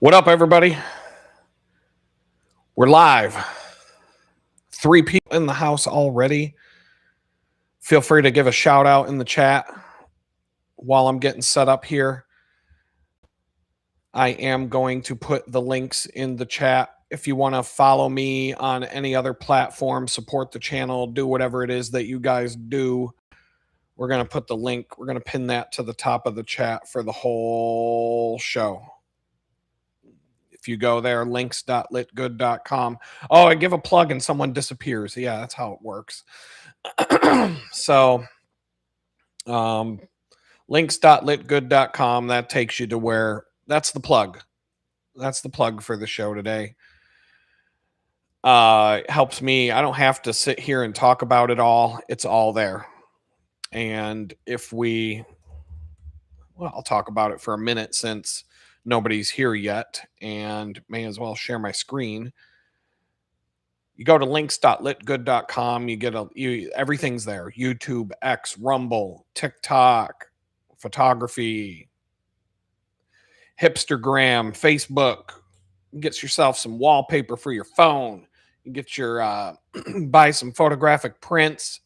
What up, everybody? We're live. 3 people in the house already. Feel free to give a shout out in the chat while I'm getting set up here. I am going to put the links in the chat. If you want to follow me on any other platform, support the channel, do whatever it is that you guys do, we're going to put the link, we're going to pin that to the top of the chat for the whole show. If you go there, links.litgood.com. Oh, I give a plug and someone disappears. Yeah, that's how it works. So, links.litgood.com, that takes you to where, that's the plug. That's the plug for the show today. It helps me. I don't have to sit here and talk about it all. It's all there. And I'll talk about it for a minute since nobody's here yet and may as well share my screen. You go to links.litgood.com, you get everything's there. YouTube, X, Rumble, TikTok, photography, Hipstergram, Facebook. You get yourself some wallpaper for your phone. You get your buy some photographic prints.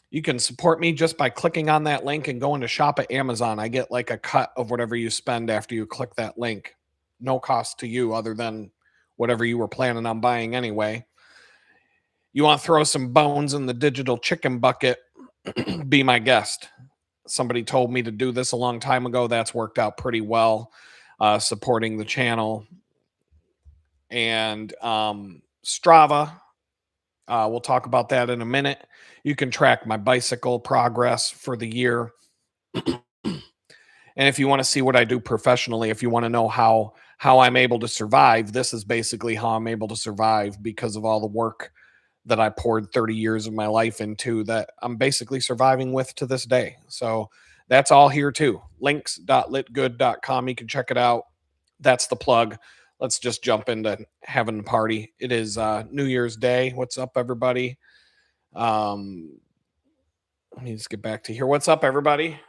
You can support me just by clicking on that link and going to shop at Amazon. I get like a cut of whatever you spend after you click that link. No cost to you other than whatever you were planning on buying anyway. You want to throw some bones in the digital chicken bucket, be my guest. Somebody told me to do this a long time ago. That's worked out pretty well, supporting the channel. And Strava, we'll talk about that in a minute. You can track my bicycle progress for the year. And if you want to see what I do professionally, if you want to know how I'm able to survive, this is basically how I'm able to survive because of all the work that I poured 30 years of my life into that I'm basically surviving with to this day. So that's all here too. Links.litgood.com. You can check it out. That's the plug. Let's just jump into having a party. It is New Year's Day. What's up, everybody? Let me just get back to here. What's up, everybody?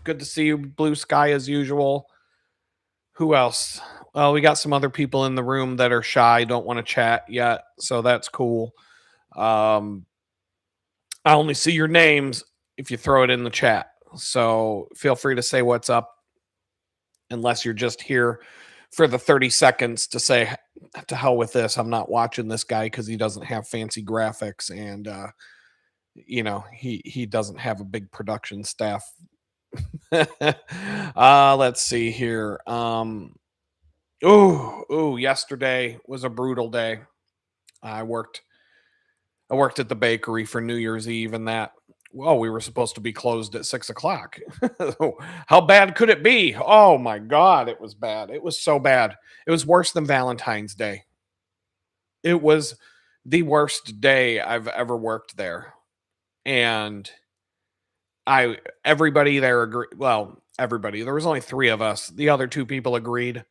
Good to see you. Blue sky as usual. Who else? Well, we got some other people in the room that are shy, don't want to chat yet, so that's cool. I only see your names if you throw it in the chat, so feel free to say what's up, unless you're just here for the 30 seconds to say, to hell with this, I'm not watching this guy because he doesn't have fancy graphics and, he doesn't have a big production staff. Let's see here. Yesterday was a brutal day. I worked at the bakery for New Year's Eve, and we were supposed to be closed at 6:00. How bad could it be? Oh my God, it was bad. It was so bad. It was worse than Valentine's Day. It was the worst day I've ever worked there. And everybody there agreed. Well, everybody. There was only 3 of us. The other 2 people agreed.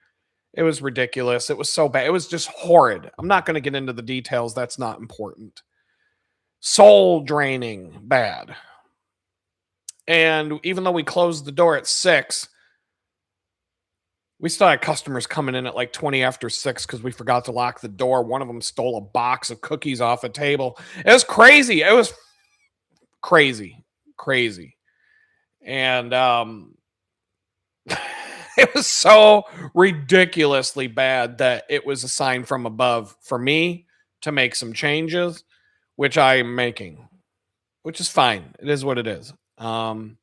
It was ridiculous. It was so bad. It was just horrid. I'm not going to get into the details. That's not important. Soul draining, bad. And even though we closed the door at 6, we still had customers coming in at like 20 after 6 because we forgot to lock the door. One of them stole a box of cookies off a table. It was crazy. It was crazy. And it was so ridiculously bad that it was a sign from above for me to make some changes, which I'm making, which is fine. It is what it is. I'm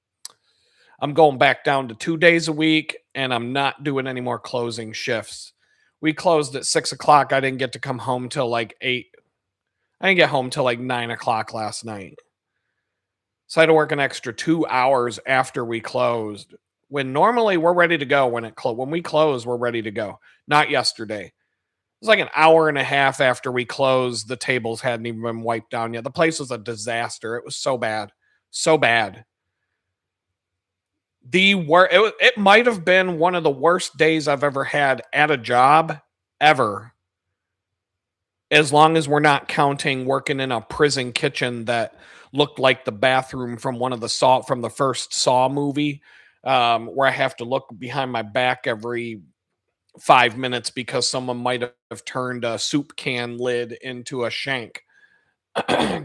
going back down to 2 days a week, and I'm not doing any more closing shifts. We closed at 6:00. I didn't get to come home till like 8. I didn't get home till like 9:00 last night. So I had to work an extra 2 hours after we closed. When normally we're ready to go when we close, we're ready to go. Not yesterday. It was like an hour and a half after we closed. The tables hadn't even been wiped down yet. The place was a disaster. It was so bad. So bad. It might have been one of the worst days I've ever had at a job ever. As long as we're not counting working in a prison kitchen that looked like the bathroom from from the first Saw movie, where I have to look behind my back every 5 minutes because someone might have turned a soup can lid into a shank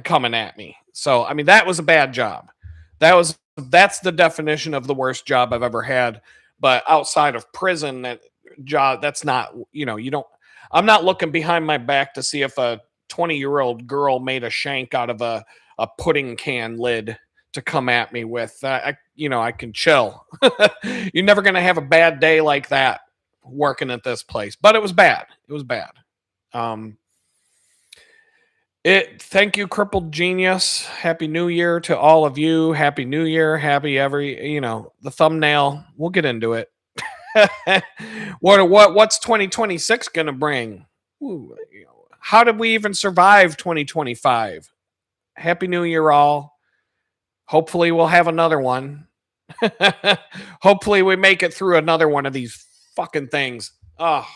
coming at me. So, I mean, that was a bad job. That's the definition of the worst job I've ever had. But outside of prison, that job, that's not, you don't, I'm not looking behind my back to see if a 20-year-old girl made a shank out of a pudding can lid to come at me with. I can chill. You're never going to have a bad day like that working at this place. But it was bad. It was bad. Thank you, Crippled Genius. Happy New Year to all of you. Happy New Year. Happy the thumbnail. We'll get into it. What's 2026 gonna bring? Ooh, how did we even survive 2025? Happy New Year, all. Hopefully we'll have another one. Hopefully we make it through another one of these fucking things. Oh,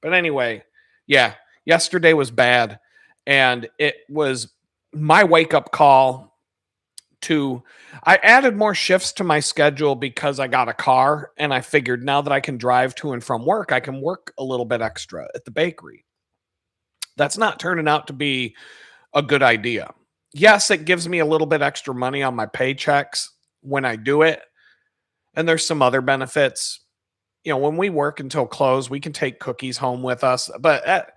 but anyway, yeah, yesterday was bad. And it was my wake-up call I added more shifts to my schedule because I got a car, and I figured now that I can drive to and from work, I can work a little bit extra at the bakery. That's not turning out to be a good idea. Yes, it gives me a little bit extra money on my paychecks when I do it, and there's some other benefits. When we work until close, we can take cookies home with us, but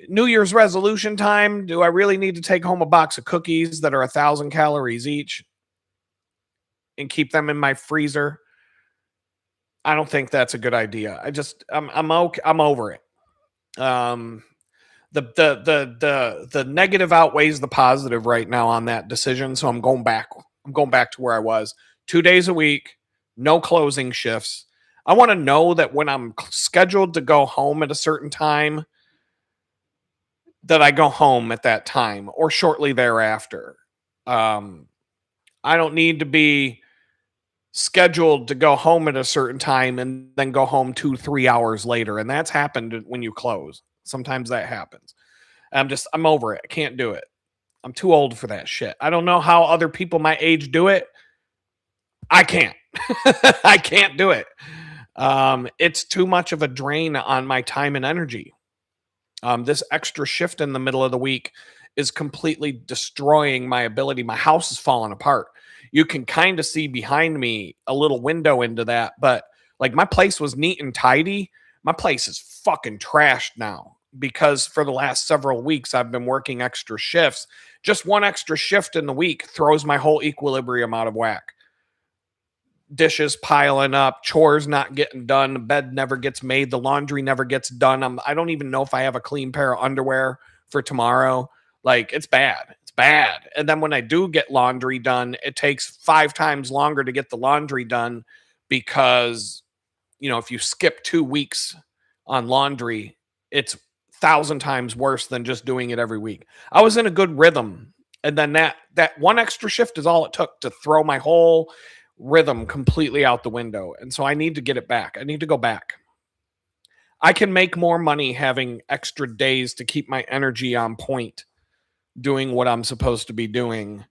New Year's resolution time, do I really need to take home a box of cookies that are 1,000 calories each and keep them in my freezer? I don't think that's a good idea. I'm okay. I'm over it. The negative outweighs the positive right now on that decision, so I'm going back. I'm going back to where I was. 2 days a week, no closing shifts. I want to know that when I'm scheduled to go home at a certain time, that I go home at that time or shortly thereafter. I don't need to be scheduled to go home at a certain time and then go home 2-3 hours later. And that's happened when you close. Sometimes that happens. I'm over it. I can't do it. I'm too old for that shit. I don't know how other people my age do it. I can't. I can't do it. It's too much of a drain on my time and energy. This extra shift in the middle of the week is completely destroying my ability. My house is falling apart. You can kind of see behind me a little window into that, but like my place was neat and tidy. My place is fucking trashed now because for the last several weeks I've been working extra shifts. Just one extra shift in the week throws my whole equilibrium out of whack. Dishes piling up, chores not getting done, the bed never gets made, the laundry never gets done. I don't even know if I have a clean pair of underwear for tomorrow. Like, it's bad. It's bad. And then when I do get laundry done, it takes 5 times longer to get the laundry done because, if you skip 2 weeks on laundry, it's 1,000 times worse than just doing it every week. I was in a good rhythm. And then that one extra shift is all it took to throw my whole rhythm completely out the window. And so I need to get it back. I need to go back. I can make more money having extra days to keep my energy on point doing what I'm supposed to be doing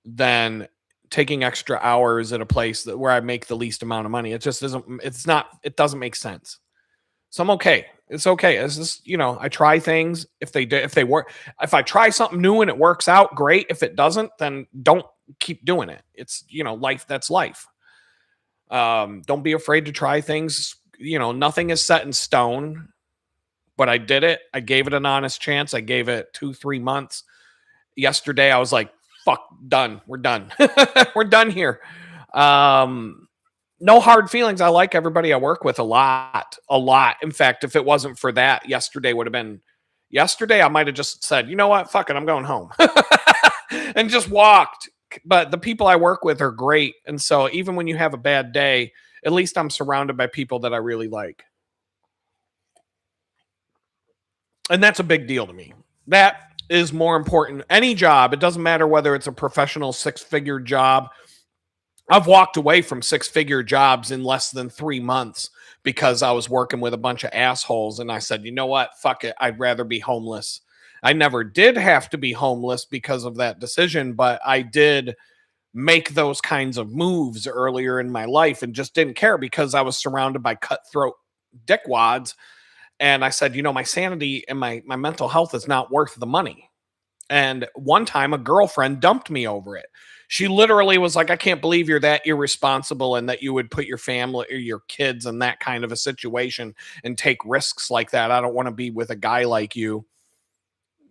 than taking extra hours at a place where I make the least amount of money. It just it doesn't make sense. So I'm okay. It's okay. It's just, I try things. If they work, if I try something new and it works out, great. If it doesn't, then don't keep doing it. It's, life. That's life. Don't be afraid to try things. Nothing is set in stone, but I did it. I gave it an honest chance. I gave it 2-3 months. Yesterday, I was like, fuck, done. We're done. We're done here. No hard feelings. I like everybody I work with a lot. In fact, if it wasn't for that, yesterday, I might have just said, you know what? Fuck it. I'm going home and just walked. But the people I work with are great. And so even when you have a bad day, at least I'm surrounded by people that I really like. And that's a big deal to me. That is more important. Any job, it doesn't matter whether it's a professional 6-figure job. I've walked away from 6-figure jobs in less than 3 months because I was working with a bunch of assholes. And I said, you know what? Fuck it. I'd rather be homeless. I never did have to be homeless because of that decision, but I did make those kinds of moves earlier in my life and just didn't care because I was surrounded by cutthroat dickwads. And I said, my sanity and my mental health is not worth the money. And one time a girlfriend dumped me over it. She literally was like, I can't believe you're that irresponsible and that you would put your family or your kids in that kind of a situation and take risks like that. I don't want to be with a guy like you,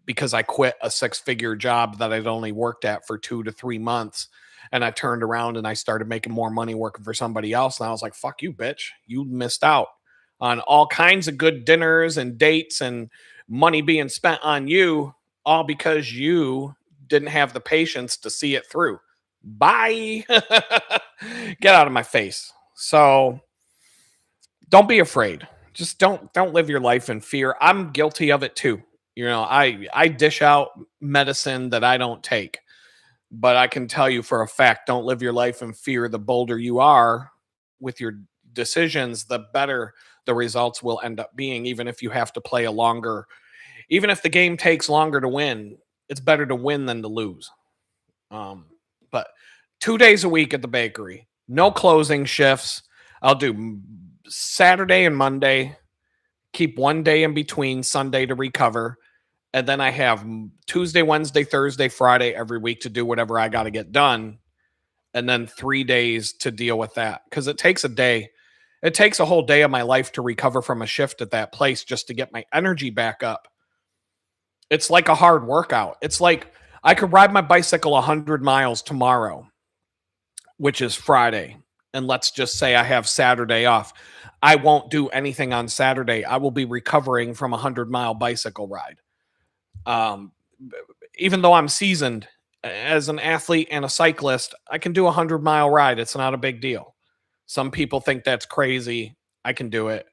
because I quit a 6-figure job that I'd only worked at for 2 to 3 months. And I turned around and I started making more money working for somebody else. And I was like, fuck you, bitch. You missed out on all kinds of good dinners and dates and money being spent on you, all because you didn't have the patience to see it through. Bye. Get out of my face. So don't be afraid. Just don't live your life in fear. I'm guilty of it too. I dish out medicine that I don't take. But I can tell you for a fact, don't live your life in fear. The bolder you are with your decisions, the better the results will end up being, even if you have to play even if the game takes longer to win, it's better to win than to lose. But 2 days a week at the bakery, no closing shifts. I'll do Saturday and Monday, keep one day in between Sunday to recover. And then I have Tuesday, Wednesday, Thursday, Friday every week to do whatever I got to get done. And then 3 days to deal with that. Because it takes a day. It takes a whole day of my life to recover from a shift at that place just to get my energy back up. It's like a hard workout. It's like I could ride my bicycle 100 miles tomorrow, which is Friday. And let's just say I have Saturday off. I won't do anything on Saturday. I will be recovering from a 100-mile bicycle ride. Even though I'm seasoned as an athlete and a cyclist, I can do a 100-mile ride. It's not a big deal. Some people think that's crazy. I can do it.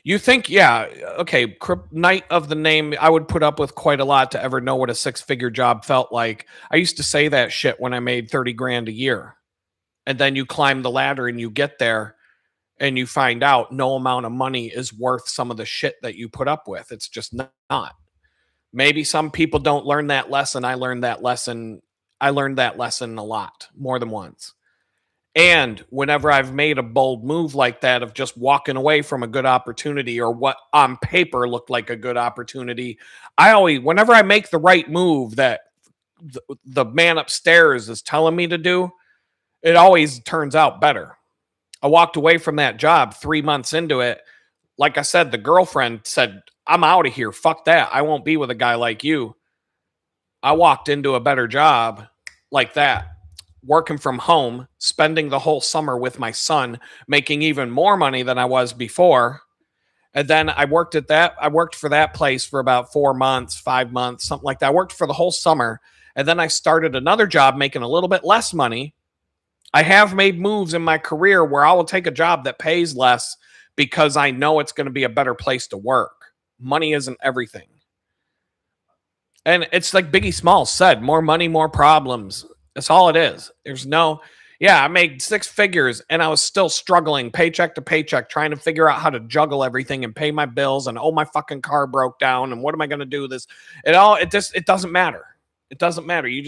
You think, yeah, okay, Knight of the Name, I would put up with quite a lot to ever know what a 6-figure job felt like. I used to say that shit when I made 30 grand a year. And then you climb the ladder and you get there and you find out no amount of money is worth some of the shit that you put up with. It's just not. Maybe some people don't learn that lesson. I learned that lesson. I learned that lesson a lot, more than once. And whenever I've made a bold move like that of just walking away from a good opportunity or what on paper looked like a good opportunity, whenever I make the right move that the man upstairs is telling me to do, it always turns out better. I walked away from that job 3 months into it. Like I said, the girlfriend said, I'm out of here. Fuck that. I won't be with a guy like you. I walked into a better job like that, working from home, spending the whole summer with my son, making even more money than I was before. And then I worked for that place for about 4 months, 5 months, something like that. I worked for the whole summer. And then I started another job making a little bit less money. I have made moves in my career where I will take a job that pays less because I know it's going to be a better place to work. Money isn't everything. And it's like Biggie Smalls said, more money, more problems. That's all it is. I made 6 figures and I was still struggling paycheck to paycheck, trying to figure out how to juggle everything and pay my bills. And my fucking car broke down. And what am I going to do with this? It doesn't matter. It doesn't matter. You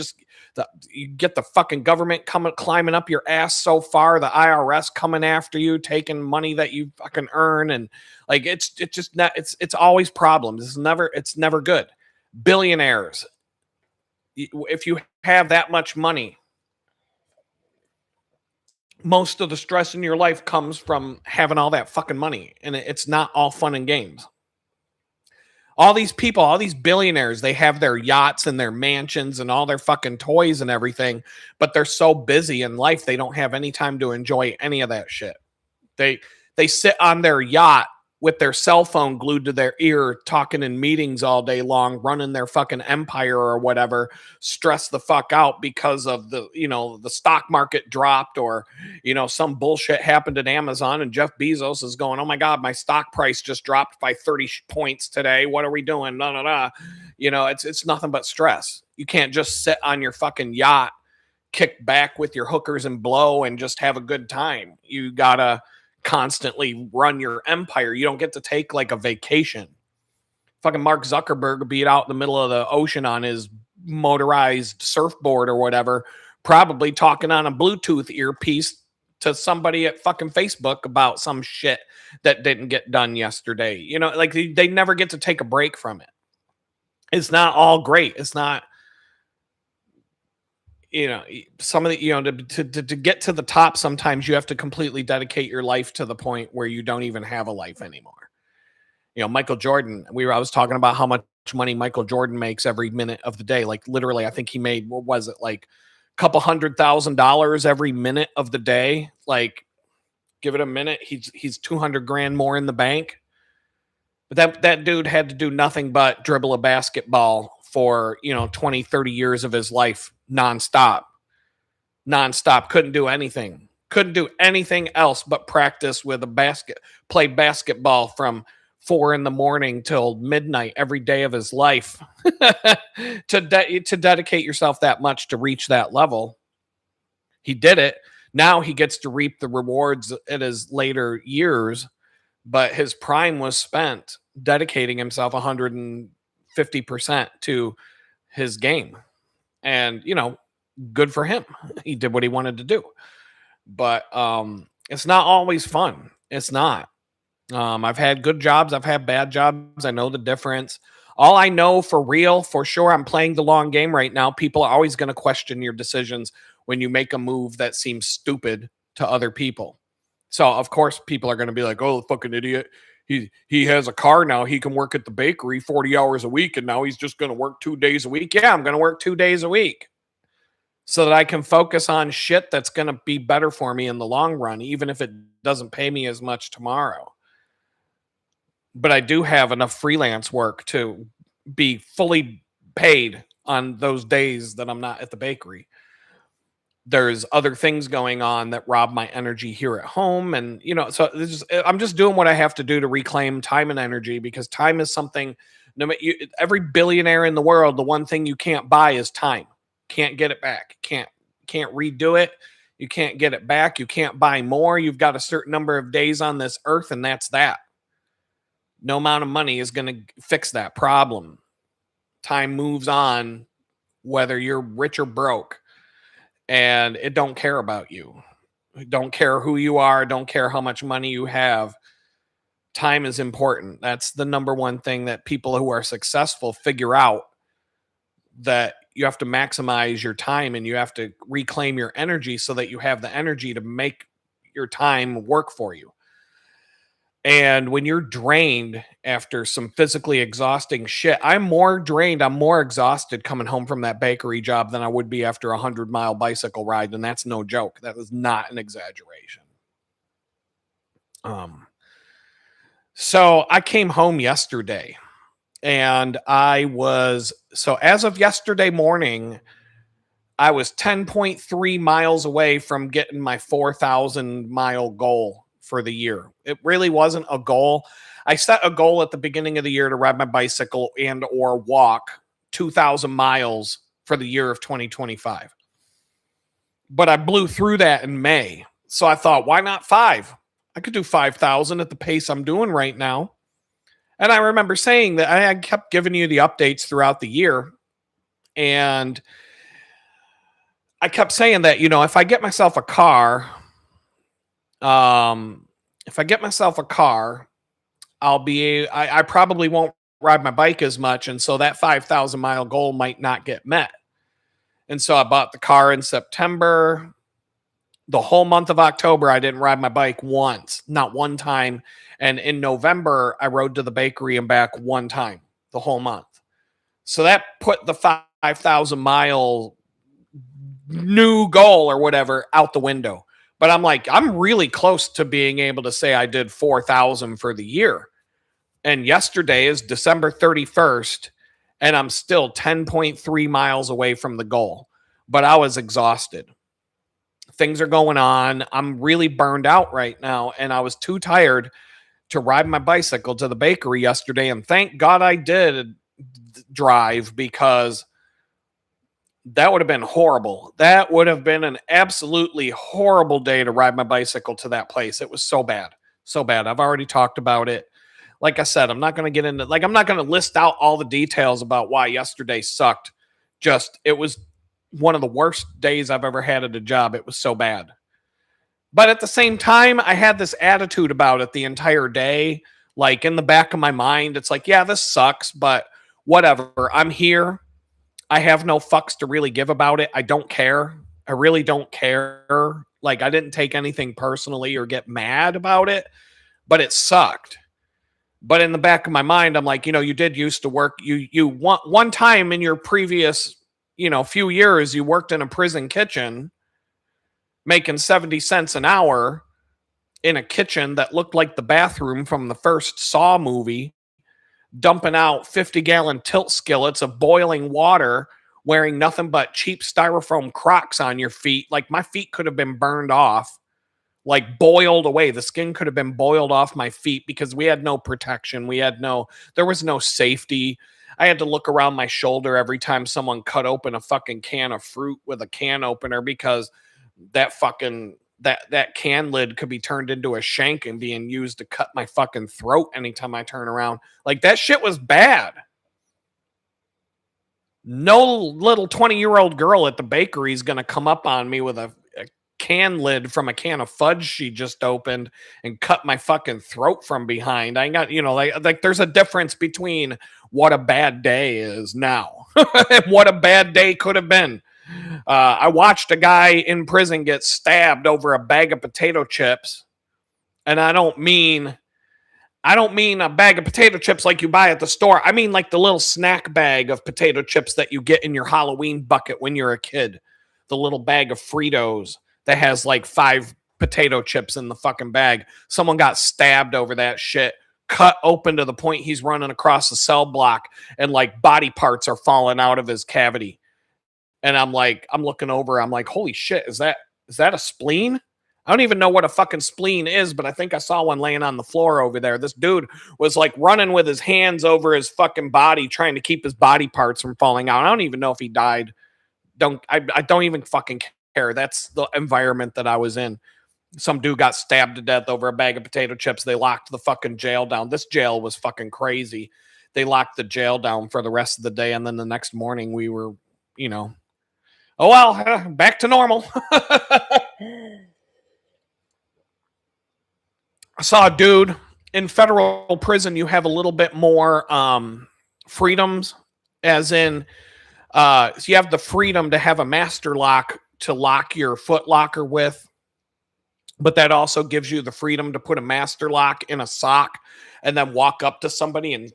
get the fucking government climbing up your ass so far, the IRS coming after you, taking money that you fucking earn. And like, it's always problems. It's never good. Billionaires, if you have that much money, most of the stress in your life comes from having all that fucking money. And it's not all fun and games. All these people, all these billionaires, they have their yachts and their mansions and all their fucking toys and everything, but they're so busy in life, they don't have any time to enjoy any of that shit. They sit on their yacht with their cell phone glued to their ear, talking in meetings all day long, running their fucking empire or whatever, stress the fuck out because of the stock market dropped or, some bullshit happened at Amazon and Jeff Bezos is going, oh my God, my stock price just dropped by 30 points today. What are we doing? It's nothing but stress. You can't just sit on your fucking yacht, kick back with your hookers and blow and just have a good time. You gotta constantly run your empire. You don't get to take like a vacation. Fucking Mark Zuckerberg be out in the middle of the ocean on his motorized surfboard or whatever, probably talking on a Bluetooth earpiece to somebody at fucking Facebook about some shit that didn't get done yesterday. You know, like they never get to take a break from it. It's not all great. It's not, you know, some of the, you know, to get to the top, sometimes you have to completely dedicate your life to the point where you don't even have a life anymore. You know, Michael Jordan, I was talking about how much money Michael Jordan makes every minute of the day. Like literally, I think he made, what was it, like a couple $100,000 every minute of the day. Like, give it a minute, he's 200 grand more in the bank. But that dude had to do nothing but dribble a basketball for, you know, 20, 30 years of his life nonstop. Nonstop. Couldn't do anything else but practice with a play basketball from 4 a.m. till midnight every day of his life. to dedicate yourself that much to reach that level. He did it. Now he gets to reap the rewards in his later years, but his prime was spent dedicating himself 150% to his game. And, you know, good for him. He did what he wanted to do. But it's not always fun. It's not. I've had good jobs, I've had bad jobs. I know the difference. All I know for real, for sure, I'm playing the long game right now. People are always going to question your decisions when you make a move that seems stupid to other people. So of course people are going to be like, "Oh, fucking idiot. He has a car now. He can work at the bakery 40 hours a week and now he's just going to work 2 days a week." Yeah, I'm going to work 2 days a week so that I can focus on shit that's going to be better for me in the long run, even if it doesn't pay me as much tomorrow. But I do have enough freelance work to be fully paid on those days that I'm not at the bakery. There's other things going on that rob my energy here at home. And, you know, so I'm just doing what I have to do to reclaim time and energy, because time is something, every billionaire in the world, the one thing you can't buy is time. Can't get it back. Can't redo it. You can't get it back. You can't buy more. You've got a certain number of days on this earth, and that's that. No amount of money is going to fix that problem. Time moves on, whether you're rich or broke, and it don't care about you. It don't care who you are. Don't care how much money you have. Time is important. That's the number one thing that people who are successful figure out, that you have to maximize your time and you have to reclaim your energy so that you have the energy to make your time work for you. And when you're drained after some physically exhausting shit, I'm more drained, I'm more exhausted coming home from that bakery job than I would be after a 100-mile bicycle ride. And that's no joke. That is not an exaggeration. So I came home yesterday and so as of yesterday morning, I was 10.3 miles away from getting my 4,000 mile goal for the year. It really wasn't a goal. I set a goal at the beginning of the year to ride my bicycle and or walk 2,000 miles for the year of 2025. But I blew through that in May. So I thought, why not 5? I could do 5,000 at the pace I'm doing right now. And I remember saying that I kept giving you the updates throughout the year. And I kept saying that, you know, if I get myself a car, I probably won't ride my bike as much. And so that 5,000 mile goal might not get met. And so I bought the car in September. The whole month of October, I didn't ride my bike once, not one time. And in November, I rode to the bakery and back one time the whole month. So that put the 5,000 mile new goal or whatever out the window. But I'm like, I'm really close to being able to say I did 4,000 for the year. And yesterday is December 31st, and I'm still 10.3 miles away from the goal. But I was exhausted. Things are going on. I'm really burned out right now, and I was too tired to ride my bicycle to the bakery yesterday. And thank God I did drive, because that would have been horrible. That would have been an absolutely horrible day to ride my bicycle to that place. It was so bad. So bad. I've already talked about it. Like I said, I'm not going to get into, I'm not going to list out all the details about why yesterday sucked it was one of the worst days I've ever had at a job. It was so bad. But at the same time, I had this attitude about it the entire day. Like in the back of my mind, it's like, yeah, this sucks, but whatever. I'm here. I have no fucks to really give about it. I don't care. I really don't care. Like I didn't take anything personally or get mad about it, but it sucked. But in the back of my mind, I'm like, you did used to work. You one time in your previous, few years, you worked in a prison kitchen making 70 cents an hour in a kitchen that looked like the bathroom from the first Saw movie, dumping out 50-gallon tilt skillets of boiling water, wearing nothing but cheap styrofoam Crocs on your feet. Like my feet could have been burned off, like boiled away. The skin could have been boiled off my feet because we had no protection. There was no safety. I had to look around my shoulder every time someone cut open a fucking can of fruit with a can opener because that fucking that can lid could be turned into a shank and being used to cut my fucking throat anytime I turn around. Like that shit was bad. No little 20-year-old girl at the bakery is going to come up on me with a can lid from a can of fudge she just opened and cut my fucking throat from behind. I got, like there's a difference between what a bad day is now and what a bad day could have been. I watched a guy in prison get stabbed over a bag of potato chips. And I don't mean a bag of potato chips like you buy at the store. I mean like the little snack bag of potato chips that you get in your Halloween bucket when you're a kid. The little bag of Fritos that has like 5 potato chips in the fucking bag. Someone got stabbed over that shit, cut open to the point he's running across the cell block and like body parts are falling out of his cavity. And I'm looking over, I'm like, holy shit, is that a spleen? I don't even know what a fucking spleen is, but I think I saw one laying on the floor over there. This dude was like running with his hands over his fucking body, trying to keep his body parts from falling out. I don't even know if he died. I don't even fucking care. That's the environment that I was in. Some dude got stabbed to death over a bag of potato chips. They locked the fucking jail down. This jail was fucking crazy. They locked the jail down for the rest of the day. And then the next morning we were, oh, well, back to normal. I saw a dude in federal prison. You have a little bit more freedoms, as in, so you have the freedom to have a master lock to lock your foot locker with, but that also gives you the freedom to put a master lock in a sock and then walk up to somebody and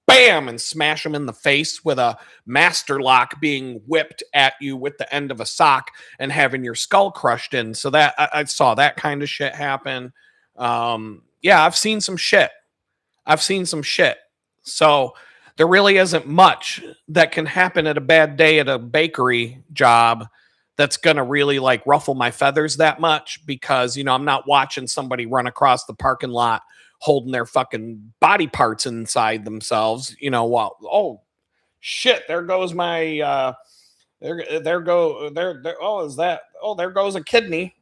bam and smash them in the face with a master lock being whipped at you with the end of a sock and having your skull crushed in. So that I saw that kind of shit happen. Yeah, I've seen some shit. So there really isn't much that can happen at a bad day at a bakery job that's going to really like ruffle my feathers that much because, I'm not watching somebody run across the parking lot holding their fucking body parts inside themselves, while, oh shit, there goes my, there goes a kidney.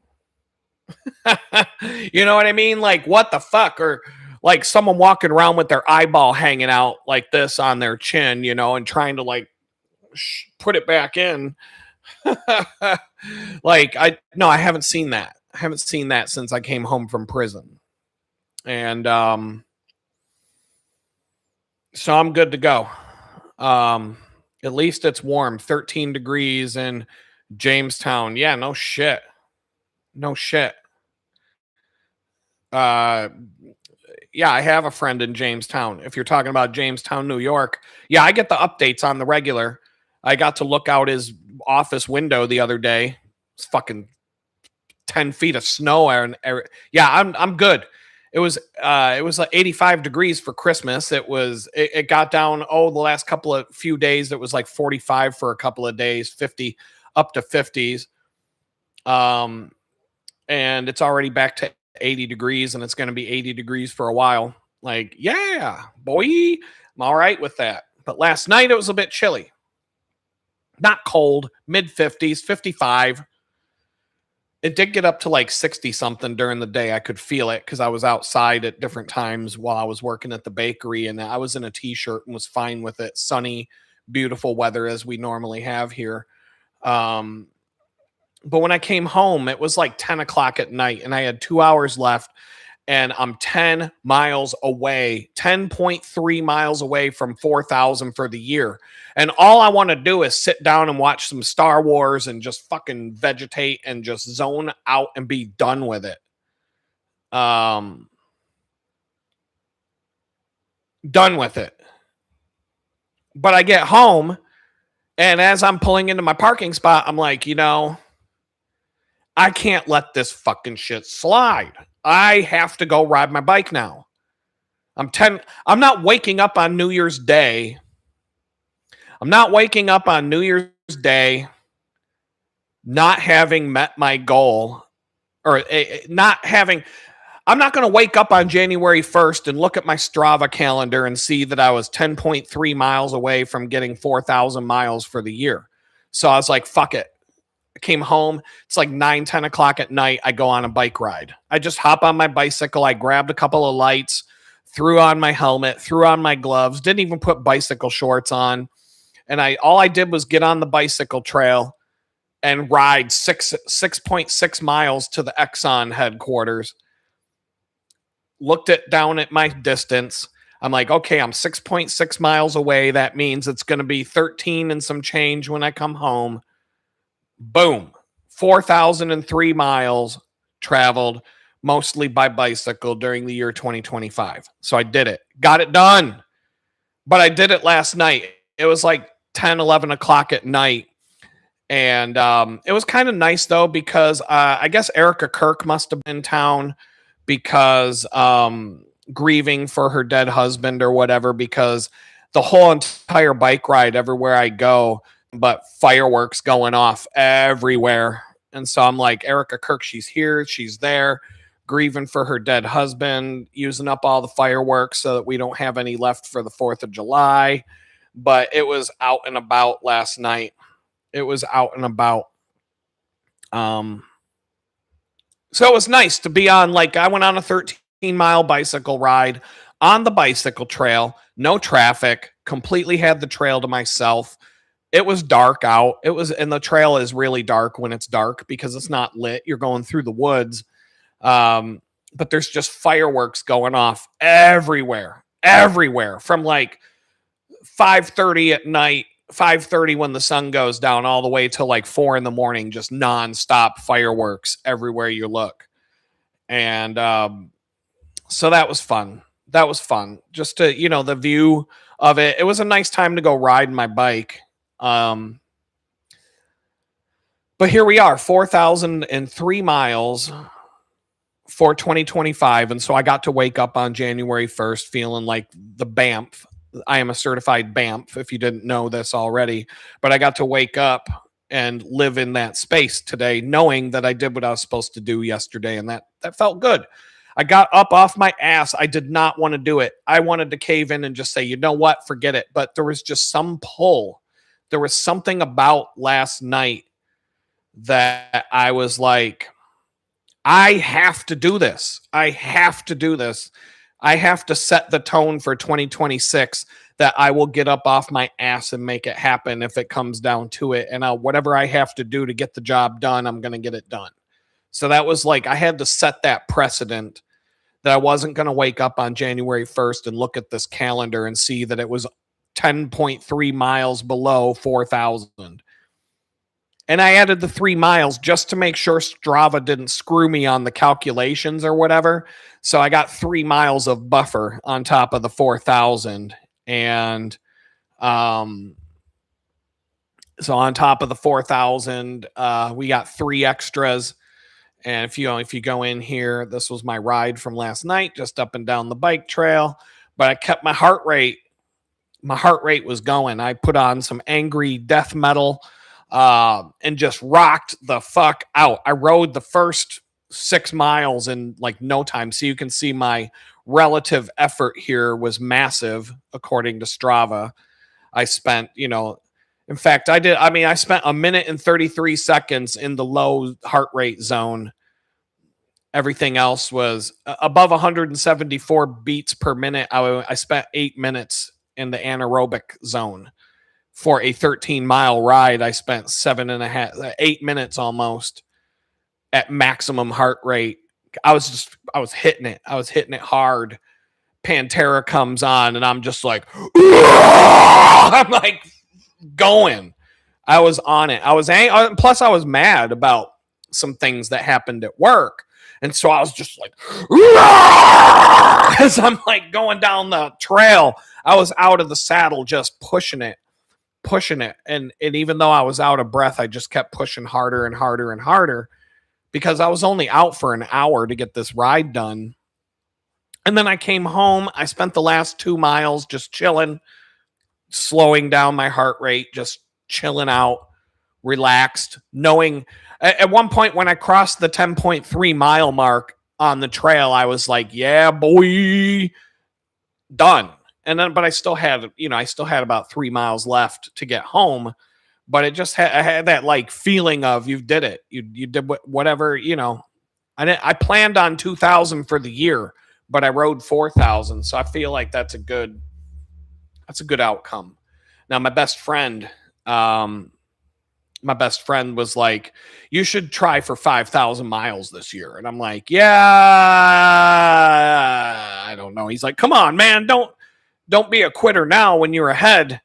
You know what I mean? Like, what the fuck? Or like someone walking around with their eyeball hanging out like this on their chin, and trying to like put it back in. Like, I haven't seen that. I haven't seen that since I came home from prison. And so I'm good to go. At least it's warm, 13 degrees in Jamestown. Yeah, no shit. Yeah, I have a friend in Jamestown. If you're talking about Jamestown, New York, yeah, I get the updates on the regular. I got to look out his office window the other day. It's fucking 10 feet of snow. Yeah, I'm good. It was like 85 degrees for Christmas. It got down, the last few days, it was like 45 for a couple of days, 50 up to 50s. And it's already back to 80 degrees and it's going to be 80 degrees for a while. Like, yeah, boy, I'm all right with that. But last night it was a bit chilly. Not cold, mid 50s, 55. It did get up to like 60 something during the day. I could feel it because I was outside at different times while I was working at the bakery and I was in a t-shirt and was fine with it. Sunny, beautiful weather as we normally have here. Um, but when I came home, it was like 10 o'clock at night and I had 2 hours left and I'm 10 miles away, 10.3 miles away from 4,000 for the year. And all I want to do is sit down and watch some Star Wars and just fucking vegetate and just zone out and be done with it. Done with it. But I get home, and as I'm pulling into my parking spot, I'm like, I can't let this fucking shit slide. I have to go ride my bike now. I'm not waking up on New Year's Day. Not having met my goal, or I'm not going to wake up on January 1st and look at my Strava calendar and see that I was 10.3 miles away from getting 4,000 miles for the year. So I was like, fuck it. I came home. It's like 9, 10 o'clock at night. I go on a bike ride. I just hop on my bicycle. I grabbed a couple of lights, threw on my helmet, threw on my gloves, didn't even put bicycle shorts on. And all I did was get on the bicycle trail and ride 6.6 miles to the Exxon headquarters. Looked down at my distance. I'm like, okay, I'm 6.6 miles away. That means it's going to be 13 and some change when I come home. Boom. 4,003 miles traveled, mostly by bicycle during the year 2025. So I did it. Got it done. But I did it last night. It was like 10, 11 o'clock at night. And it was kind of nice, though, because I guess Erica Kirk must have been in town because grieving for her dead husband or whatever, because the whole entire bike ride everywhere I go, but fireworks going off everywhere. And so I'm like, Erica Kirk, she's here, she's there, grieving for her dead husband, using up all the fireworks so that we don't have any left for the 4th of July. But it was out and about last night. It was out and about. So it was nice to be on, I went on a 13-mile bicycle ride on the bicycle trail, no traffic, completely had the trail to myself. It was dark out. And the trail is really dark when it's dark because it's not lit. You're going through the woods. But there's just fireworks going off everywhere from 5:30 at night, 5:30 when the sun goes down, all the way till 4 a.m, just nonstop fireworks everywhere you look. And so that was fun. Just to, the view of it. It was a nice time to go ride my bike. But here we are, 4,003 miles for 2025. And so I got to wake up on January 1st feeling like the BAMF. I am a certified BAMF, if you didn't know this already. But I got to wake up and live in that space today, knowing that I did what I was supposed to do yesterday. And that felt good. I got up off my ass. I did not want to do it. I wanted to cave in and just say, you know what, forget it. But there was just some pull. There was something about last night that I was like, I have to do this. I have to set the tone for 2026 that I will get up off my ass and make it happen if it comes down to it. And whatever I have to do to get the job done, I'm going to get it done. So that was I had to set that precedent that I wasn't going to wake up on January 1st and look at this calendar and see that it was 10.3 miles below 4,000. And I added the 3 miles just to make sure Strava didn't screw me on the calculations or whatever. So I got 3 miles of buffer on top of the 4,000. And so on top of the 4,000, we got 3 extras. And if you go in here, this was my ride from last night, just up and down the bike trail. But I kept my heart rate. My heart rate was going. I put on some angry death metal and just rocked the fuck out. I rode the first 6 miles in no time. So you can see my relative effort here was massive, according to Strava. I spent, in fact, I spent 1 minute and 33 seconds in the low heart rate zone. Everything else was above 174 beats per minute. I spent 8 minutes in the anaerobic zone for a 13-mile ride. I spent 8 minutes almost at maximum heart rate. I was hitting it. I was hitting it hard. Pantera comes on and I'm just like, I'm like going. I was on it. I was angry. Plus I was mad about some things that happened at work. And so I was just like, as I'm like going down the trail, I was out of the saddle, just pushing it. And even though I was out of breath, I just kept pushing harder and harder and harder because I was only out for an hour to get this ride done. And then I came home. I spent the last 2 miles just chilling, slowing down my heart rate, just chilling out, relaxed, knowing at one point when I crossed the 10.3 mile mark on the trail, I was like, yeah, boy, done. And then, but I still had about 3 miles left to get home. But it just I had that like feeling of you did it. You did whatever, I planned on 2,000 for the year, but I rode 4,000. So I feel like that's a good outcome. Now, my best friend was like, you should try for 5,000 miles this year. And I'm like, yeah, I don't know. He's like, come on, man, don't be a quitter now when you're ahead.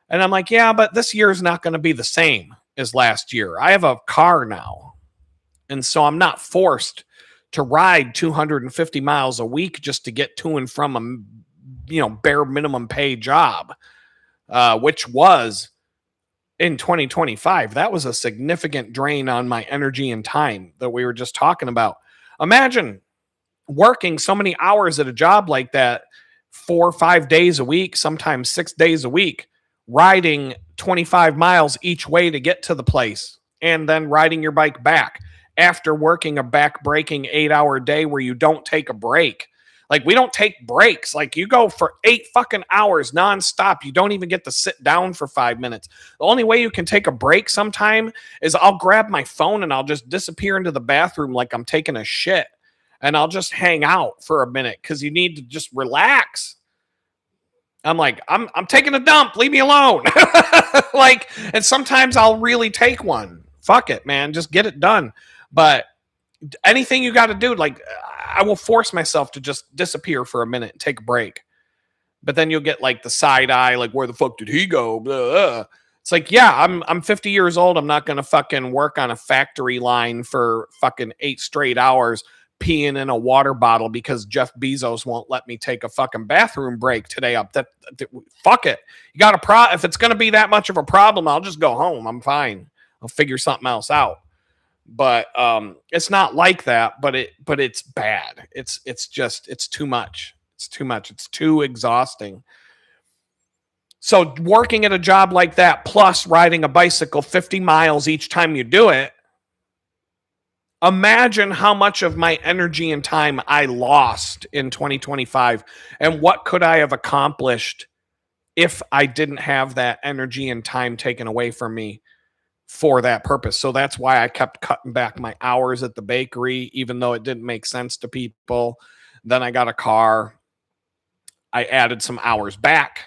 And I'm like, yeah, but this year is not going to be the same as last year. I have a car now. And so I'm not forced to ride 250 miles a week just to get to and from a, bare minimum pay job, which was in 2025. That was a significant drain on my energy and time that we were just talking about. Imagine working so many hours at a job like that, 4 or 5 days a week, sometimes 6 days a week, riding 25 miles each way to get to the place and then riding your bike back after working a back-breaking 8-hour day where you don't take a break. Like, we don't take breaks. Like, you go for 8 fucking hours nonstop. You don't even get to sit down for 5 minutes. The only way you can take a break sometime is I'll grab my phone and I'll just disappear into the bathroom like I'm taking a shit. And I'll just hang out for a minute because you need to just relax. I'm like, I'm taking a dump. Leave me alone. Like, and sometimes I'll really take one. Fuck it, man. Just get it done. But anything you got to do, like, I will force myself to just disappear for a minute and take a break. But then you'll get like the side eye, like, where the fuck did he go? Blah, blah. It's like, yeah, I'm 50 years old. I'm not going to fucking work on a factory line for fucking 8 straight hours peeing in a water bottle because Jeff Bezos won't let me take a fucking bathroom break today. Fuck it. You got if it's going to be that much of a problem, I'll just go home. I'm fine. I'll figure something else out. But it's not like that, but it's bad. It's too much. It's too much. It's too exhausting. So working at a job like that, plus riding a bicycle 50 miles each time you do it, imagine how much of my energy and time I lost in 2025 and what could I have accomplished if I didn't have that energy and time taken away from me for that purpose. So that's why I kept cutting back my hours at the bakery, even though it didn't make sense to people. Then I got a car. I added some hours back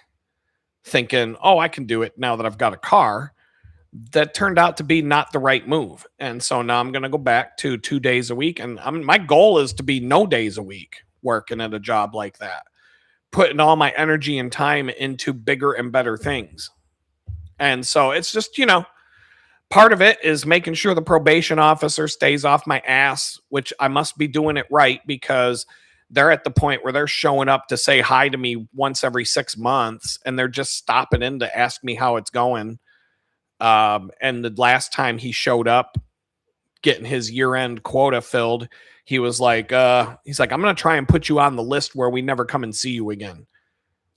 thinking, oh, I can do it now that I've got a car. That turned out to be not the right move. And so now I'm going to go back to 2 days a week. And my goal is to be no days a week working at a job like that, putting all my energy and time into bigger and better things. And so it's just, part of it is making sure the probation officer stays off my ass, which I must be doing it right because they're at the point where they're showing up to say hi to me once every 6 months. And they're just stopping in to ask me how it's going. And the last time he showed up getting his year-end quota filled, he was like, I'm going to try and put you on the list where we never come and see you again.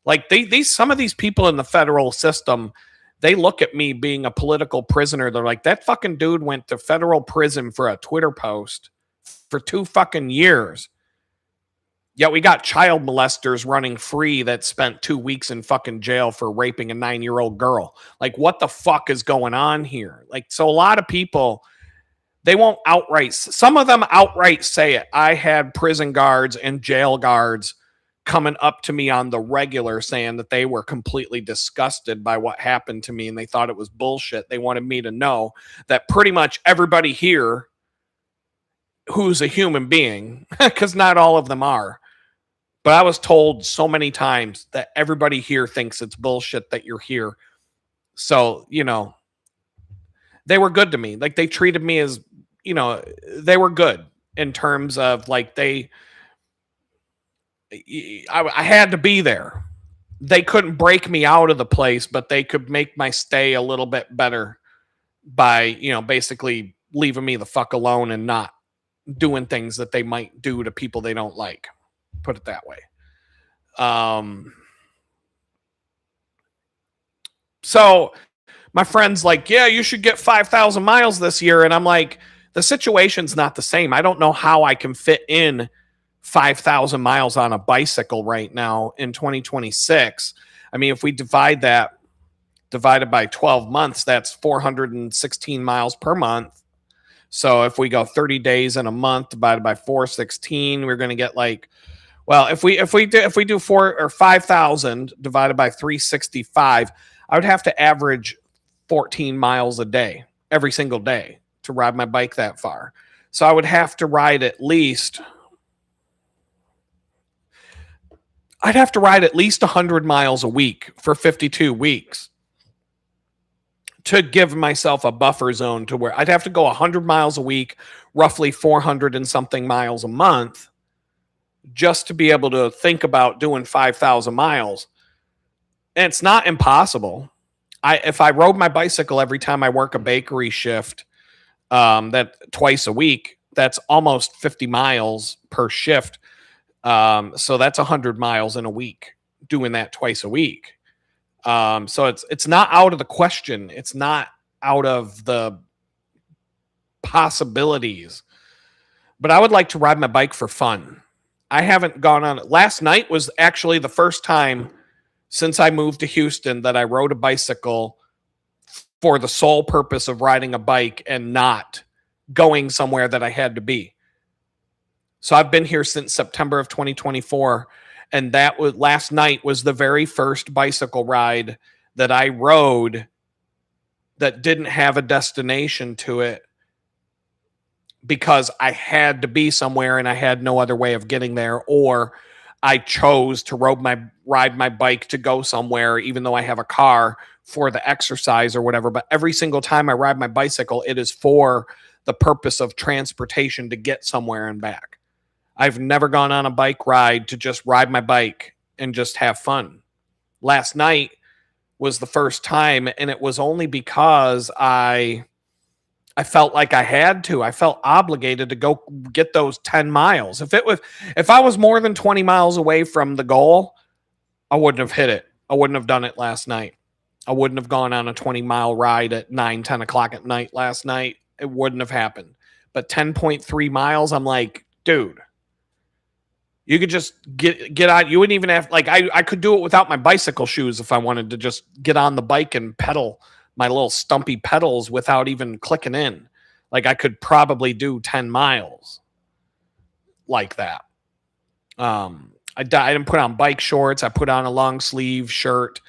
Like some of these people in the federal system, they look at me being a political prisoner. They're like, that fucking dude went to federal prison for a Twitter post for 2 fucking years. Yet we got child molesters running free that spent 2 weeks in fucking jail for raping a 9-year-old girl. Like, what the fuck is going on here? Like, so a lot of people, they won't outright, some of them outright say it. I had prison guards and jail guards coming up to me on the regular saying that they were completely disgusted by what happened to me and they thought it was bullshit. They wanted me to know that pretty much everybody here who's a human being, because not all of them are, but I was told so many times that everybody here thinks it's bullshit that you're here. So, they were good to me. Like, they treated me as, they were good in terms of like I had to be there. They couldn't break me out of the place, but they could make my stay a little bit better by, basically leaving me the fuck alone and not doing things that they might do to people they don't like. Put it that way. So my friend's like, yeah, you should get 5,000 miles this year. And I'm like, the situation's not the same. I don't know how I can fit in 5,000 miles on a bicycle right now in 2026. I mean, if we divided by 12 months, that's 416 miles per month. So if we go 30 days in a month divided by 416, we're going to get like, well, if we do 5,000 divided by 365, I would have to average 14 miles a day every single day to ride my bike that far. So I would have to ride at least 100 miles a week for 52 weeks to give myself a buffer zone to where I'd have to go 100 miles a week, roughly 400 and something miles a month, just to be able to think about doing 5,000 miles. And it's not impossible. If I rode my bicycle every time I work a bakery shift, that twice a week, that's almost 50 miles per shift. So that's 100 miles in a week doing that twice a week. So it's not out of the question. It's not out of the possibilities. But I would like to ride my bike for fun. I haven't gone on it. Last night was actually the first time since I moved to Houston that I rode a bicycle for the sole purpose of riding a bike and not going somewhere that I had to be. So I've been here since September of 2024. And that was last night was the very first bicycle ride that I rode that didn't have a destination to it because I had to be somewhere and I had no other way of getting there, or I chose to ride my bike to go somewhere, even though I have a car for the exercise or whatever. But every single time I ride my bicycle, it is for the purpose of transportation to get somewhere and back. I've never gone on a bike ride to just ride my bike and just have fun. Last night was the first time, and it was only because I felt like I had to. I felt obligated to go get those 10 miles. If I was more than 20 miles away from the goal, I wouldn't have hit it. I wouldn't have done it last night. I wouldn't have gone on a 20-mile ride at 10 o'clock at night last night. It wouldn't have happened. But 10.3 miles, I'm like, dude, you could just get on. You wouldn't even have, like, I could do it without my bicycle shoes if I wanted to just get on the bike and pedal my little stumpy pedals without even clicking in. Like, I could probably do 10 miles like that. I didn't put on bike shorts. I put on a long sleeve shirt.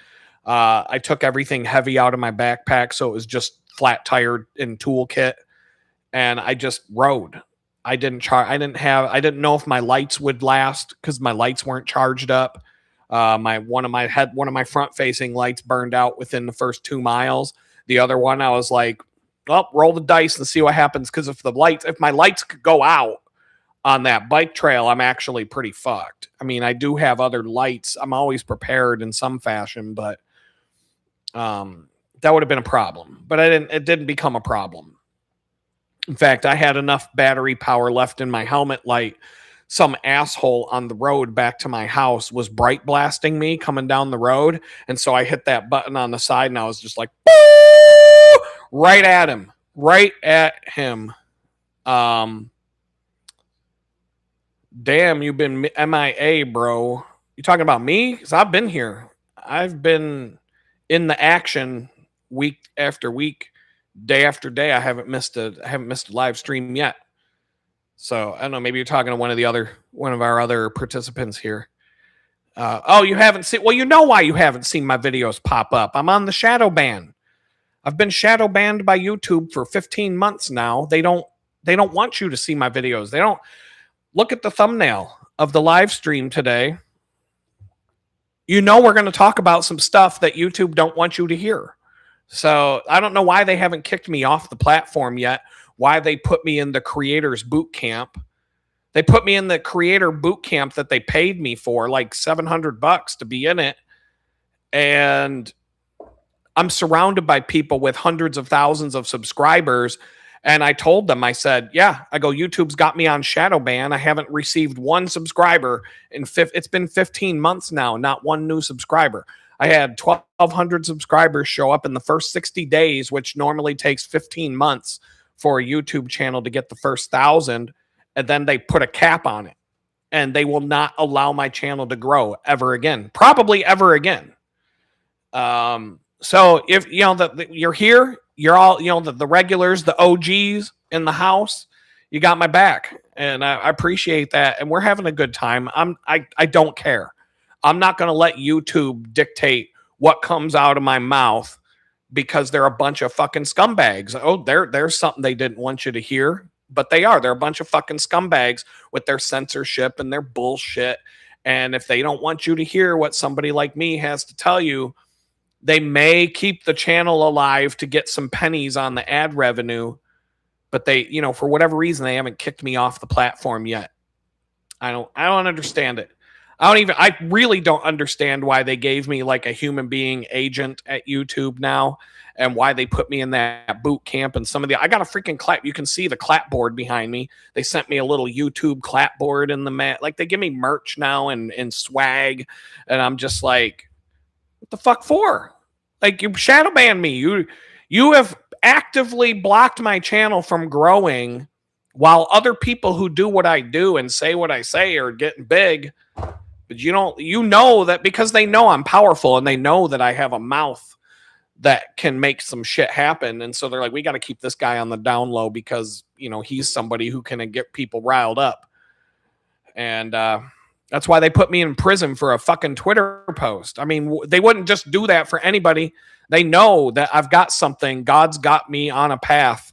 I took everything heavy out of my backpack, so it was just flat tire and toolkit, and I just rode. I didn't know if my lights would last because my lights weren't charged up. One of my front facing lights burned out within the first 2 miles. The other one, I was like, "Oh, roll the dice and see what happens." Because if my lights could go out on that bike trail, I'm actually pretty fucked. I mean, I do have other lights. I'm always prepared in some fashion, but that would have been a problem. But it didn't become a problem. In fact, I had enough battery power left in my helmet light. Some asshole on the road back to my house was bright blasting me coming down the road. And so I hit that button on the side and I was just like, right at him. Damn, you've been MIA, bro. You talking about me? Because I've been here. I've been in the action week after week, day after day. I haven't missed a live stream yet. So I don't know. Maybe you're talking to one of our other participants here. Oh, you haven't seen? Well, you know why you haven't seen my videos pop up. I'm on the shadow ban. I've been shadow banned by YouTube for 15 months now. They don't want you to see my videos. They don't look at the thumbnail of the live stream today. You know we're going to talk about some stuff that YouTube don't want you to hear. So I don't know why they haven't kicked me off the platform yet. Why they put me in the creators boot camp. They put me in the creator boot camp that they paid me for like $700 to be in it. And I'm surrounded by people with hundreds of thousands of subscribers. And I told them, I said, yeah, I go, YouTube's got me on shadow ban. I haven't received one subscriber it's been 15 months now, not one new subscriber. I had 1,200 subscribers show up in the first 60 days, which normally takes 15 months for a YouTube channel to get the first 1,000. And then they put a cap on it. And they will not allow my channel to grow ever again. Probably ever again. So if you know that you're here, you're all, you know, the regulars, the OGs in the house, you got my back, and I appreciate that. And we're having a good time. I don't care. I'm not going to let YouTube dictate what comes out of my mouth because they're a bunch of fucking scumbags. Oh, there's something they didn't want you to hear, but they're a bunch of fucking scumbags with their censorship and their bullshit. And if they don't want you to hear what somebody like me has to tell you, they may keep the channel alive to get some pennies on the ad revenue, but they, you know, for whatever reason, they haven't kicked me off the platform yet. I don't understand it. I really don't understand why they gave me like a human being agent at YouTube now, and why they put me in that boot camp. And I got a freaking clap. You can see the clapboard behind me. They sent me a little YouTube clapboard in the mat. Like they give me merch now and swag. And I'm just like, what the fuck for? Like, you shadow banned me. You have actively blocked my channel from growing, while other people who do what I do and say what I say are getting big. But you know that because they know I'm powerful and they know that I have a mouth that can make some shit happen. And so they're like, we got to keep this guy on the down low because, you know, he's somebody who can get people riled up. And that's why they put me in prison for a fucking Twitter post. I mean, they wouldn't just do that for anybody. They know that I've got something. God's got me on a path.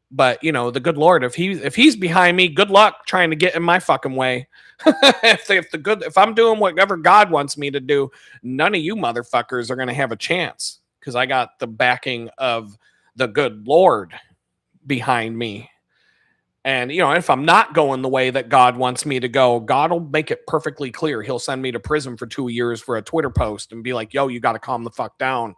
But, you know, the good Lord, if he's behind me, good luck trying to get in my fucking way. If I'm doing whatever God wants me to do, none of you motherfuckers are going to have a chance, because I got the backing of the good Lord behind me. And, you know, if I'm not going the way that God wants me to go, God will make it perfectly clear. He'll send me to prison for 2 years for a Twitter post and be like, yo, you got to calm the fuck down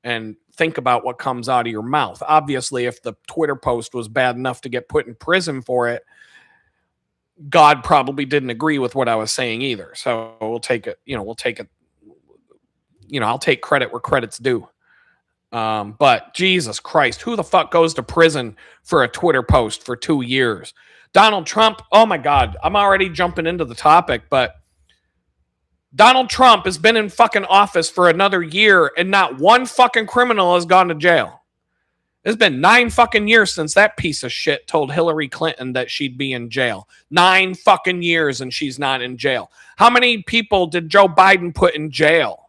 and think about what comes out of your mouth. Obviously, if the Twitter post was bad enough to get put in prison for it, God probably didn't agree with what I was saying either. So we'll take it. I'll take credit where credit's due. But Jesus Christ, who the fuck goes to prison for a Twitter post for 2 years? Donald Trump. Oh my God. I'm already jumping into the topic, but Donald Trump has been in fucking office for another year and not one fucking criminal has gone to jail. It's been 9 fucking years since that piece of shit told Hillary Clinton that she'd be in jail. 9 fucking years and she's not in jail. How many people did Joe Biden put in jail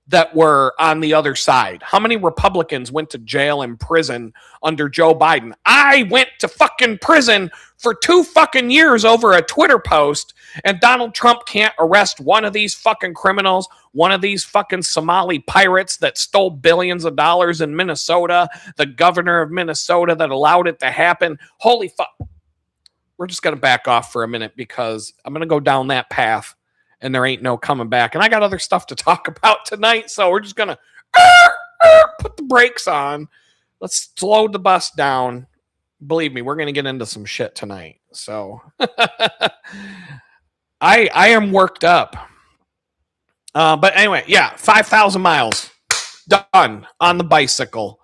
that were on the other side? How many Republicans went to jail and prison under Joe Biden? I went to fucking prison for 2 fucking years over a Twitter post, and Donald Trump can't arrest one of these fucking criminals, one of these fucking Somali pirates that stole billions of dollars in Minnesota, the governor of Minnesota that allowed it to happen. Holy fuck. We're just going to back off for a minute because I'm going to go down that path and there ain't no coming back. And I got other stuff to talk about tonight, so we're just going to put the brakes on. Let's slow the bus down. Believe me, we're going to get into some shit tonight. So I am worked up. But anyway, yeah, 5,000 miles done on the bicycle.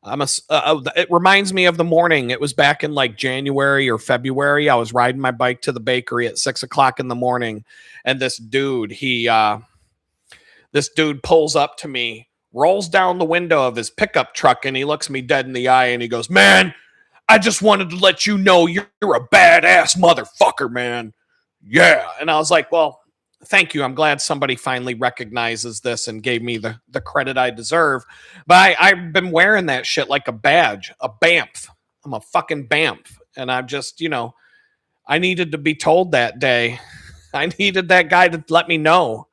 It reminds me of the morning. It was back in like January or February. I was riding my bike to the bakery at 6 o'clock in the morning, and this dude pulls up to me, rolls down the window of his pickup truck, and he looks me dead in the eye, and he goes, "Man, I just wanted to let you know you're a badass motherfucker, man. Yeah." And I was like, well, Thank you. I'm glad somebody finally recognizes this and gave me the credit I deserve. But I've been wearing that shit like a badge, a BAMF. I'm a fucking BAMF. And I've just, I needed to be told that day. I needed that guy to let me know.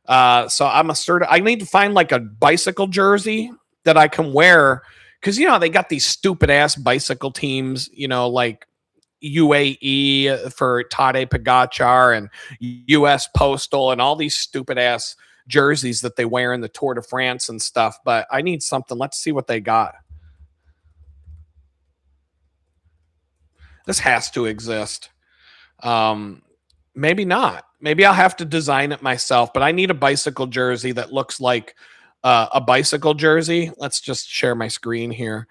So I need to find like a bicycle jersey that I can wear. Cause they got these stupid ass bicycle teams, like UAE for Tadej Pogacar and US Postal and all these stupid ass jerseys that they wear in the Tour de France and stuff. But I need something. Let's see what they got. This has to exist. Maybe not. Maybe I'll have to design it myself, but I need a bicycle jersey that looks like a bicycle jersey. Let's just share my screen here.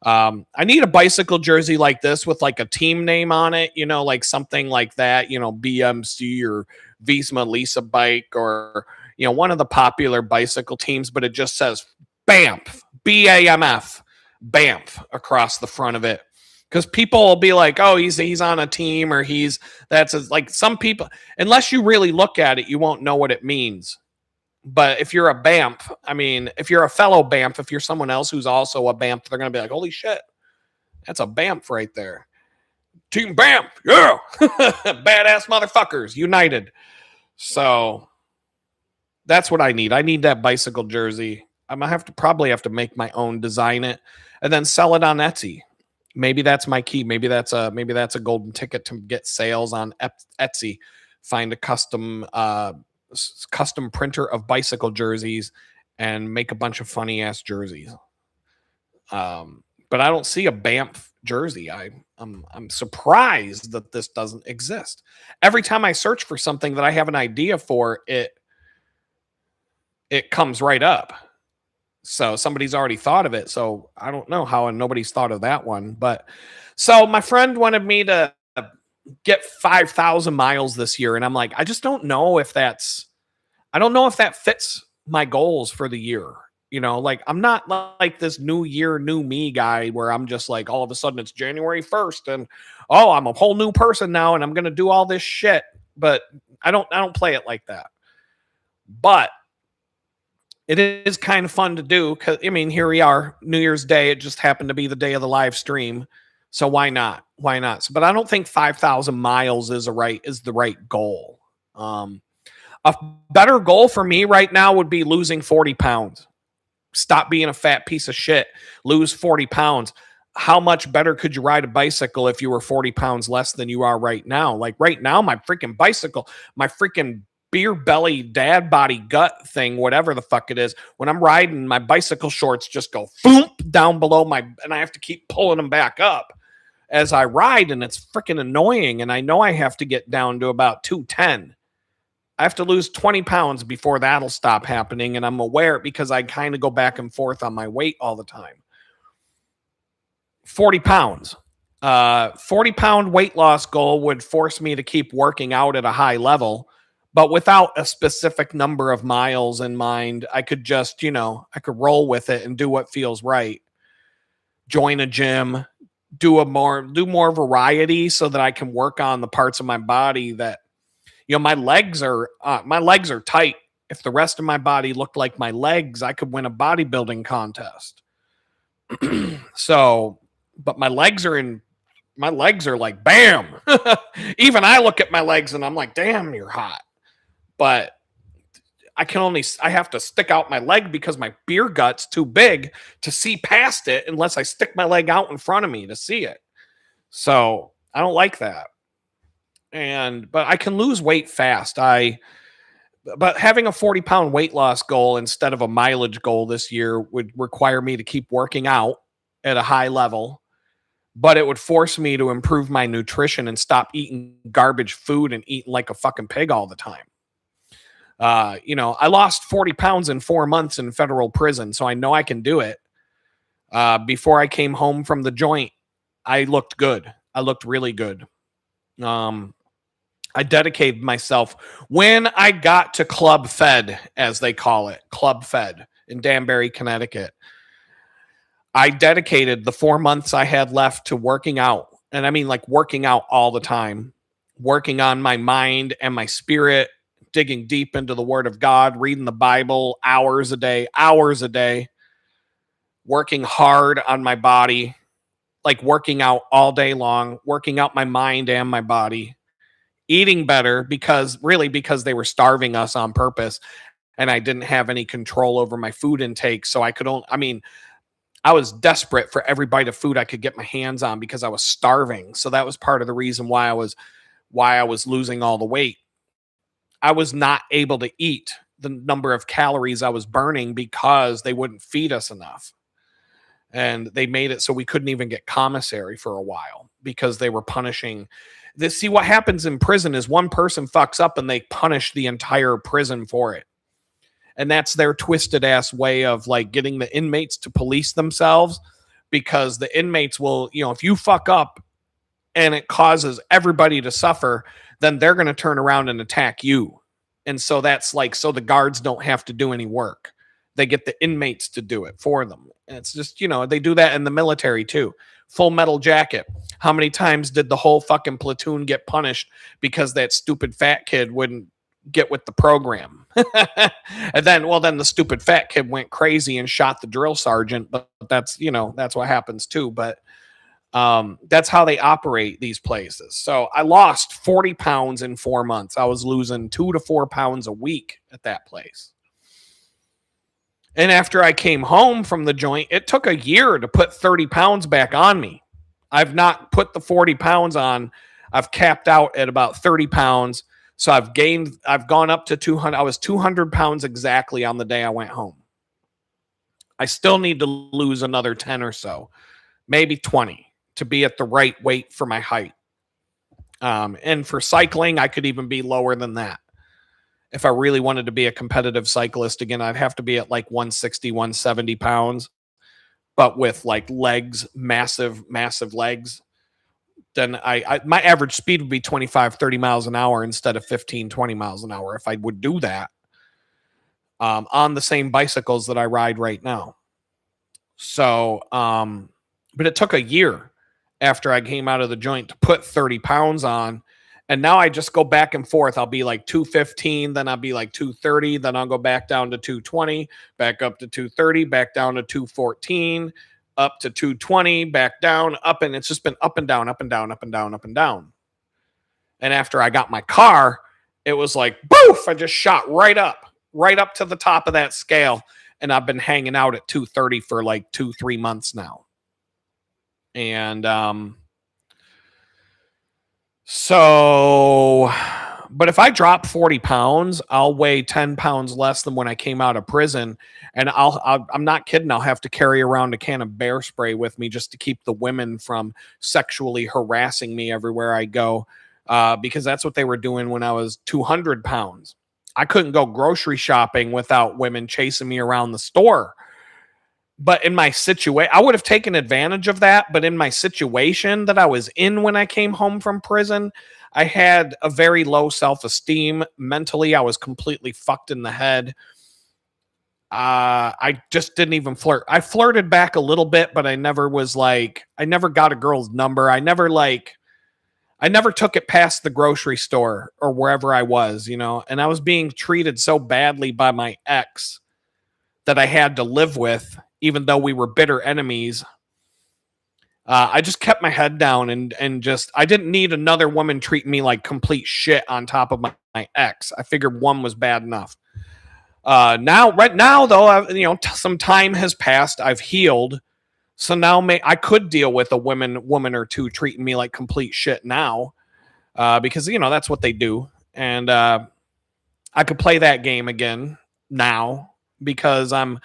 I need a bicycle jersey like this with like a team name on it, like something like that, BMC or Visma Lisa Bike or, one of the popular bicycle teams, but it just says BAMF, BAMF, BAMF across the front of it. Because people will be like, oh, he's on a team or like some people, unless you really look at it, you won't know what it means. But if you're a BAMF, if you're a fellow BAMF, if you're someone else who's also a BAMF, they're going to be like, holy shit, that's a BAMF right there. Team BAMF, yeah. Badass motherfuckers, united. So that's what I need. I need that bicycle jersey. I'm going to probably have to make my own, design it, and then sell it on Etsy. Maybe that's my key. Maybe that's a golden ticket to get sales on Etsy. Find a custom printer of bicycle jerseys and make a bunch of funny ass jerseys. But I don't see a BAMF jersey. I'm surprised that this doesn't exist. Every time I search for something that I have an idea for, it comes right up. So somebody's already thought of it. So I don't know how nobody's thought of that one. But so my friend wanted me to get 5,000 miles this year. And I'm like, I just don't know if that fits my goals for the year. Like I'm not like this new year, new me guy where I'm just like, all of a sudden it's January 1st and I'm a whole new person now and I'm going to do all this shit. But I don't play it like that. But it is kind of fun to do because, here we are, New Year's Day. It just happened to be the day of the live stream. So why not? Why not? So, but I don't think 5,000 miles is the right goal. A better goal for me right now would be losing 40 pounds. Stop being a fat piece of shit. Lose 40 pounds. How much better could you ride a bicycle if you were 40 pounds less than you are right now? Like right now, my freaking bicycle, my freaking beer belly dad body gut thing, whatever the fuck it is, when I'm riding, my bicycle shorts just go foomp down below and I have to keep pulling them back up as I ride, and it's freaking annoying. And I know I have to get down to about 210. I have to lose 20 pounds before that'll stop happening, and I'm aware because I kind of go back and forth on my weight all the time. 40 pounds. 40-pound weight loss goal would force me to keep working out at a high level. But without a specific number of miles in mind, I could just, I could roll with it and do what feels right. Join a gym, do more variety so that I can work on the parts of my body that, my legs are tight. If the rest of my body looked like my legs, I could win a bodybuilding contest. So, but my legs are like, bam. Even I look at my legs and I'm like, damn, you're hot. But I have to stick out my leg because my beer gut's too big to see past it unless I stick my leg out in front of me to see it. So I don't like that. But I can lose weight fast. But having a 40-pound weight loss goal instead of a mileage goal this year would require me to keep working out at a high level. But it would force me to improve my nutrition and stop eating garbage food and eating like a fucking pig all the time. I lost 40 pounds in 4 months in federal prison, so I know I can do it. Before I came home from the joint, I looked good. I looked really good. I dedicated myself when I got to Club Fed, as they call it, Club Fed in Danbury, Connecticut. I dedicated the 4 months I had left to working out. And I mean, like working out all the time, working on my mind and my spirit, digging deep into the Word of God, reading the Bible hours a day, working hard on my body, like working out all day long, working out my mind and my body, eating better because they were starving us on purpose. And I didn't have any control over my food intake. So I was desperate for every bite of food I could get my hands on because I was starving. So that was part of the reason why I was losing all the weight. I was not able to eat the number of calories I was burning because they wouldn't feed us enough. And they made it so we couldn't even get commissary for a while because they were punishing this. See, what happens in prison is one person fucks up and they punish the entire prison for it. And that's their twisted ass way of like getting the inmates to police themselves, because the inmates will, if you fuck up and it causes everybody to suffer, then they're going to turn around and attack you. And so that's like, so the guards don't have to do any work. They get the inmates to do it for them. And it's just, they do that in the military too. Full Metal Jacket. How many times did the whole fucking platoon get punished because that stupid fat kid wouldn't get with the program? And then the stupid fat kid went crazy and shot the drill sergeant. But that's what happens too. But that's how they operate these places. So I lost 40 pounds in 4 months. I was losing 2 to 4 pounds a week at that place. And after I came home from the joint, it took a year to put 30 pounds back on me. I've not put the 40 pounds on. I've capped out at about 30 pounds. So I've gone up to 200. I was 200 pounds exactly on the day I went home. I still need to lose another 10 or so, maybe 20 to be at the right weight for my height. And for cycling, I could even be lower than that. If I really wanted to be a competitive cyclist again, I'd have to be at like 160, 170 pounds, but with like legs, massive legs. Then my average speed would be 25, 30 miles an hour instead of 15, 20 miles an hour if I would do that on the same bicycles that I ride right now. So, but it took a year after I came out of the joint to put 30 pounds on. And now I just go back and forth. I'll be like 215, then I'll be like 230, then I'll go back down to 220, back up to 230, back down to 214, up to 220, back down, up. And it's just been up and down, up and down, up and down, up and down. And after I got my car, it was like, boof, I just shot right up to the top of that scale. And I've been hanging out at 230 for like 2-3 months now. And, so, but if I drop 40 pounds, I'll weigh 10 pounds less than when I came out of prison. And I'm not kidding. I'll have to carry around a can of bear spray with me just to keep the women from sexually harassing me everywhere I go. Because that's what they were doing when I was 200 pounds. I couldn't go grocery shopping without women chasing me around the store. But in my situation, I would have taken advantage of that. But in my situation that I was in when I came home from prison, I had a very low self-esteem. Mentally, I was completely fucked in the head. I just didn't even flirt. I flirted back a little bit, but I never got a girl's number. I never took it past the grocery store or wherever I was, and I was being treated so badly by my ex that I had to live with, even though we were bitter enemies. I just kept my head down and just, I didn't need another woman treating me like complete shit on top of my ex. I figured one was bad enough. Right now though, some time has passed. I've healed. So now I could deal with a woman or two treating me like complete shit now, because, that's what they do. And I could play that game again now because I'm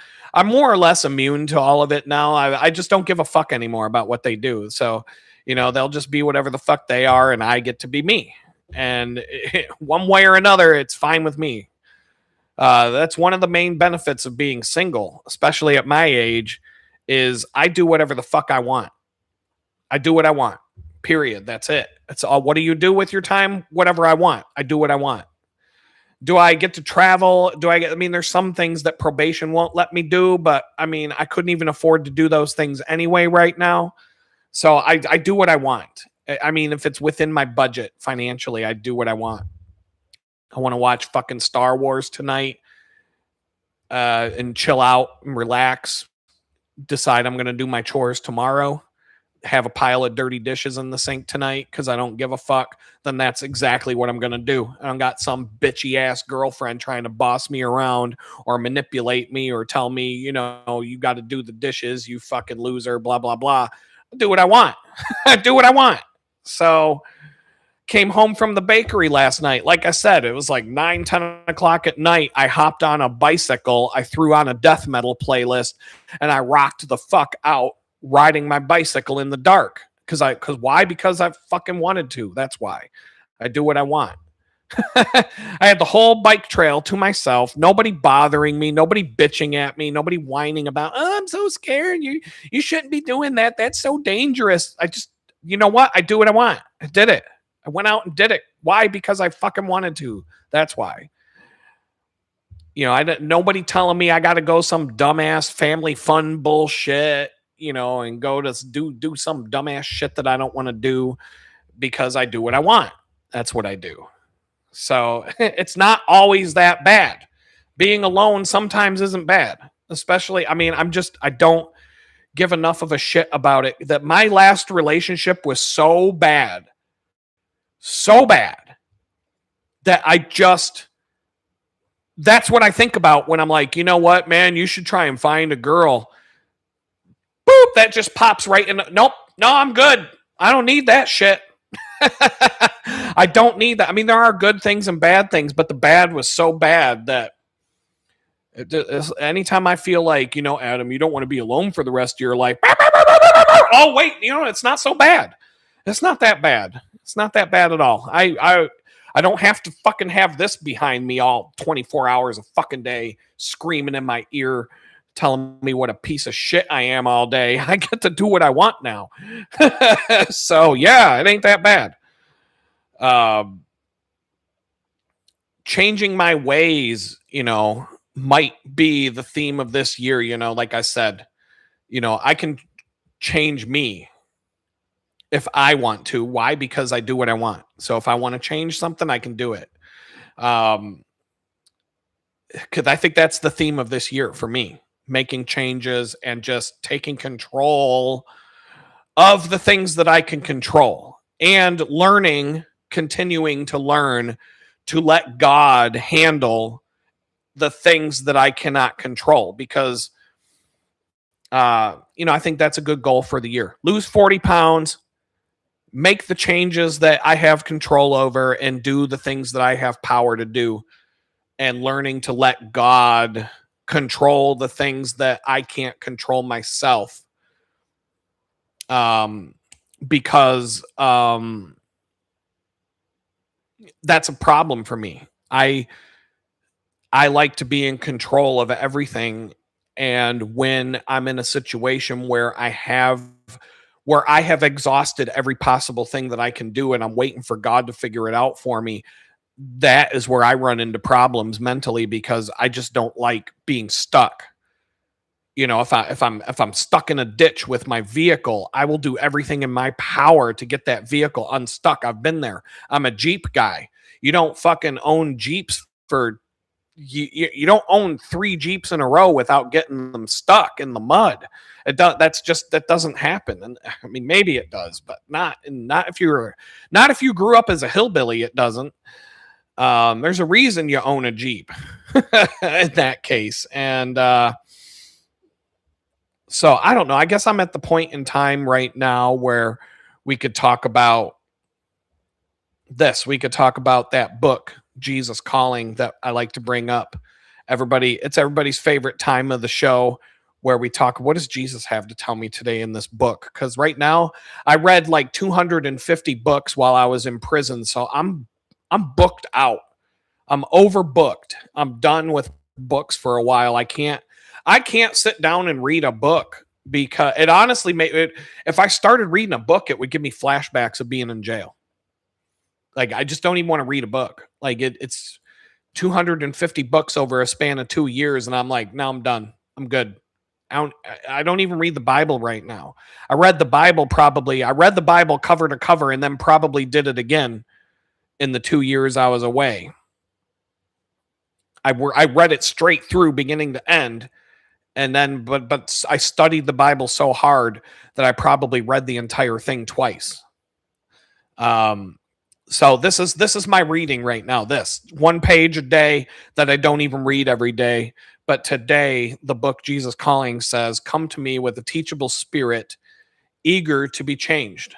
more or less immune to all of it now. I just don't give a fuck anymore about what they do. So, they'll just be whatever the fuck they are, and I get to be me. And one way or another, it's fine with me. That's one of the main benefits of being single, especially at my age, is I do whatever the fuck I want. I do what I want. Period. That's it. That's all. What do you do with your time? Whatever I want. I do what I want. Do I get to travel? There's some things that probation won't let me do, but I couldn't even afford to do those things anyway right now. So I do what I want. If it's within my budget financially, I do what I want. I want to watch fucking Star Wars tonight, and chill out and relax. Decide I'm going to do my chores tomorrow. Have a pile of dirty dishes in the sink tonight because I don't give a fuck. Then that's exactly what I'm going to do. I don't got some bitchy ass girlfriend trying to boss me around or manipulate me or tell me, you know, you got to do the dishes, you fucking loser, blah, blah, blah. I do what I want. I do what I want. So came home from the bakery last night. Like I said, it was like 9-10 o'clock at night. I hopped on a bicycle. I threw on a death metal playlist and I rocked the fuck out riding my bicycle in the dark. Why? Because I fucking wanted to. That's why. I do what I want. I had the whole bike trail to myself. Nobody bothering me. Nobody bitching at me. Nobody whining about, oh, I'm so scared. You shouldn't be doing that. That's so dangerous. You know what? I do what I want. I did it. I went out and did it. Why? Because I fucking wanted to. That's why. You know, nobody telling me I got to go some dumbass family fun bullshit, you know, and go to do some dumbass shit that I don't want to do because I do what I want. That's what I do. So it's not always that bad. Being alone sometimes isn't bad. Especially, I mean, I don't give enough of a shit about it. That my last relationship was so bad that that's what I think about when I'm like, you know what, man, you should try and find a girl. Boop, that just pops right in. Nope, no, I'm good. I don't need that shit. I don't need that. I mean, there are good things and bad things, but the bad was so bad that anytime I feel like, you know, Adam, you don't want to be alone for the rest of your life. Oh, wait, you know, it's not so bad. It's not that bad. It's not that bad at all. I don't have to fucking have this behind me all 24 hours a fucking day, screaming in my ear, telling me what a piece of shit I am all day. I get to do what I want now. So yeah, it ain't that bad. Changing my ways, you know, might be the theme of this year. You know, like I said, you know, I can change me if I want to. Why? Because I do what I want. So if I want to change something, I can do it. Because I think that's the theme of this year for me, making changes and just taking control of the things that I can control and continuing to learn to let God handle the things that I cannot control. Because, you know, I think that's a good goal for the year. Lose 40 pounds, make the changes that I have control over, and do the things that I have power to do, and learning to let God control the things that I can't control myself. Because that's a problem for me. I like to be in control of everything. And when I'm in a situation where I have exhausted every possible thing that I can do and I'm waiting for God to figure it out for me, that is where I run into problems mentally, because I just don't like being stuck. You know, if I'm stuck in a ditch with my vehicle, I will do everything in my power to get that vehicle unstuck. I've been there. I'm a Jeep guy. You don't fucking own Jeeps for you don't own 3 Jeeps in a row without getting them stuck in the mud. That doesn't happen. And I mean, maybe it does, but not if you grew up as a hillbilly. It doesn't. There's a reason you own a Jeep in that case. And so I don't know. I guess I'm at the point in time right now where we could talk about this. We could talk about that book, Jesus Calling, that I like to bring up. It's everybody's favorite time of the show, where we talk, what does Jesus have to tell me today in this book? Because right now I read like 250 books while I was in prison. So I'm booked out. I'm overbooked. I'm done with books for a while. I can't sit down and read a book, because it honestly if I started reading a book, it would give me flashbacks of being in jail. Like, I just don't even want to read a book. Like, it's 250 books over a span of 2 years. And I'm like, no, I'm done. I'm good. I don't even read the Bible right now. I read the Bible cover to cover, and then probably did it again in the 2 years I was away. I read it straight through, beginning to end, and then but I studied the Bible so hard that I probably read the entire thing twice. Um, so this is my reading right now. This 1 page a day that I don't even read every day. But today, the book Jesus Calling says, "Come to me with a teachable spirit, eager to be changed."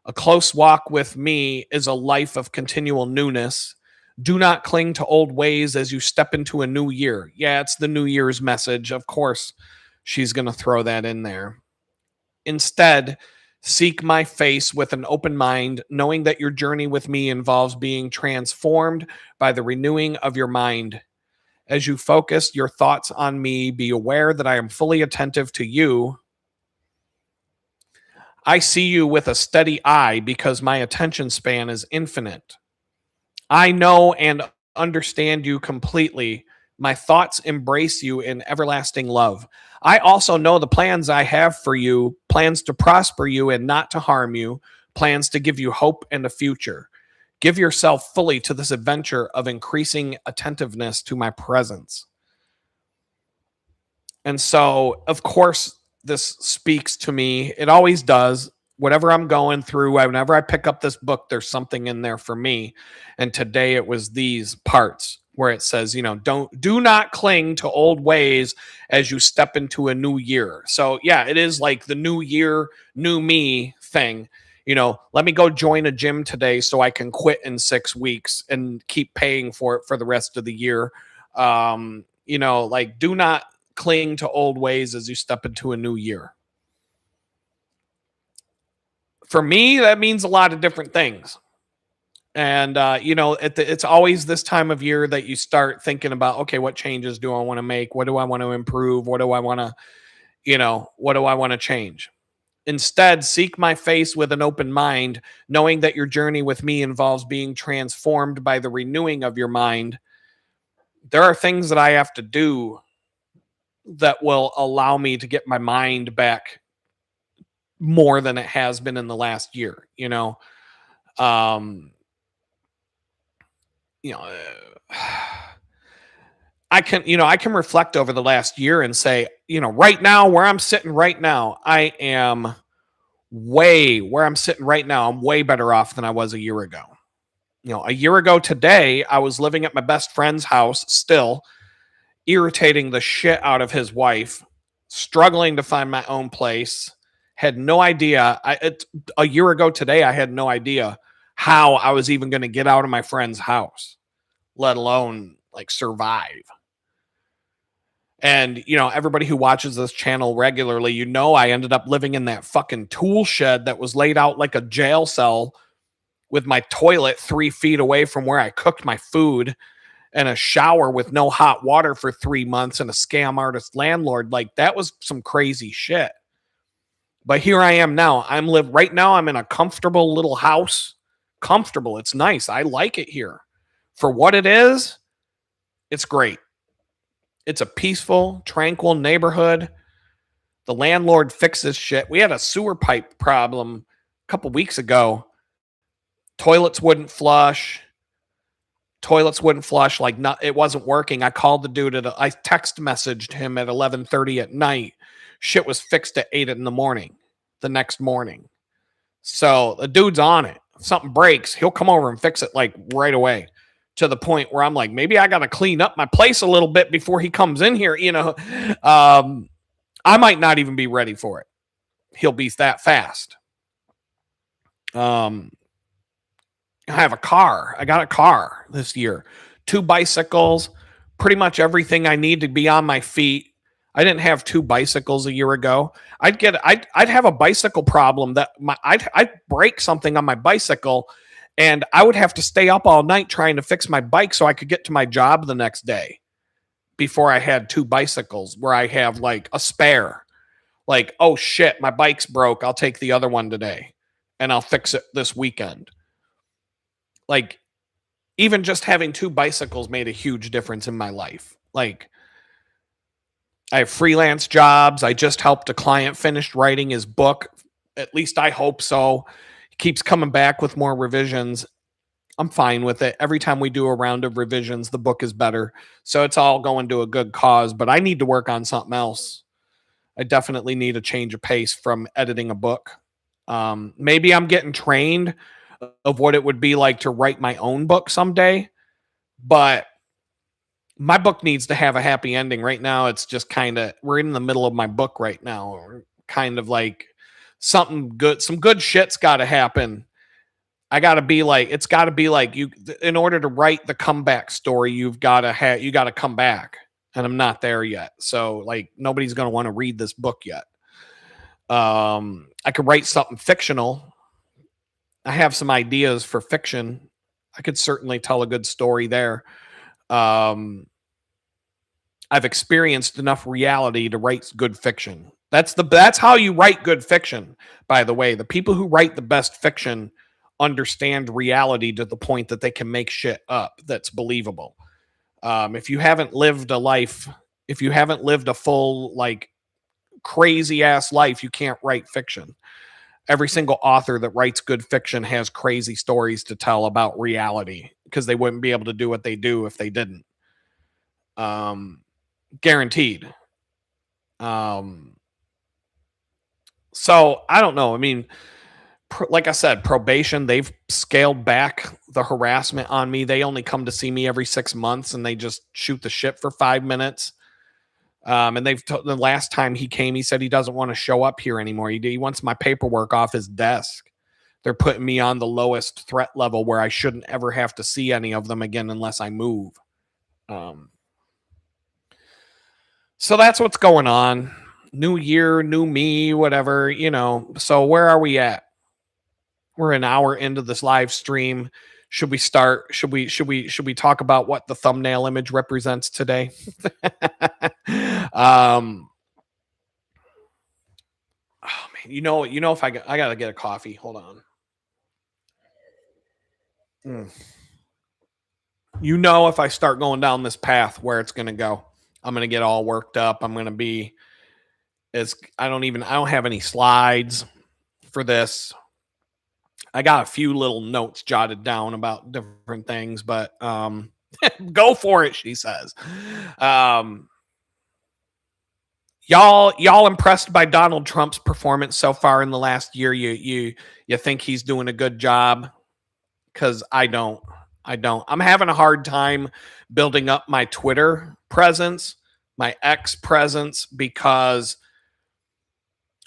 A close walk with me is a life of continual newness. Do not cling to old ways as you step into a new year. Yeah, it's the New Year's message. Of course, she's going to throw that in there. Instead, seek my face with an open mind, knowing that your journey with me involves being transformed by the renewing of your mind. As you focus your thoughts on me, be aware that I am fully attentive to you. I see you with a steady eye because my attention span is infinite. I know and understand you completely. My thoughts embrace you in everlasting love. I also know the plans I have for you, plans to prosper you and not to harm you, plans to give you hope and a future. Give yourself fully to this adventure of increasing attentiveness to my presence. And so, of course, this speaks to me. It always does. Whatever I'm going through, whenever I pick up this book, there's something in there for me. And today it was these parts where it says, do not cling to old ways as you step into a new year. So yeah, it is like the new year, new me thing. Let me go join a gym today so I can quit in 6 weeks and keep paying for it for the rest of the year. Do not cling to old ways as you step into a new year. For me, that means a lot of different things. And, it's always this time of year that you start thinking about, okay, what changes do I want to make? What do I want to improve? What do I want to change? Instead, seek my face with an open mind, knowing that your journey with me involves being transformed by the renewing of your mind. There are things that I have to do that will allow me to get my mind back more than it has been in the last year, um, you know, I can reflect over the last year and say, right now where I'm sitting right now, I'm way better off than I was a year ago. A year ago today, I was living at my best friend's house still, irritating the shit out of his wife, struggling to find my own place. Had no idea. A year ago today, I had no idea how I was even going to get out of my friend's house, let alone like survive. And, everybody who watches this channel regularly, I ended up living in that fucking tool shed that was laid out like a jail cell with my toilet 3 feet away from where I cooked my food and a shower with no hot water for 3 months and a scam artist landlord. Like, that was some crazy shit. But here I am now. Right now I'm in a comfortable little house. Comfortable. It's nice. I like it here. For what it is, it's great. It's a peaceful, tranquil neighborhood. The landlord fixes shit. We had a sewer pipe problem a couple weeks ago. Toilets wouldn't flush. Like, it wasn't working. I called the dude I text messaged him at 11:30 at night. Shit was fixed at 8 in the morning, the next morning. So the dude's on it. If something breaks, he'll come over and fix it like right away, to the point where I'm like, maybe I got to clean up my place a little bit before he comes in here. I might not even be ready for it. He'll be that fast. I have a car. I got a car this year, 2 bicycles, pretty much everything I need to be on my feet. I didn't have 2 bicycles a year ago. I'd have a bicycle problem that I'd break something on my bicycle and I would have to stay up all night trying to fix my bike so I could get to my job the next day before I had 2 bicycles where I have like a spare. Like, oh shit, my bike's broke. I'll take the other one today and I'll fix it this weekend. Like, even just having 2 bicycles made a huge difference in my life. Like, I have freelance jobs. I just helped a client finish writing his book. At least I hope so. He keeps coming back with more revisions. I'm fine with it. Every time we do a round of revisions, the book is better. So it's all going to a good cause, but I need to work on something else. I definitely need a change of pace from editing a book. Maybe I'm getting trained of what it would be like to write my own book someday, but my book needs to have a happy ending. Right now, it's just kind of, we're in the middle of my book right now. We're kind of like something good, some good shit's got to happen. I got to be like, it's got to be like you, in order to write the comeback story, you got to come back. And I'm not there yet. So like nobody's going to want to read this book yet. I could write something fictional. I have some ideas for fiction. I could certainly tell a good story there. I've experienced enough reality to write good fiction. That's how you write good fiction, by the way. The people who write the best fiction understand reality to the point that they can make shit up that's believable. If you haven't lived a life, if you haven't lived a full, like, crazy ass life, you can't write fiction. Every single author that writes good fiction has crazy stories to tell about reality because they wouldn't be able to do what they do if they didn't. Guaranteed. So I don't know. I mean, like I said, probation, they've scaled back the harassment on me. They only come to see me every 6 months and they just shoot the shit for 5 minutes. And the last time he came, he said he doesn't want to show up here anymore. He wants my paperwork off his desk. They're putting me on the lowest threat level where I shouldn't ever have to see any of them again unless I move. So that's what's going on. New year, new me, whatever, you know. So where are we at? We're an hour into this live stream. Should we start? Should we talk about what the thumbnail image represents today? Oh man, if I gotta get a coffee. Hold on. If I start going down this path, where it's gonna go. I'm gonna get all worked up. I'm gonna be I don't have any slides for this. I got a few little notes jotted down about different things, but go for it, she says. Y'all impressed by Donald Trump's performance so far in the last year? You think he's doing a good job? Because I don't. I'm having a hard time building up my Twitter presence, my X presence, because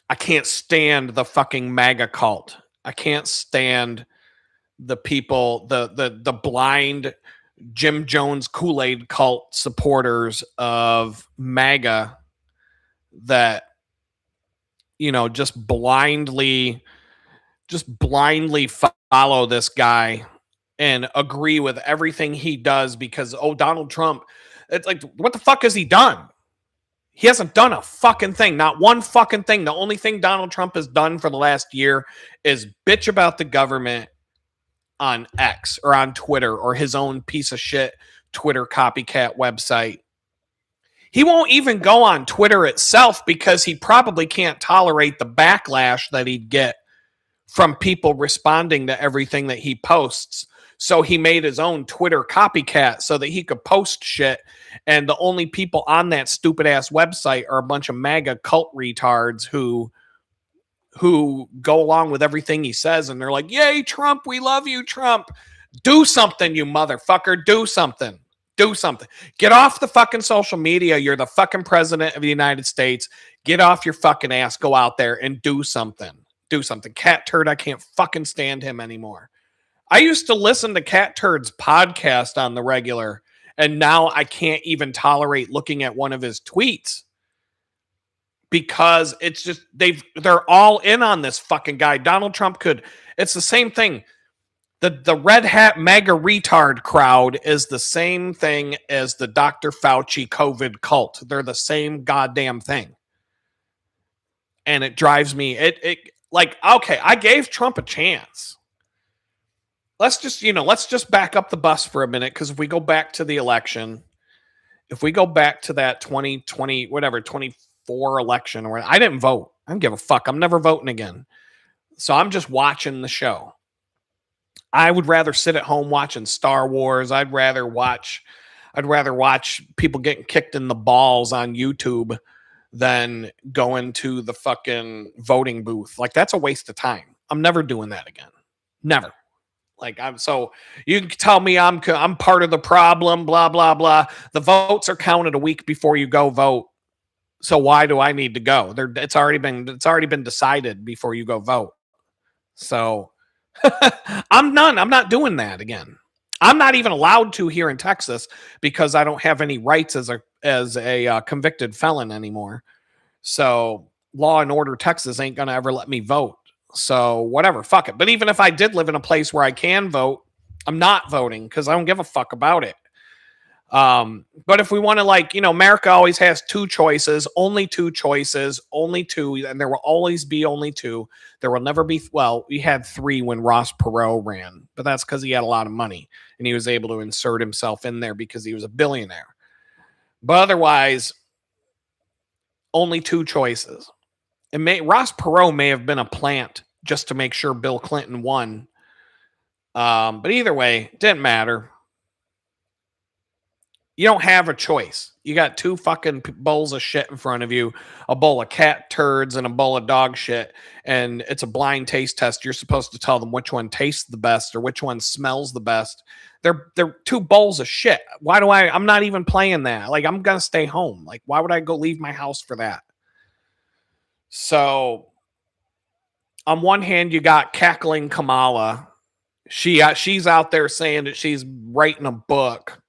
I can't stand the fucking MAGA cult. I can't stand the people, the blind Jim Jones Kool-Aid cult supporters of MAGA that, just blindly follow this guy and agree with everything he does because, Donald Trump, it's like, what the fuck has he done? He hasn't done a fucking thing. Not one fucking thing. The only thing Donald Trump has done for the last year is bitch about the government on X or on Twitter or his own piece of shit Twitter copycat website. He won't even go on Twitter itself because he probably can't tolerate the backlash that he'd get from people responding to everything that he posts. So he made his own Twitter copycat so that he could post shit. And the only people on that stupid ass website are a bunch of MAGA cult retards who go along with everything he says. And they're like, yay, Trump. We love you, Trump. Do something, you motherfucker. Do something. Do something. Get off the fucking social media. You're the fucking president of the United States. Get off your fucking ass. Go out there and do something. Do something. Cat Turd, I can't fucking stand him anymore. I used to listen to Cat Turd's podcast on the regular, and now I can't even tolerate looking at one of his tweets because it's just they're all in on this fucking guy. Donald Trump it's the same thing. The red hat MAGA retard crowd is the same thing as the Dr. Fauci COVID cult. They're the same goddamn thing. And it drives me, like, okay, I gave Trump a chance. Let's just back up the bus for a minute, because if we go back to the election, if we go back to that 2020, 24 election, where I didn't vote. I don't give a fuck. I'm never voting again. So I'm just watching the show. I would rather sit at home watching Star Wars. I'd rather watch people getting kicked in the balls on YouTube than going to the fucking voting booth. Like, that's a waste of time. I'm never doing that again. Never. Like, so you can tell me I'm part of the problem, blah blah blah. The votes are counted a week before you go vote. So why do I need to go? It's already been decided before you go vote. So I'm not doing that again. I'm not even allowed to here in Texas because I don't have any rights as a convicted felon anymore. So Law and Order Texas ain't gonna ever let me vote. So whatever, fuck it. But even if I did live in a place where I can vote, I'm not voting because I don't give a fuck about it. But if we want to, like, America always has two choices, only two, and there will always be only two. There will never be, well, we had three when Ross Perot ran, but that's because he had a lot of money and he was able to insert himself in there because he was a billionaire. But otherwise, only two choices. Ross Perot may have been a plant just to make sure Bill Clinton won. But either way, it didn't matter. You don't have a choice. You got two fucking bowls of shit in front of you, a bowl of cat turds and a bowl of dog shit, and it's a blind taste test. You're supposed to tell them which one tastes the best or which one smells the best. They're two bowls of shit. I'm not even playing that. Like, I'm going to stay home. Like, why would I go leave my house for that? So on one hand, you got cackling Kamala. She's out there saying that she's writing a book.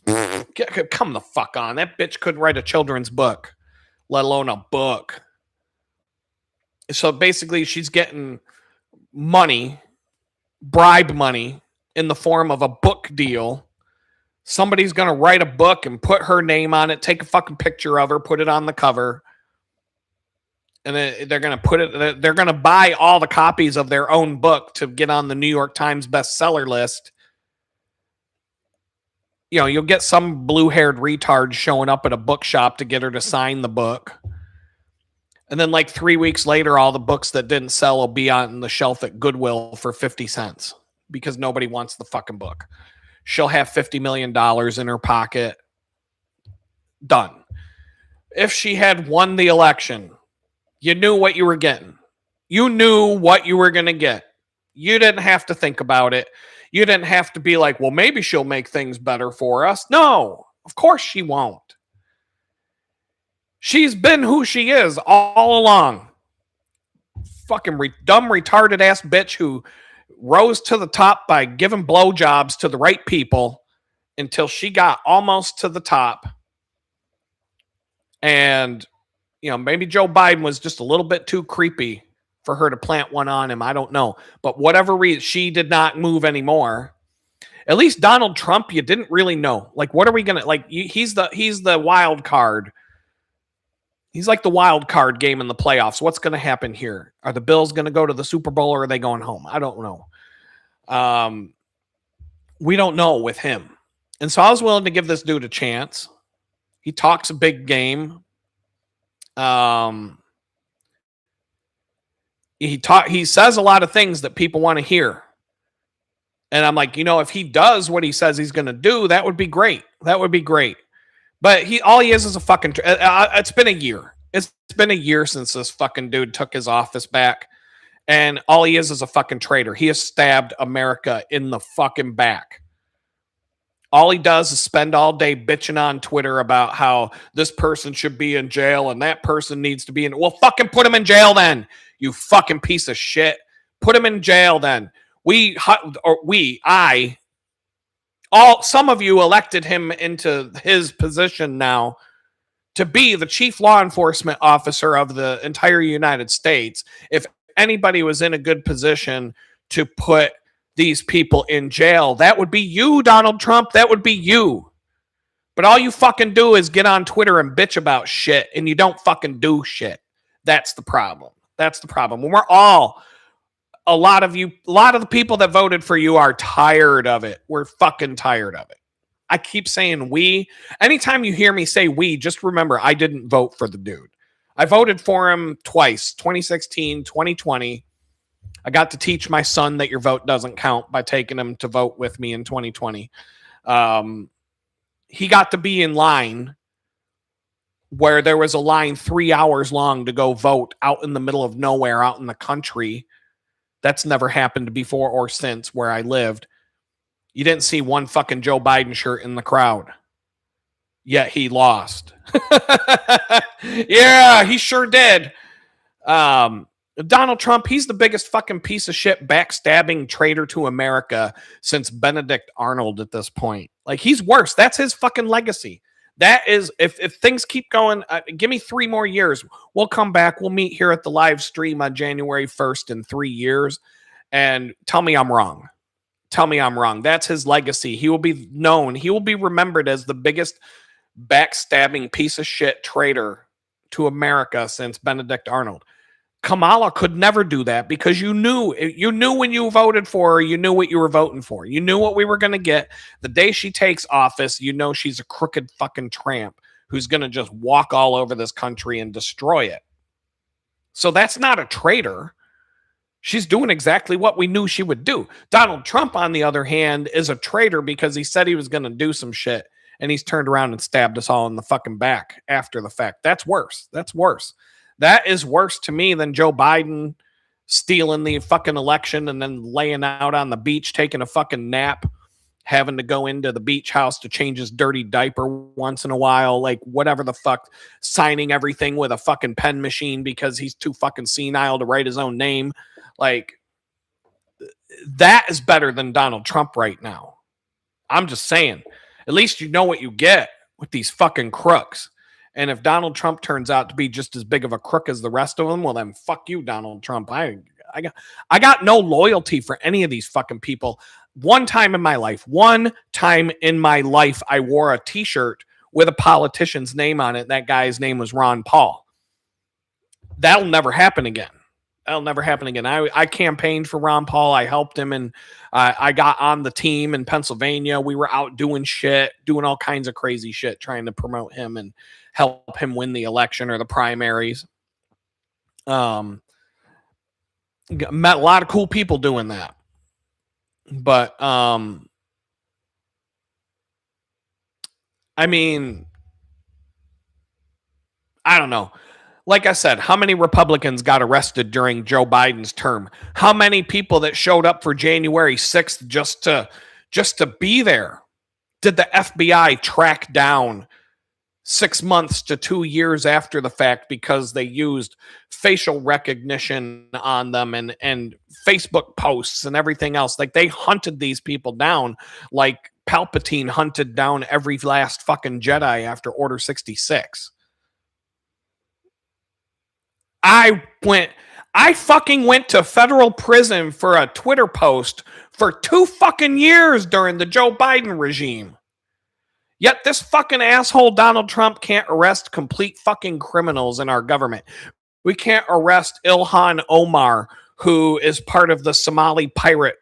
Come the fuck on. That bitch couldn't write a children's book, let alone a book. So basically, she's getting money, bribe money, in the form of a book deal. Somebody's going to write a book and put her name on it, take a fucking picture of her, put it on the cover. And they're going to buy all the copies of their own book to get on the New York Times bestseller list. You'll get some blue-haired retard showing up at a bookshop to get her to sign the book. And then like 3 weeks later, all the books that didn't sell will be on the shelf at Goodwill for 50 cents because nobody wants the fucking book. She'll have $50 million in her pocket. Done. If she had won the election, you knew what you were getting. You knew what you were going to get. You didn't have to think about it. You didn't have to be like, well, maybe she'll make things better for us. No, of course she won't. She's been who she is all along. Fucking dumb, retarded ass bitch who rose to the top by giving blowjobs to the right people until she got almost to the top. And, maybe Joe Biden was just a little bit too creepy for her to plant one on him. I don't know. But whatever reason, she did not move anymore. At least Donald Trump, you didn't really know. Like, what are we going to, like, he's the wild card. He's like the wild card game in the playoffs. What's going to happen here? Are the Bills going to go to the Super Bowl or are they going home? I don't know. We don't know with him. And so I was willing to give this dude a chance. He talks a big game. He says a lot of things that people want to hear. And I'm like, if he does what he says he's going to do, that would be great. That would be great. But all he is a fucking, it's been a year. It's been a year since this fucking dude took his office back. And all he is a fucking traitor. He has stabbed America in the fucking back. All he does is spend all day bitching on Twitter about how this person should be in jail and that person needs to be in. Well, fucking put him in jail then, you fucking piece of shit. Put him in jail then. Some of you elected him into his position now to be the chief law enforcement officer of the entire United States. If anybody was in a good position to put these people in jail, that would be you, Donald Trump. That would be you. But all you fucking do is get on Twitter and bitch about shit, and you don't fucking do shit. That's the problem. That's the problem. When a lot of the people that voted for you are tired of it. We're fucking tired of it. I keep saying we. Anytime you hear me say we, just remember I didn't vote for the dude. I voted for him twice, 2016, 2020. I got to teach my son that your vote doesn't count by taking him to vote with me in 2020. He got to be in line where there was a line 3 hours long to go vote out in the middle of nowhere, out in the country. That's never happened before or since where I lived. You didn't see one fucking Joe Biden shirt in the crowd. Yet he lost. Yeah, he sure did. Donald Trump, he's the biggest fucking piece of shit backstabbing traitor to America since Benedict Arnold at this point. Like, he's worse. That's his fucking legacy. That is, if things keep going, give me 3 more years. We'll come back. We'll meet here at the live stream on January 1st in 3 years. And tell me I'm wrong. Tell me I'm wrong. That's his legacy. He will be known. He will be remembered as the biggest backstabbing piece of shit traitor to America since Benedict Arnold. Kamala could never do that because you knew when you voted for her, you knew what you were voting for. You knew what we were going to get. The day she takes office, you know she's a crooked fucking tramp who's going to just walk all over this country and destroy it. So that's not a traitor. She's doing exactly what we knew she would do. Donald Trump, on the other hand, is a traitor because he said he was going to do some shit and he's turned around and stabbed us all in the fucking back after the fact. That's worse. That's worse. That is worse to me than Joe Biden stealing the fucking election and then laying out on the beach, taking a fucking nap, having to go into the beach house to change his dirty diaper once in a while, like whatever the fuck, signing everything with a fucking pen machine because he's too fucking senile to write his own name. Like, that is better than Donald Trump right now. I'm just saying. At least you know what you get with these fucking crooks. And if Donald Trump turns out to be just as big of a crook as the rest of them, well, then fuck you, Donald Trump. I got no loyalty for any of these fucking people. One time in my life, I wore a t-shirt with a politician's name on it. That guy's name was Ron Paul. That'll never happen again. That'll never happen again. I campaigned for Ron Paul. I helped him, and I got on the team in Pennsylvania. We were out doing shit, doing all kinds of crazy shit, trying to promote him and help him win the election or the primaries. Met a lot of cool people doing that. But, I mean, I don't know. Like I said, how many Republicans got arrested during Joe Biden's term? How many people that showed up for January 6th just to be there? Did the FBI track down 6 months to 2 years after the fact because they used facial recognition on them and Facebook posts and everything else? Like, they hunted these people down like Palpatine hunted down every last fucking Jedi after Order 66. I fucking went to federal prison for a Twitter post for 2 fucking years during the Joe Biden regime. Yet this fucking asshole Donald Trump can't arrest complete fucking criminals in our government. We can't arrest Ilhan Omar, who is part of the Somali pirate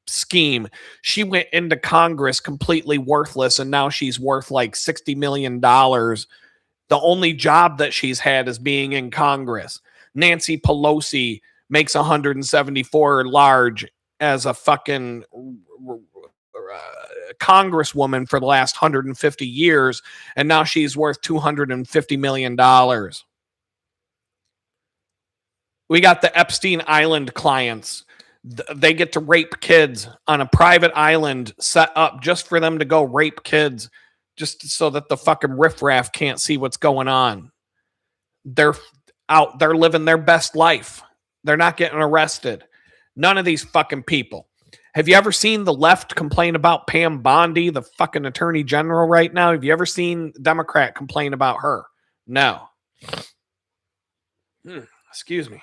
scheme. She went into Congress completely worthless, and now she's worth like $60 million. The only job that she's had is being in Congress. Nancy Pelosi makes 174 large as a fucking congresswoman for the last 150 years, and now she's worth $250 million. We got the Epstein Island clients. They get to rape kids on a private island set up just for them to go rape kids, just so that the fucking riffraff can't see what's going on. They're out there living their best life. They're not getting arrested. None of these fucking people. Have you ever seen the left complain about Pam Bondi, the fucking attorney general right now? Have you ever seen Democrat complain about her? No. Excuse me.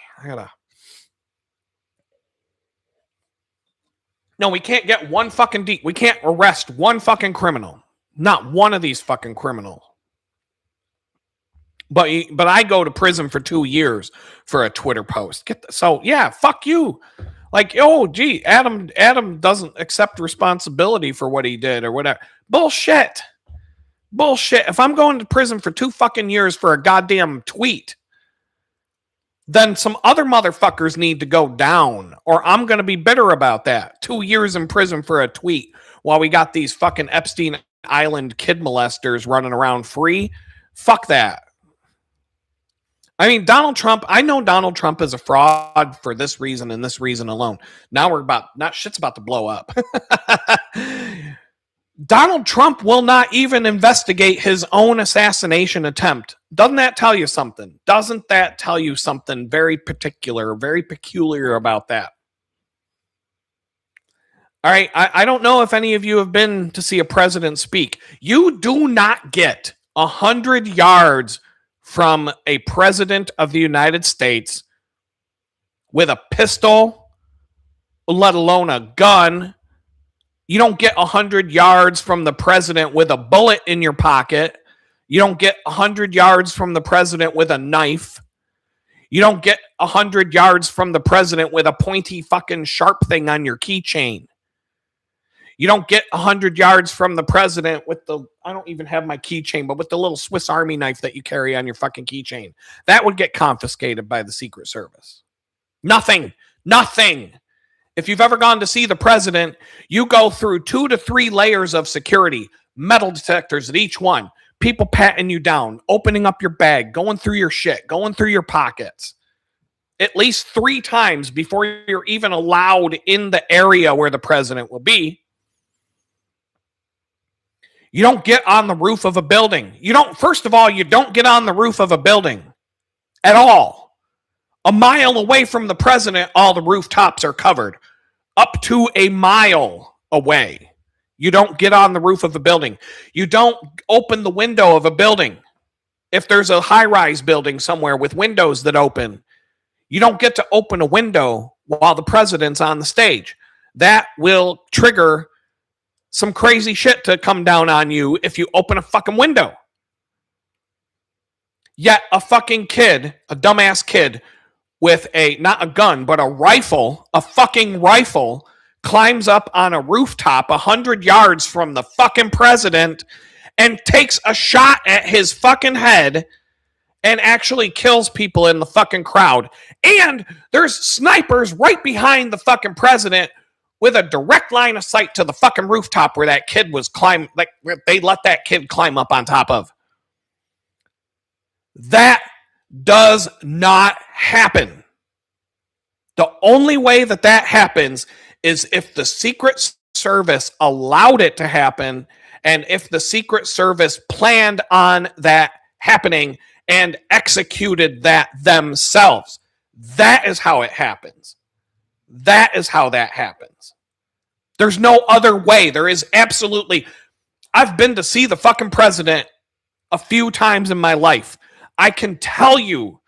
No, we can't get one fucking we can't arrest one fucking criminal. Not one of these fucking criminals. But I go to prison for 2 years for a Twitter post. So yeah, fuck you. Like, oh gee, Adam doesn't accept responsibility for what he did or whatever. Bullshit. If I'm going to prison for 2 fucking years for a goddamn tweet, then some other motherfuckers need to go down, or I'm going to be bitter about that. 2 years in prison for a tweet while we got these fucking Epstein Island kid molesters running around free. Fuck that. I mean, Donald Trump, I know Donald Trump is a fraud for this reason and this reason alone. Now shit's about to blow up. Donald Trump will not even investigate his own assassination attempt. Doesn't that tell you something? Doesn't that tell you something very particular, very peculiar about that? All right, I don't know if any of you have been to see a president speak. You do not get 100 yards from a president of the United States with a pistol, let alone a gun. You don't get 100 yards from the president with a bullet in your pocket. You don't get 100 yards from the president with a knife. You don't get 100 yards from the president with a pointy fucking sharp thing on your keychain. You don't get 100 yards from the president with I don't even have my keychain, but with the little Swiss Army knife that you carry on your fucking keychain. That would get confiscated by the Secret Service. Nothing. If you've ever gone to see the president, you go through 2 to 3 layers of security, metal detectors at each one, people patting you down, opening up your bag, going through your shit, going through your pockets. At least 3 times before you're even allowed in the area where the president will be. You don't get on the roof of a building. First of all, you don't get on the roof of a building at all. A mile away from the president, all the rooftops are covered. Up to a mile away, you don't get on the roof of a building. You don't open the window of a building. If there's a high-rise building somewhere with windows that open, you don't get to open a window while the president's on the stage. That will trigger some crazy shit to come down on you if you open a fucking window. Yet a fucking kid, a dumbass kid with not a gun, but a fucking rifle, climbs up on a rooftop 100 yards from the fucking president and takes a shot at his fucking head and actually kills people in the fucking crowd. And there's snipers right behind the fucking president with a direct line of sight to the fucking rooftop where that kid was where they let that kid climb up on top of. That does not happen. The only way that happens is if the Secret Service allowed it to happen, and if the Secret Service planned on that happening and executed that themselves. That is how it happens. That is how that happens. There's no other way. There is absolutely... I've been to see the fucking president a few times in my life. I can tell you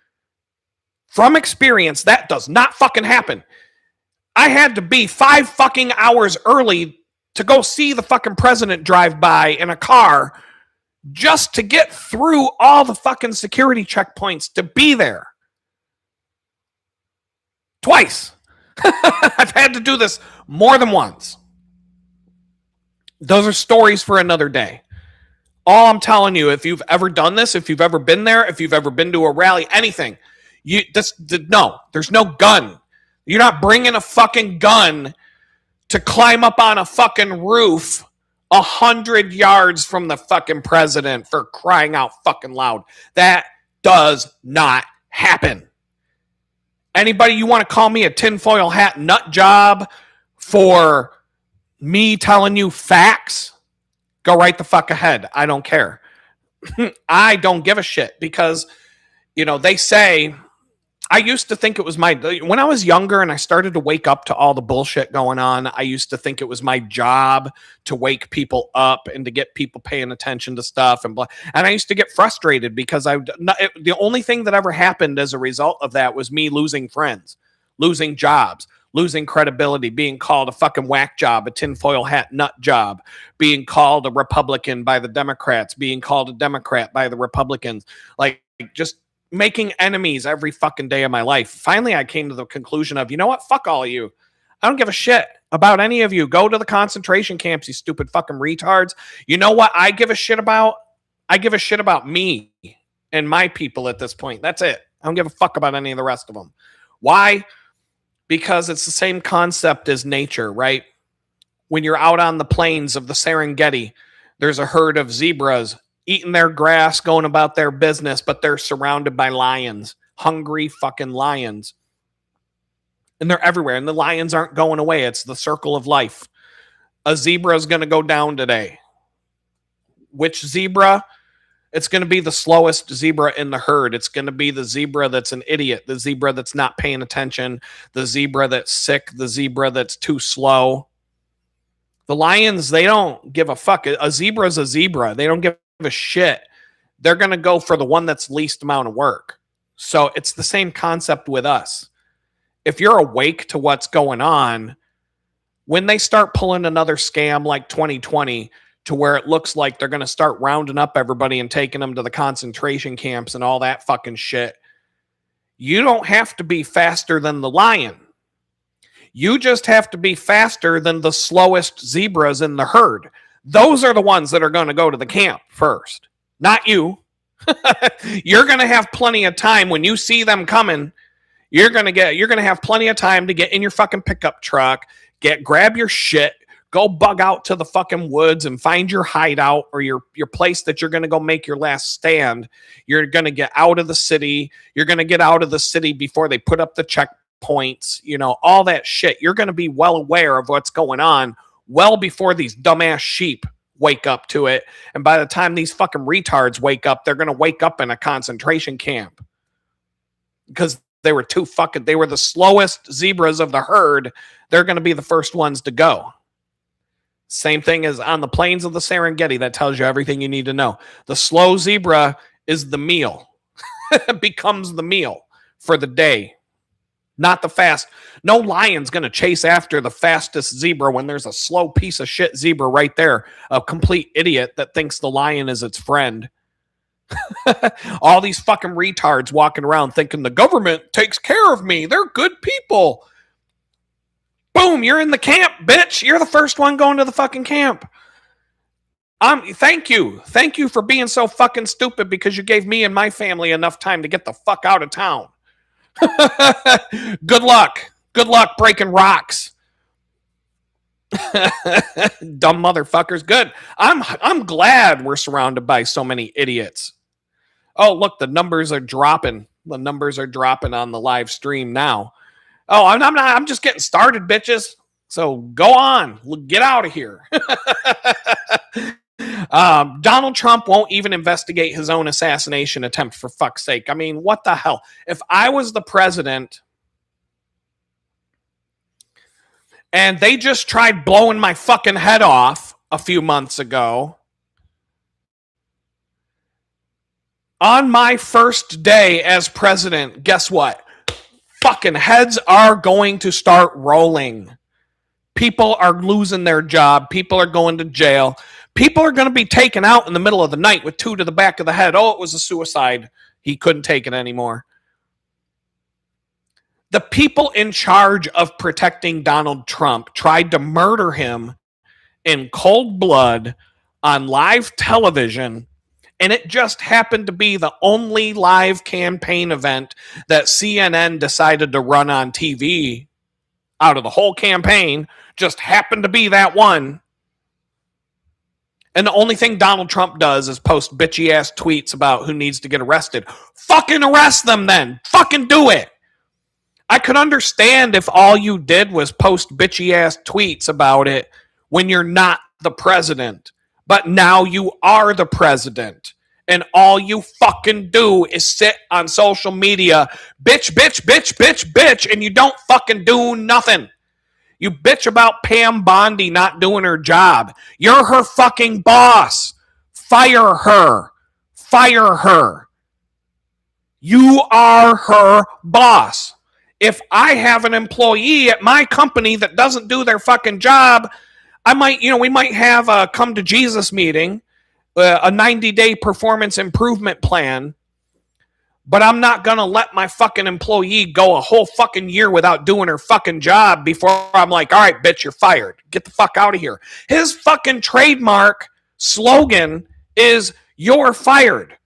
from experience that does not fucking happen. I had to be 5 fucking hours early to go see the fucking president drive by in a car just to get through all the fucking security checkpoints to be there. Twice. I've had to do this more than once. Those are stories for another day. All I'm telling you, if you've ever done this, if you've ever been there, if you've ever been to a rally, anything, no, there's no gun. You're not bringing a fucking gun to climb up on a fucking roof 100 yards from the fucking president, for crying out fucking loud. That does not happen. Anybody, you want to call me a tinfoil hat nut job for me telling you facts? Go right the fuck ahead. I don't care. I don't give a shit because, they say... I used to think it was when I was younger and I started to wake up to all the bullshit going on, I used to think it was my job to wake people up and to get people paying attention to stuff and blah. And I used to get frustrated because the only thing that ever happened as a result of that was me losing friends, losing jobs, losing credibility, being called a fucking whack job, a tinfoil hat nut job, being called a Republican by the Democrats, being called a Democrat by the Republicans, just making enemies every fucking day of my life. Finally, I came to the conclusion of, you know what? Fuck all of you. I don't give a shit about any of you. Go to the concentration camps, you stupid fucking retards. You know what I give a shit about? I give a shit about me and my people at this point. That's it. I don't give a fuck about any of the rest of them. Why? Because it's the same concept as nature, right? When you're out on the plains of the Serengeti, there's a herd of zebras eating their grass, going about their business, but they're surrounded by lions, hungry fucking lions. And they're everywhere, and the lions aren't going away. It's the circle of life. A zebra is going to go down today. Which zebra? It's going to be the slowest zebra in the herd. It's going to be the zebra that's an idiot, the zebra that's not paying attention, the zebra that's sick, the zebra that's too slow. The lions, they don't give a fuck. A zebra is a zebra. They don't give a shit. They're going to go for the one that's least amount of work. So it's the same concept with us. If you're awake to what's going on, when they start pulling another scam like 2020 to where it looks like they're going to start rounding up everybody and taking them to the concentration camps and all that fucking shit, you don't have to be faster than the lion. You just have to be faster than the slowest zebras in the herd. Those are the ones that are going to go to the camp first, not you. You're going to have plenty of time when you see them coming. You're going to have plenty of time to get in your fucking pickup truck, grab your shit, go bug out to the fucking woods and find your hideout or your place that you're going to go make your last stand. You're going to get out of the city. You're going to get out of the city before they put up the checkpoints, all that shit. You're going to be well aware of what's going on well before these dumbass sheep wake up to it. And by the time these fucking retards wake up, they're going to wake up in a concentration camp because they were the slowest zebras of the herd. They're going to be the first ones to go. Same thing as on the plains of the Serengeti. That tells you everything you need to know. The slow zebra is the meal. It becomes the meal for the day, not the fast. No lion's going to chase after the fastest zebra when there's a slow piece of shit zebra right there, a complete idiot that thinks the lion is its friend. All these fucking retards walking around thinking the government takes care of me. They're good people. Boom, you're in the camp, bitch. You're the first one going to the fucking camp. Thank you. Thank you for being so fucking stupid because you gave me and my family enough time to get the fuck out of town. Good luck. Good luck breaking rocks. Dumb motherfuckers. Good. I'm glad we're surrounded by so many idiots. Oh, look, the numbers are dropping. The numbers are dropping on the live stream now. Oh, I'm just getting started, bitches. So go on. Get out of here. Donald Trump won't even investigate his own assassination attempt, for fuck's sake. I mean, what the hell? If I was the president and they just tried blowing my fucking head off a few months ago, on my first day as president, guess what? Fucking heads are going to start rolling. People are losing their job. People are going to jail. People are going to be taken out in the middle of the night with 2 to the back of the head. Oh, it was a suicide. He couldn't take it anymore. The people in charge of protecting Donald Trump tried to murder him in cold blood on live television. And it just happened to be the only live campaign event that CNN decided to run on TV out of the whole campaign. Just happened to be that one. And the only thing Donald Trump does is post bitchy ass tweets about who needs to get arrested. Fucking arrest them then. Fucking do it. I could understand if all you did was post bitchy ass tweets about it when you're not the president. But now you are the president. And all you fucking do is sit on social media, bitch, bitch, bitch, bitch, bitch, and you don't fucking do nothing. You bitch about Pam Bondi not doing her job. You're her fucking boss. Fire her. Fire her. You are her boss. If I have an employee at my company that doesn't do their fucking job, we might have a come to Jesus meeting, a 90-day performance improvement plan, but I'm not going to let my fucking employee go a whole fucking year without doing her fucking job before I'm like, all right, bitch, you're fired. Get the fuck out of here. His fucking trademark slogan is, you're fired.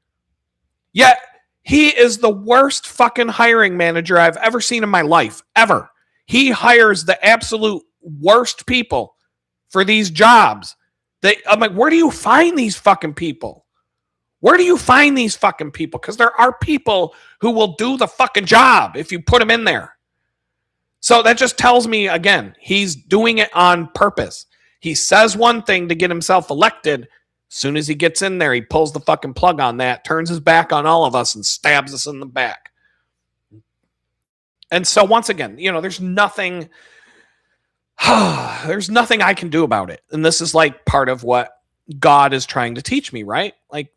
Yet He is the worst fucking hiring manager I've ever seen in my life, ever. He hires the absolute worst people for these jobs. I'm like, where do you find these fucking people? Where do you find these fucking people? Because there are people who will do the fucking job if you put them in there. So that just tells me, again, he's doing it on purpose. He says one thing to get himself elected. As soon as he gets in there, he pulls the fucking plug on that, turns his back on all of us, and stabs us in the back. And so once again, there's nothing I can do about it. And this is like part of what God is trying to teach me, right? Like,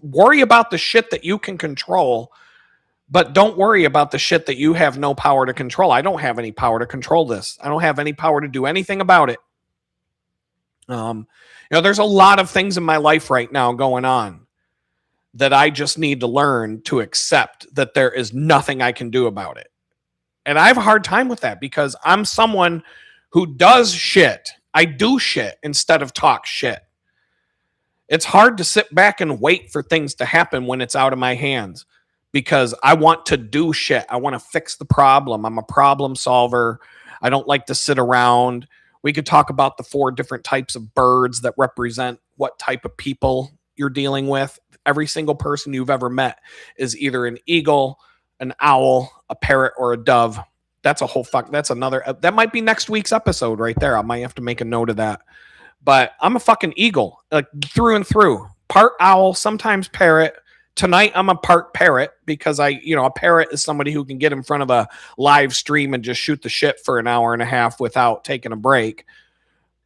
worry about the shit that you can control, but don't worry about the shit that you have no power to control. I don't have any power to control this. I don't have any power to do anything about it. There's a lot of things in my life right now going on that I just need to learn to accept that there is nothing I can do about it. And I have a hard time with that because I'm someone who does shit. I do shit instead of talk shit. It's hard to sit back and wait for things to happen when it's out of my hands because I want to do shit. I want to fix the problem. I'm a problem solver. I don't like to sit around. We could talk about the 4 different types of birds that represent what type of people you're dealing with. Every single person you've ever met is either an eagle, an owl, a parrot, or a dove. That's that might be next week's episode right there. I might have to make a note of that. But I'm a fucking eagle, like through and through. Part owl, sometimes parrot. Tonight, I'm a part parrot because a parrot is somebody who can get in front of a live stream and just shoot the shit for an hour and a half without taking a break.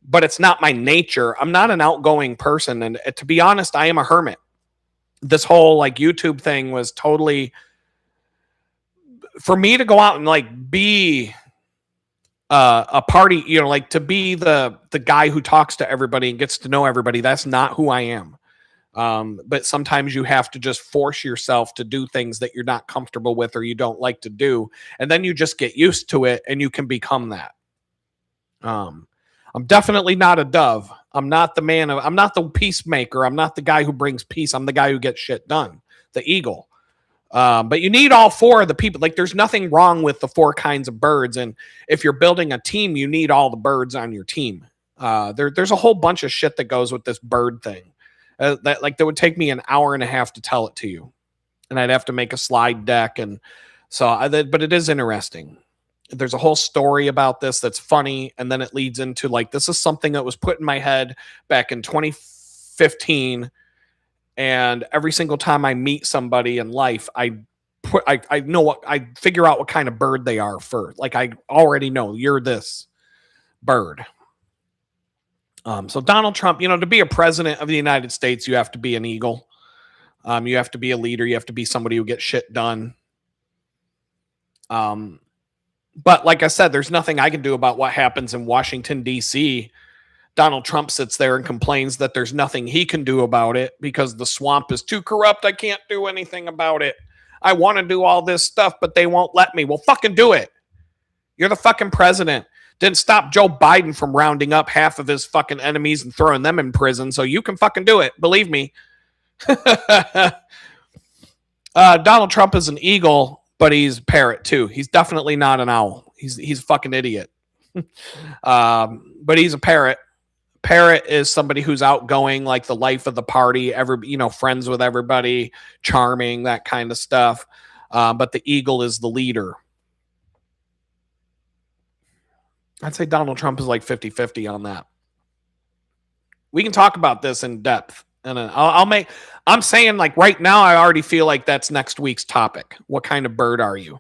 But it's not my nature. I'm not an outgoing person. And to be honest, I am a hermit. This whole like YouTube thing was totally for me to go out and like be a party, like to be the guy who talks to everybody and gets to know everybody. That's not who I am. But sometimes you have to just force yourself to do things that you're not comfortable with or you don't like to do. And then you just get used to it and you can become that. I'm definitely not a dove. I'm not the peacemaker. I'm not the guy who brings peace. I'm the guy who gets shit done. The eagle. But you need all 4 of the people. Like, there's nothing wrong with the 4 kinds of birds. And if you're building a team, you need all the birds on your team. There's a whole bunch of shit that goes with this bird thing. That would take me an hour and a half to tell it to you. And I'd have to make a slide deck. And so, but it is interesting. There's a whole story about this that's funny. And then it leads into like, this is something that was put in my head back in 2015. And every single time I meet somebody in life, I figure out what kind of bird they are first. Like, I already know you're this bird. So Donald Trump, to be a president of the United States, you have to be an eagle. You have to be a leader. You have to be somebody who gets shit done. But like I said, there's nothing I can do about what happens in Washington, D.C. Donald Trump sits there and complains that there's nothing he can do about it because the swamp is too corrupt. I can't do anything about it. I want to do all this stuff, but they won't let me. Well, fucking do it. You're the fucking president. Didn't stop Joe Biden from rounding up half of his fucking enemies and throwing them in prison. So you can fucking do it. Believe me. Donald Trump is an eagle, but he's a parrot too. He's definitely not an owl. He's a fucking idiot. But he's a parrot. Parrot is somebody who's outgoing, like the life of the party, friends with everybody, charming, that kind of stuff. But the eagle is the leader. I'd say Donald Trump is like 50-50 on that. We can talk about this in depth. And I'm saying like right now, I already feel like that's next week's topic. What kind of bird are you?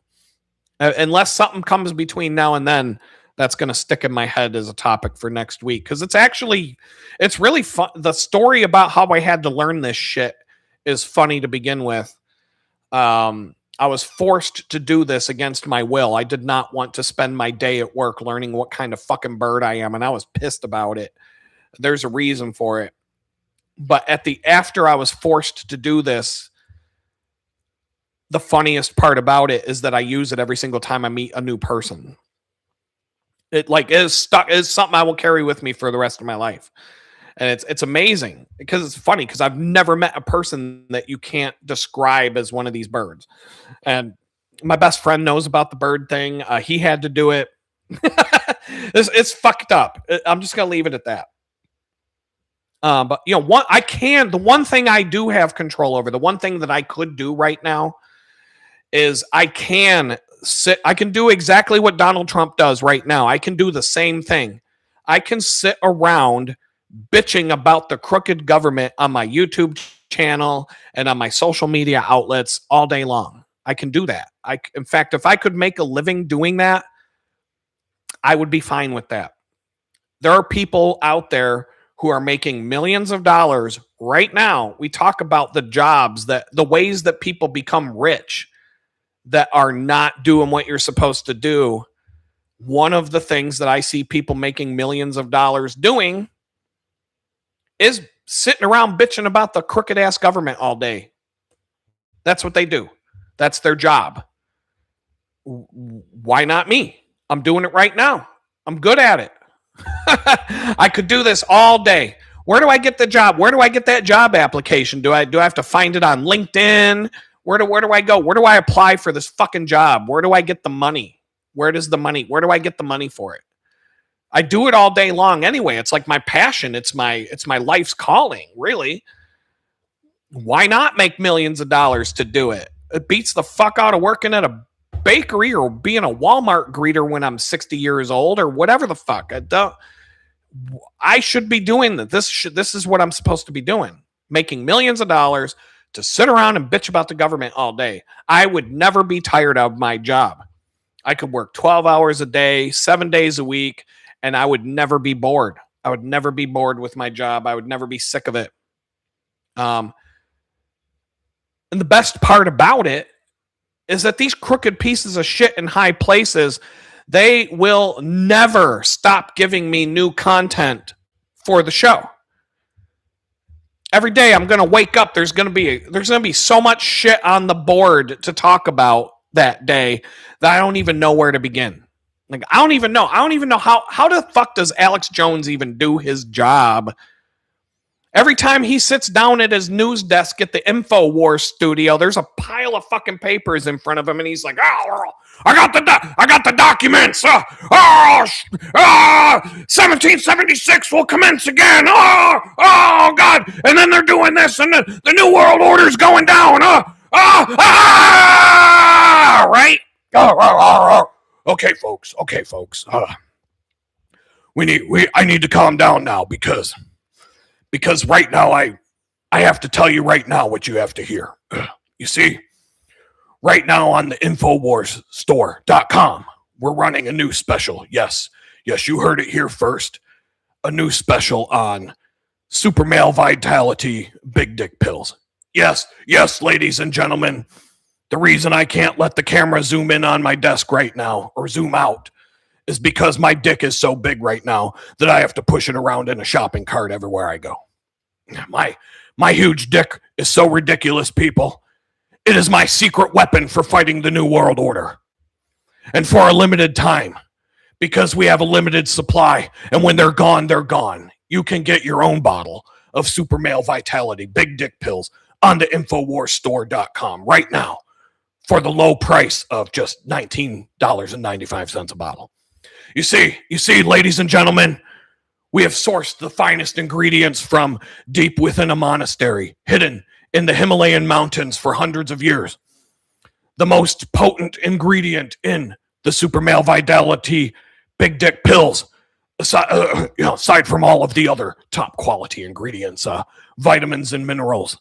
Unless something comes between now and then, that's going to stick in my head as a topic for next week. Because it's really fun. The story about how I had to learn this shit is funny to begin with. I was forced to do this against my will. I did not want to spend my day at work learning what kind of fucking bird I am. And I was pissed about it. There's a reason for it. But after I was forced to do this, the funniest part about it is that I use it every single time I meet a new person. It is something I will carry with me for the rest of my life. And it's amazing because it's funny because I've never met a person that you can't describe as one of these birds. And my best friend knows about the bird thing. He had to do it. It's fucked up. I'm just gonna leave it at that. But the one thing I do have control over, the one thing that I could do right now is I can do exactly what Donald Trump does right now. I can do the same thing. I can sit around bitching about the crooked government on my YouTube channel and on my social media outlets all day long. I can do that. In fact, if I could make a living doing that, I would be fine with that. There are people out there who are making millions of dollars right now. We talk about the ways that people become rich that are not doing what you're supposed to do. One of the things that I see people making millions of dollars doing is sitting around bitching about the crooked ass government all day. That's what they do. That's their job. Why not me? I'm doing it right now. I'm good at it. I could do this all day. Where do I get the job? Where do I get that job application? Do I have to find it on LinkedIn? Where do I go? Where do I apply for this fucking job? Where do I get the money? Where do I get the money for it? I do it all day long anyway. It's like my passion. It's my life's calling, really. Why not make millions of dollars to do it? It beats the fuck out of working at a bakery or being a Walmart greeter when I'm 60 years old or whatever the fuck. I should be doing this. This is what I'm supposed to be doing. Making millions of dollars to sit around and bitch about the government all day. I would never be tired of my job. I could work 12 hours a day, 7 days a week, and I would never be bored. I would never be bored with my job. I would never be sick of it. And the best part about it is that these crooked pieces of shit in high places, they will never stop giving me new content for the show. Every day I'm going to wake up, there's going to be so much shit on the board to talk about that day that I don't even know where to begin. Like, I don't even know how the fuck does Alex Jones even do his job? Every time he sits down at his news desk at the InfoWars studio, there's a pile of fucking papers in front of him, and he's like, "Oh, I got the documents. 1776 will commence again. Oh, God!" And then they're doing this, and the New World Order's going down. Right? Okay, folks. I need to calm down now because right now I have to tell you right now what you have to hear. You see, right now on the InfoWarsStore.com, we're running a new special. Yes, you heard it here first. A new special on super male vitality big dick pills. Yes, ladies and gentlemen. The reason I can't let the camera zoom in on my desk right now or zoom out is because my dick is so big right now that I have to push it around in a shopping cart everywhere I go. My huge dick is so ridiculous, people. It is my secret weapon for fighting the New World Order. And for a limited time, because we have a limited supply, and when they're gone, they're gone. You can get your own bottle of super male vitality big dick pills on the InfoWarsStore.com right now for the low price of just $19.95 a bottle. You see, ladies and gentlemen, we have sourced the finest ingredients from deep within a monastery, hidden in the Himalayan mountains for hundreds of years. The most potent ingredient in the super male vitality big dick pills, aside from all of the other top quality ingredients, vitamins and minerals,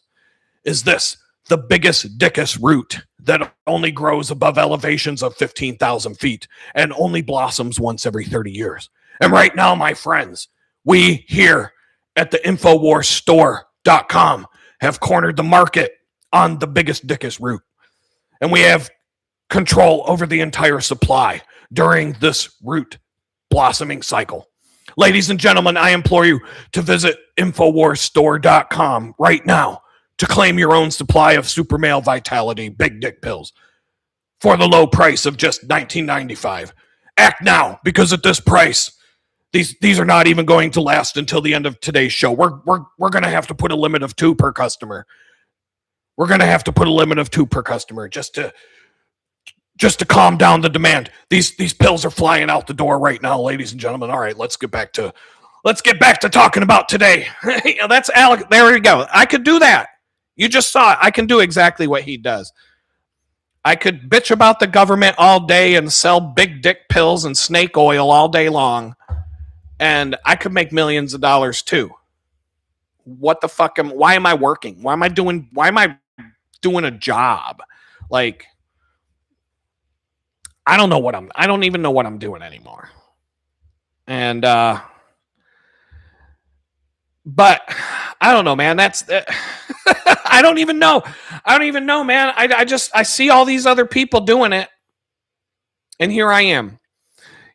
is this: the biggest dickus root that only grows above elevations of 15,000 feet and only blossoms once every 30 years. And right now, my friends, we here at the InfoWarsStore.com have cornered the market on the biggest dickus root. And we have control over the entire supply during this root blossoming cycle. Ladies and gentlemen, I implore you to visit InfoWarsStore.com right now to claim your own supply of super male vitality big dick pills for the low price of just $19.95. Act now, because at this price, these are not even going to last until the end of today's show. We're going to have to put a limit of 2 per customer. We're going to have to put a limit of 2 per customer just to calm down the demand. These pills are flying out the door right now, ladies and gentlemen. All right, let's get back to talking about today. That's Alex. There you go. I could do that. You just saw it. I can do exactly what he does. I could bitch about the government all day and sell big dick pills and snake oil all day long, and I could make millions of dollars too. What the fuck why am I working? Why am I doing a job? Like, I don't even know what I'm doing anymore. And but I don't know, man. That's I don't even know, man. I see all these other people doing it, and here I am.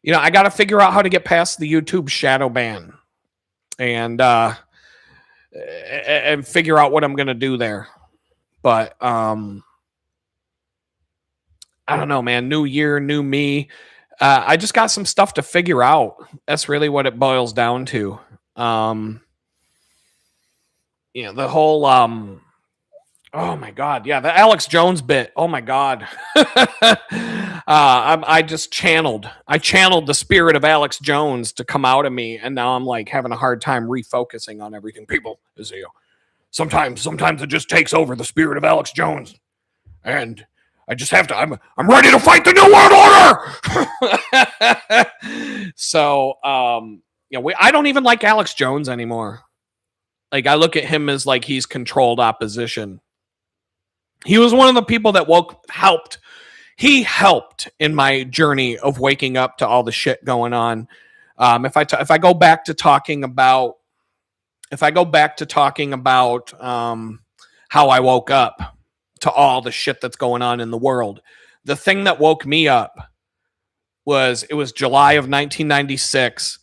I got to figure out how to get past the YouTube shadow ban, and figure out what I'm gonna do there. But I don't know, man. New year, new me. I just got some stuff to figure out. That's really what it boils down to. The whole oh my god, yeah, the Alex Jones bit. Oh my god. I channeled the spirit of Alex Jones to come out of me, and now I'm like having a hard time refocusing on everything. People, sometimes it just takes over, the spirit of Alex Jones, and I just have to. I'm ready to fight the New World Order. So, I don't even like Alex Jones anymore. Like, I look at him as like he's controlled opposition. He was one of the people that helped. He helped in my journey of waking up to all the shit going on. If I go back to talking about how I woke up to all the shit that's going on in the world, the thing that woke me up was July of 1996.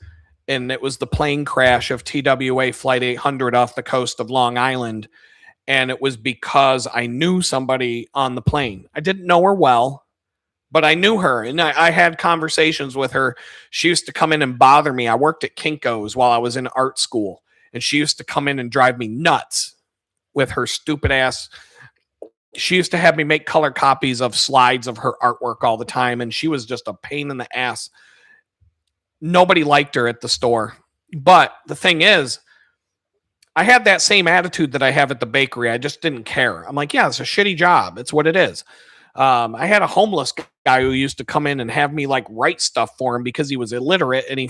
And it was the plane crash of TWA Flight 800 off the coast of Long Island. And it was because I knew somebody on the plane. I didn't know her well, but I knew her. And I had conversations with her. She used to come in and bother me. I worked at Kinko's while I was in art school. And she used to come in and drive me nuts with her stupid ass. She used to have me make color copies of slides of her artwork all the time. And she was just a pain in the ass. Nobody liked her at the store. But the thing is, I had that same attitude that I have at the bakery. I just didn't care. I'm like, yeah, it's a shitty job. It's what it is. I had a homeless guy who used to come in and have me like write stuff for him because he was illiterate, and he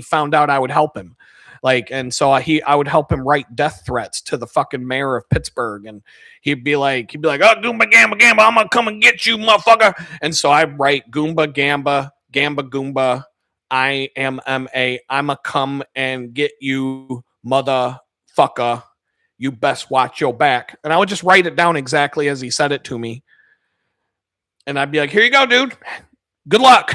found out I would help him. Like, and so I would help him write death threats to the fucking mayor of Pittsburgh, and he'd be like, oh, Goomba Gamba Gamba, I'm gonna come and get you, motherfucker. And so I write Goomba Gamba Gamba Goomba, I'ma come and get you, motherfucker. You best watch your back. And I would just write it down exactly as he said it to me. And I'd be like, here you go, dude. Good luck.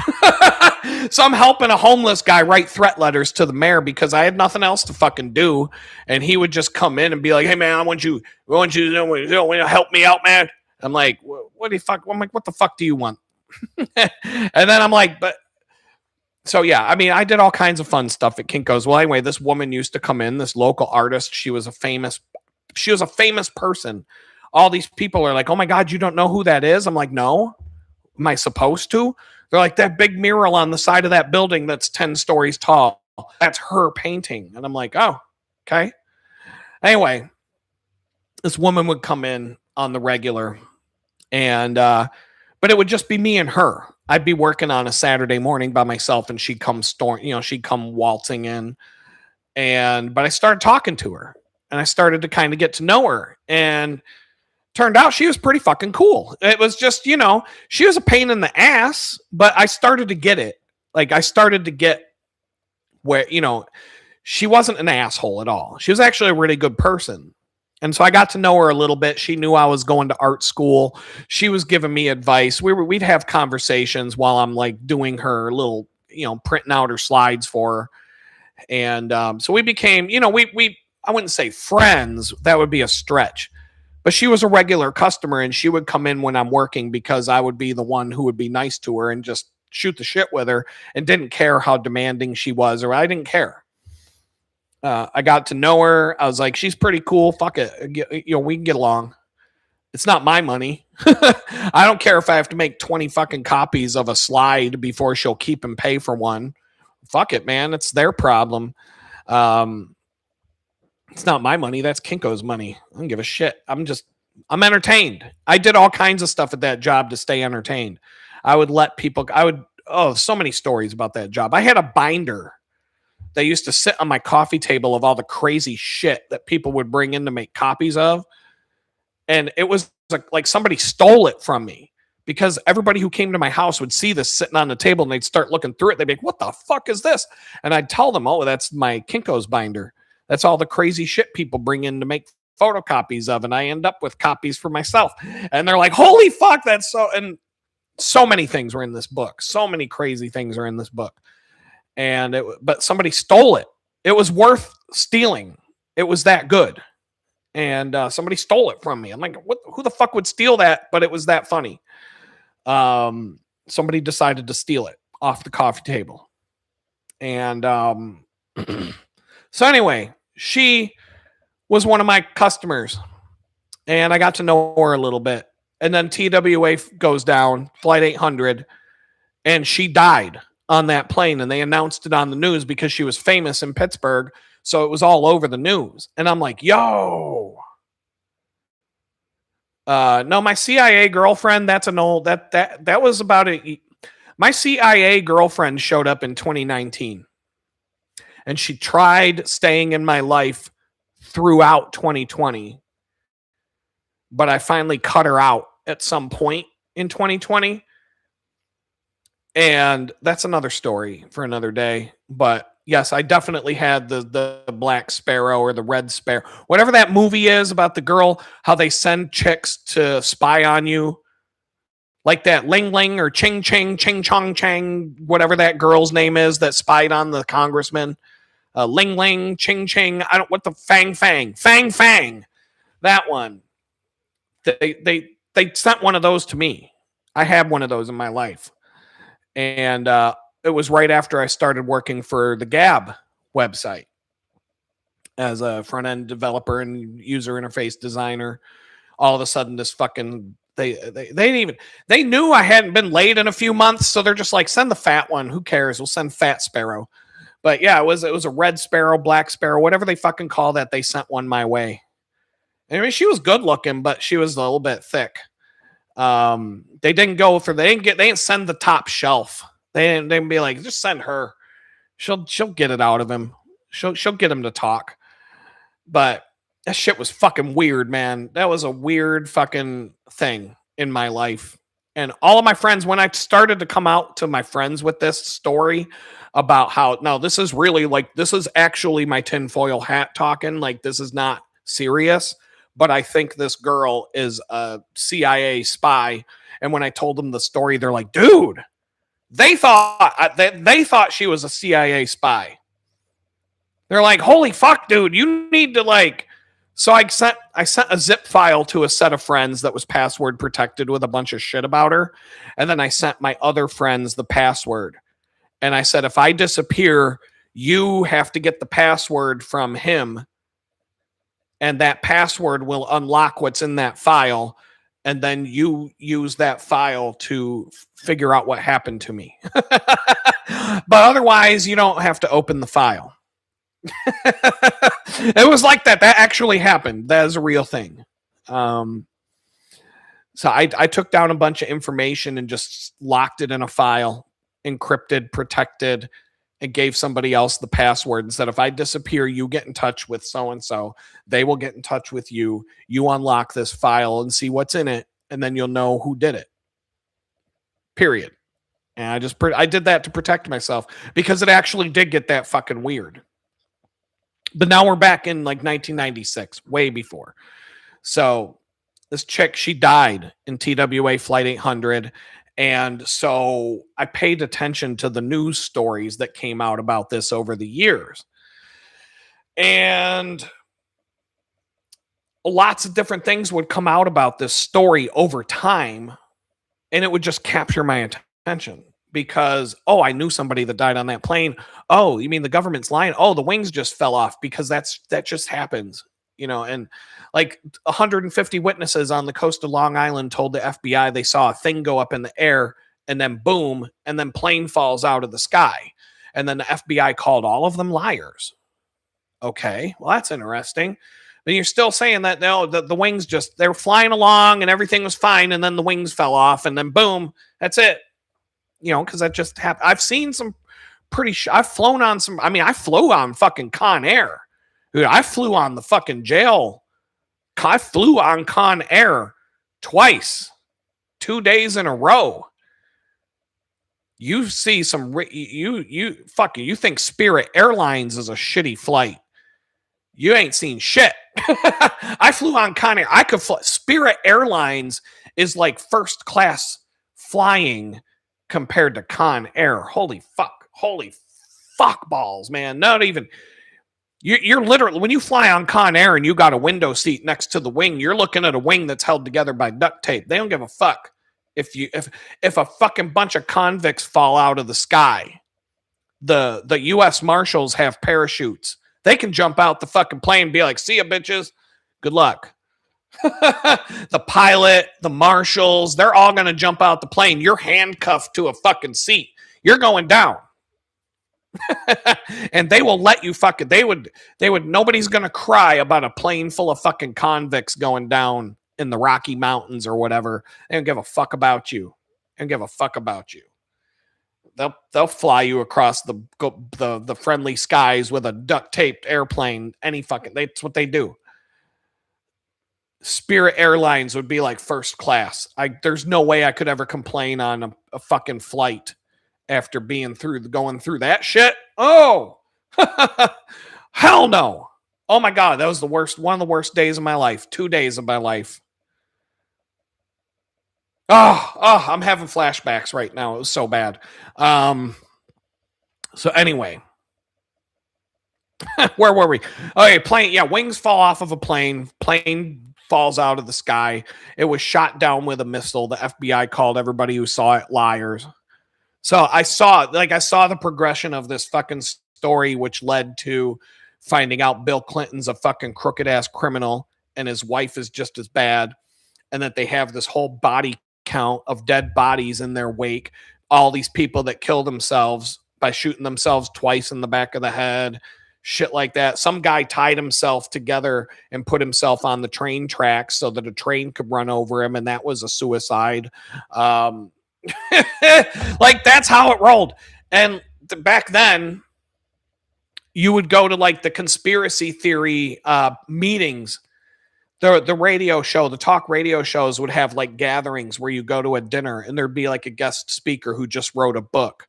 So I'm helping a homeless guy write threat letters to the mayor because I had nothing else to fucking do. And he would just come in and be like, hey, man, I want you to help me out, man. I'm like, what the fuck? I'm like, what the fuck do you want? And then I'm like, so yeah, I mean, I did all kinds of fun stuff at Kinko's. Well, anyway, this woman used to come in, this local artist. She was a famous person. All these people are like, oh my God, you don't know who that is? I'm like, no. Am I supposed to? They're like, that big mural on the side of that building that's 10 stories tall. That's her painting. And I'm like, oh, okay. Anyway, this woman would come in on the regular, and but it would just be me and her. I'd be working on a Saturday morning by myself, and she'd come waltzing in. But I started talking to her, and I started to kind of get to know her, and turned out she was pretty fucking cool. It was just, she was a pain in the ass, but I started to get it. Like, I started to get where, she wasn't an asshole at all. She was actually a really good person. And so I got to know her a little bit. She knew I was going to art school. She was giving me advice. We'd have conversations while I'm like doing her little, printing out her slides for her. And so we became, I wouldn't say friends. That would be a stretch. But she was a regular customer, and she would come in when I'm working because I would be the one who would be nice to her and just shoot the shit with her and didn't care how demanding she was, or I didn't care. I got to know her. I was like, she's pretty cool. Fuck it. We can get along. It's not my money. I don't care if I have to make 20 fucking copies of a slide before she'll keep and pay for one. Fuck it, man. It's their problem. It's not my money. That's Kinko's money. I don't give a shit. I'm entertained. I did all kinds of stuff at that job to stay entertained. I would let people, so many stories about that job. I had a binder that used to sit on my coffee table of all the crazy shit that people would bring in to make copies of. And it was like somebody stole it from me, because everybody who came to my house would see this sitting on the table and they'd start looking through it. They'd be like, what the fuck is this? And I'd tell them, oh, that's my Kinko's binder. That's all the crazy shit people bring in to make photocopies of. And I end up with copies for myself. And they're like, holy fuck, that's so. And so many things were in this book. So many crazy things are in this book. But somebody stole it. It was worth stealing. It was that good. And somebody stole it from me. I'm like, who the fuck would steal that? But it was that funny. Somebody decided to steal it off the coffee table. And so anyway, she was one of my customers. And I got to know her a little bit. And then TWA goes down, Flight 800, and she died on that plane. And they announced it on the news because she was famous in Pittsburgh. So it was all over the news. And I'm like, yo. No, my CIA girlfriend, that's an old, that was about it. My CIA girlfriend showed up in 2019. And she tried staying in my life throughout 2020. But I finally cut her out at some point in 2020. And that's another story for another day. But yes, I definitely had the Black Sparrow or the Red Sparrow, whatever that movie is about the girl, how they send chicks to spy on you. Like that Ling Ling or Ching Ching, Ching Chong Chang, whatever that girl's name is that spied on the congressman. Ling Ling, Ching Ching, what the Fang Fang, Fang Fang, that one. They sent one of those to me. I had one of those in my life. And it was right after I started working for the Gab website as a front-end developer and user interface designer. All of a sudden, this fucking they knew I hadn't been laid in a few months, so they're just like, send the fat one. Who cares? We'll send Fat Sparrow. But yeah, it was a Red Sparrow, Black Sparrow, whatever they fucking call that. They sent one my way. I mean, she was good looking, but she was a little bit thick. They didn't send the top shelf. They didn't be like, just send her. She'll get it out of him. She'll get him to talk. But that shit was fucking weird, man. That was a weird fucking thing in my life. And all of my friends, when I started to come out to my friends with this story about how, no, this is really like, this is actually my tinfoil hat talking. Like, this is not serious. But I think this girl is a CIA spy. And when I told them the story, they're like, dude, they thought she was a CIA spy. They're like, holy fuck, dude, you need to like. So I sent a zip file to a set of friends that was password protected with a bunch of shit about her. And then I sent my other friends the password. And I said, if I disappear, you have to get the password from him. And that password will unlock what's in that file. And then you use that file to figure out what happened to me. But otherwise, you don't have to open the file. It was like that. That actually happened. That is a real thing. So I took down a bunch of information and just locked it in a file, encrypted, protected, and gave somebody else the password and said, if I disappear, you get in touch with so-and-so. They will get in touch with you. You unlock this file and see what's in it, and then you'll know who did it. Period. And I did that to protect myself because it actually did get that fucking weird. But now we're back in like 1996, way before. So this chick, she died in TWA Flight 800. And so I paid attention to the news stories that came out about this over the years. And lots of different things would come out about this story over time. And it would just capture my attention. because, oh, I knew somebody that died on that plane. Oh, you mean the government's lying? Oh, the wings just fell off, because that just happens, and like 150 witnesses on the coast of Long Island told the FBI they saw a thing go up in the air and then boom, and then plane falls out of the sky. And then the FBI called all of them liars. Okay, well, that's interesting. But you're still saying that no, the wings they were flying along and everything was fine, and then the wings fell off, and then boom, that's it. Because that just happened. I've seen some I've flown on some. I mean, I flew on fucking Con Air. Dude, I flew on the fucking jail. I flew on Con Air twice, 2 days in a row. You see some you think Spirit Airlines is a shitty flight. You ain't seen shit. I flew on Con Air. I could fly. Spirit Airlines is like first class flying compared to Con Air. Holy fuck balls, man. Not even. You're literally, when you fly on Con Air and you got a window seat next to the wing, you're looking at a wing that's held together by duct tape. They don't give a fuck if a fucking bunch of convicts fall out of the sky. The U.S. Marshals have parachutes. They can jump out the fucking plane and be like, see ya, bitches. Good luck. The pilot, the marshals, they're all going to jump out the plane. You're handcuffed to a fucking seat. You're going down. And they will let you fucking, they would, nobody's going to cry about a plane full of fucking convicts going down in the Rocky Mountains or whatever. They don't give a fuck about you. They don't give a fuck about you. They'll fly you across the friendly skies with a duct taped airplane. That's what they do. Spirit Airlines would be like first class. There's no way I could ever complain on a fucking flight after going through that shit. Oh, hell no. Oh my God. That was one of the worst days of my life. 2 days of my life. Oh, I'm having flashbacks right now. It was so bad. So anyway, where were we? Okay, plane. Yeah, wings fall off of a plane. Plane falls out of the sky. It was shot down with a missile. The FBI called everybody who saw it liars. So I saw the progression of this fucking story, which led to finding out Bill Clinton's a fucking crooked ass criminal and his wife is just as bad, and that they have this whole body count of dead bodies in their wake. All these people that kill themselves by shooting themselves twice in the back of the head, shit like that. Some guy tied himself together and put himself on the train tracks so that a train could run over him, and that was a suicide. Like, that's how it rolled. And back then, you would go to like the conspiracy theory meetings. The radio show, the talk radio shows would have like gatherings where you go to a dinner and there'd be like a guest speaker who just wrote a book.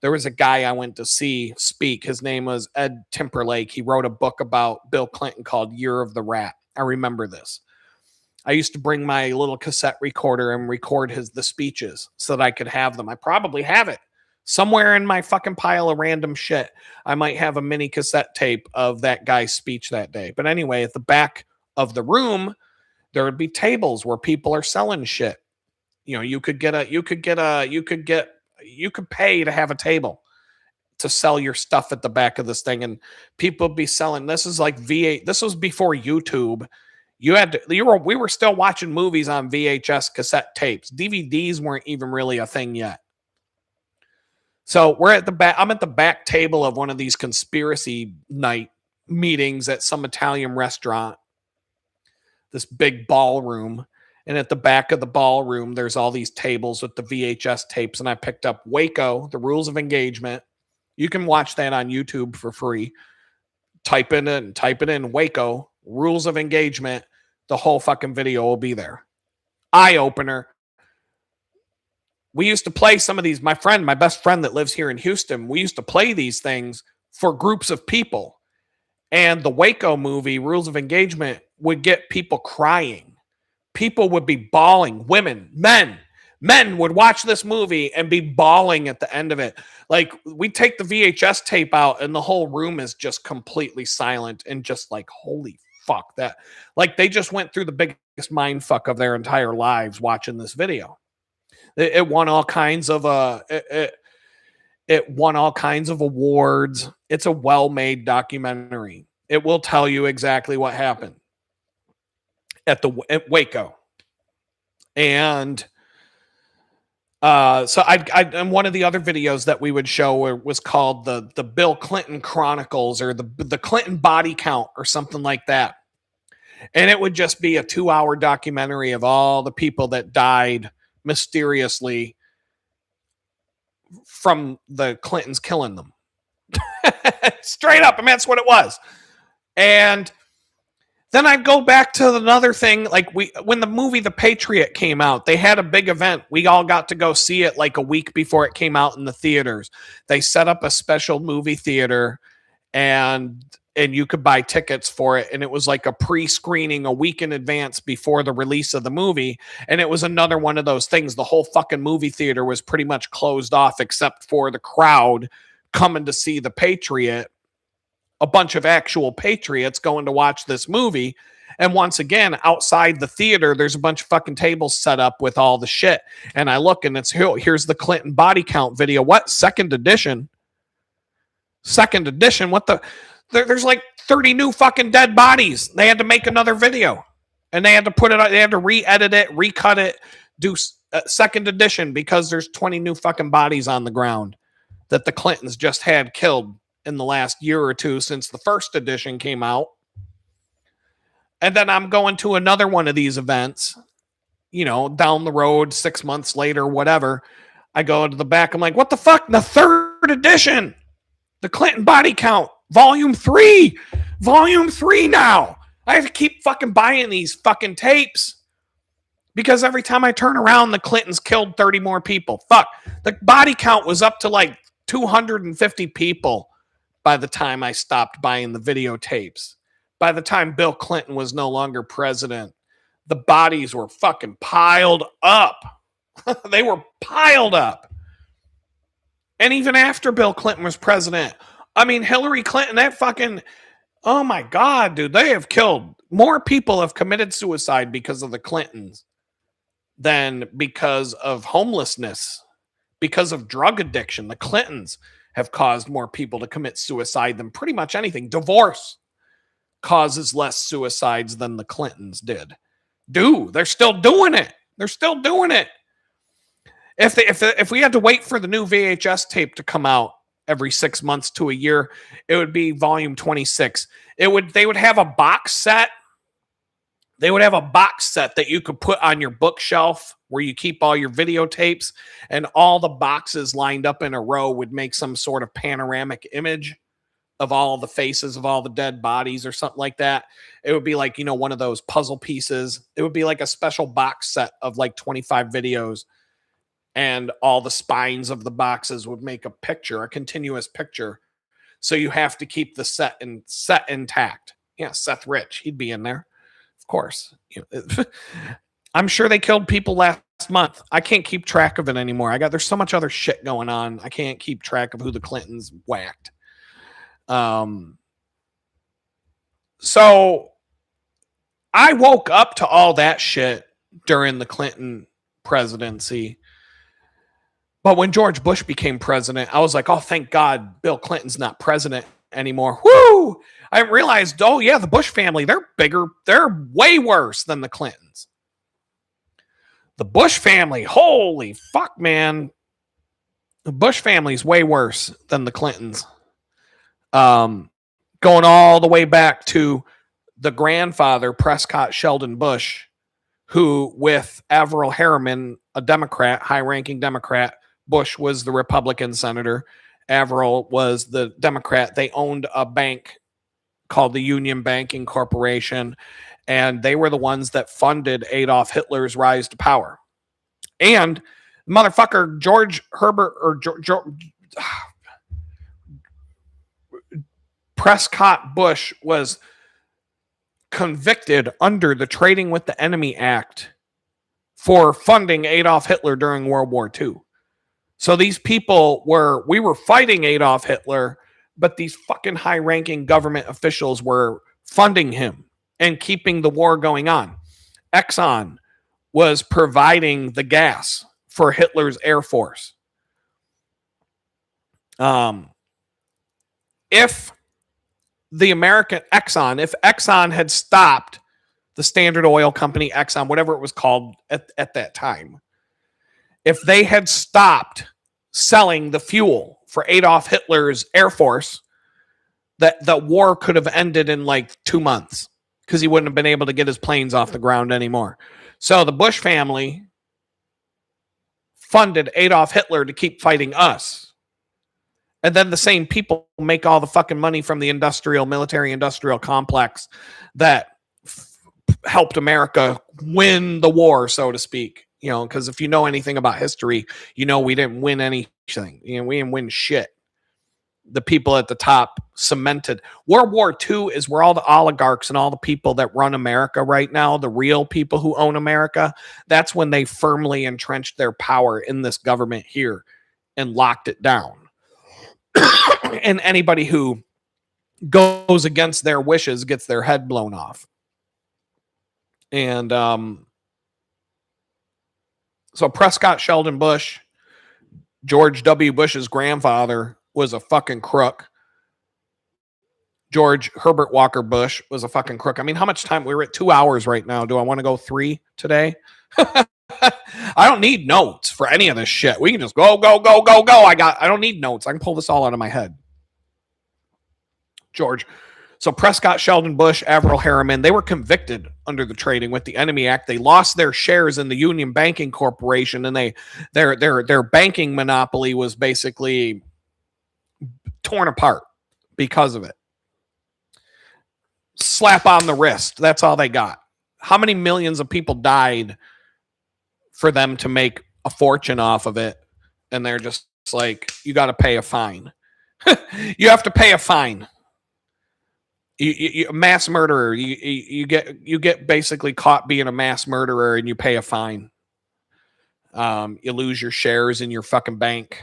There was a guy I went to see speak. His name was Ed Timperlake. He wrote a book about Bill Clinton called Year of the Rat. I remember this. I used to bring my little cassette recorder and record the speeches so that I could have them. I probably have it somewhere in my fucking pile of random shit. I might have a mini cassette tape of that guy's speech that day. But anyway, at the back of the room, there would be tables where people are selling shit. You could pay to have a table to sell your stuff at the back of this thing, and people would be selling. This is like V8. This was before YouTube. We were still watching movies on VHS cassette tapes. DVDs weren't even really a thing yet. So we're at the back. I'm at the back table of one of these conspiracy night meetings at some Italian restaurant. This big ballroom. And at the back of the ballroom, there's all these tables with the VHS tapes. And I picked up Waco, The Rules of Engagement. You can watch that on YouTube for free. Type it in Waco, Rules of Engagement. The whole fucking video will be there. Eye opener. We used to play some of these. My best friend that lives here in Houston, we used to play these things for groups of people. And the Waco movie, Rules of Engagement, would get people crying. People would be bawling. Women, men would watch this movie and be bawling at the end of it. Like, we take the VHS tape out and the whole room is just completely silent and just like, holy fuck, that, like, they just went through the biggest mind fuck of their entire lives watching this video. It won all kinds of It won all kinds of awards. It's a well-made documentary. It will tell you exactly what happened at Waco. And so and one of the other videos that we would show was called the Bill Clinton Chronicles, or the Clinton Body Count, or something like that. And it would just be a 2-hour documentary of all the people that died mysteriously from the Clintons killing them. Straight up. I mean, that's what it was. And then I'd go back to another thing. Like when the movie The Patriot came out, they had a big event. We all got to go see it like a week before it came out in the theaters. They set up a special movie theater, and you could buy tickets for it. And it was like a pre-screening a week in advance before the release of the movie. And it was another one of those things. The whole fucking movie theater was pretty much closed off except for the crowd coming to see The Patriot. A bunch of actual patriots going to watch this movie. And once again, outside the theater, there's a bunch of fucking tables set up with all the shit. And I look, and here's the Clinton body count video. What? Second edition? Second edition? What the? There's like 30 new fucking dead bodies. They had to make another video. And they had to put it out. They had to re-edit it, recut it, do second edition, because there's 20 new fucking bodies on the ground that the Clintons just had killed in the last year or two since the first edition came out. And then I'm going to another one of these events, down the road, 6 months later, whatever. I go to the back. I'm like, what the fuck? The third edition, the Clinton body count, volume 3 now. I have to keep fucking buying these fucking tapes because every time I turn around, the Clintons killed 30 more people. Fuck. The body count was up to like 250 people by the time I stopped buying the videotapes. By the time Bill Clinton was no longer president, the bodies were fucking piled up. They were piled up. And even after Bill Clinton was president, I mean, Hillary Clinton, that fucking, oh my God, dude, they have killed, more people have committed suicide because of the Clintons than because of homelessness, because of drug addiction. The Clintons have caused more people to commit suicide than pretty much anything. Divorce causes less suicides than the Clintons did. They're still doing it. They're still doing it. If we had to wait for the new VHS tape to come out every 6 months to a year, it would be volume 26. They would have a box set. They would have a box set that you could put on your bookshelf where you keep all your videotapes, and all the boxes lined up in a row would make some sort of panoramic image of all the faces of all the dead bodies or something like that. It would be like, one of those puzzle pieces. It would be like a special box set of like 25 videos, and all the spines of the boxes would make a picture, a continuous picture. So you have to keep the set intact. Yeah, Seth Rich, he'd be in there. Of course. I'm sure they killed people last month. I can't keep track of it anymore. There's so much other shit going on. I can't keep track of who the Clintons whacked. So I woke up to all that shit during the Clinton presidency. But when George Bush became president, I was like, oh, thank God Bill Clinton's not president anymore. Woo! I realized, oh yeah, the Bush family, they're bigger. They're way worse than the Clintons. The Bush family, holy fuck, man. The Bush family's way worse than the Clintons. Going all the way back to the grandfather, Prescott Sheldon Bush, who, with Averell Harriman, a Democrat, high-ranking Democrat, Bush was the Republican senator, Averell was the Democrat. They owned a bank called the Union Banking Corporation, and they were the ones that funded Adolf Hitler's rise to power. And motherfucker George Herbert, or Prescott Bush, was convicted under the Trading with the Enemy Act for funding Adolf Hitler during World War II. So these people we were fighting Adolf Hitler, but these fucking high-ranking government officials were funding him and keeping the war going on. Exxon was providing the gas for Hitler's Air Force. If the American if Exxon had stopped the Standard Oil Company, Exxon, whatever it was called at that time, if they had stopped selling the fuel for Adolf Hitler's Air Force, that the war could have ended in like 2 months because he wouldn't have been able to get his planes off the ground anymore. So the Bush family funded Adolf Hitler to keep fighting us. And then the same people make all the fucking money from the military industrial complex that helped America win the war, so to speak. You know, because if you know anything about history, you know we didn't win anything. You know, we didn't win shit. The people at the top cemented. World War II is where all the oligarchs and all the people that run America right now, the real people who own America, that's when they firmly entrenched their power in this government here and locked it down. And anybody who goes against their wishes gets their head blown off. And so Prescott Sheldon Bush, George W. Bush's grandfather, was a fucking crook. George Herbert Walker Bush was a fucking crook. I mean, how much time? We're at 2 hours right now. Do I want to go 3 today? I don't need notes for any of this shit. We can just go. I don't need notes. I can pull this all out of my head. So Prescott Sheldon Bush, Averell Harriman, they were convicted under the Trading with the Enemy Act. They lost their shares in the Union Banking Corporation, and their banking monopoly was basically torn apart because of it. Slap on the wrist. That's all they got. How many millions of people died for them to make a fortune off of it? And they're just like, you got to pay a fine. You have to pay a fine. You mass murderer. You get basically caught being a mass murderer, and you pay a fine. You lose your shares in your fucking bank.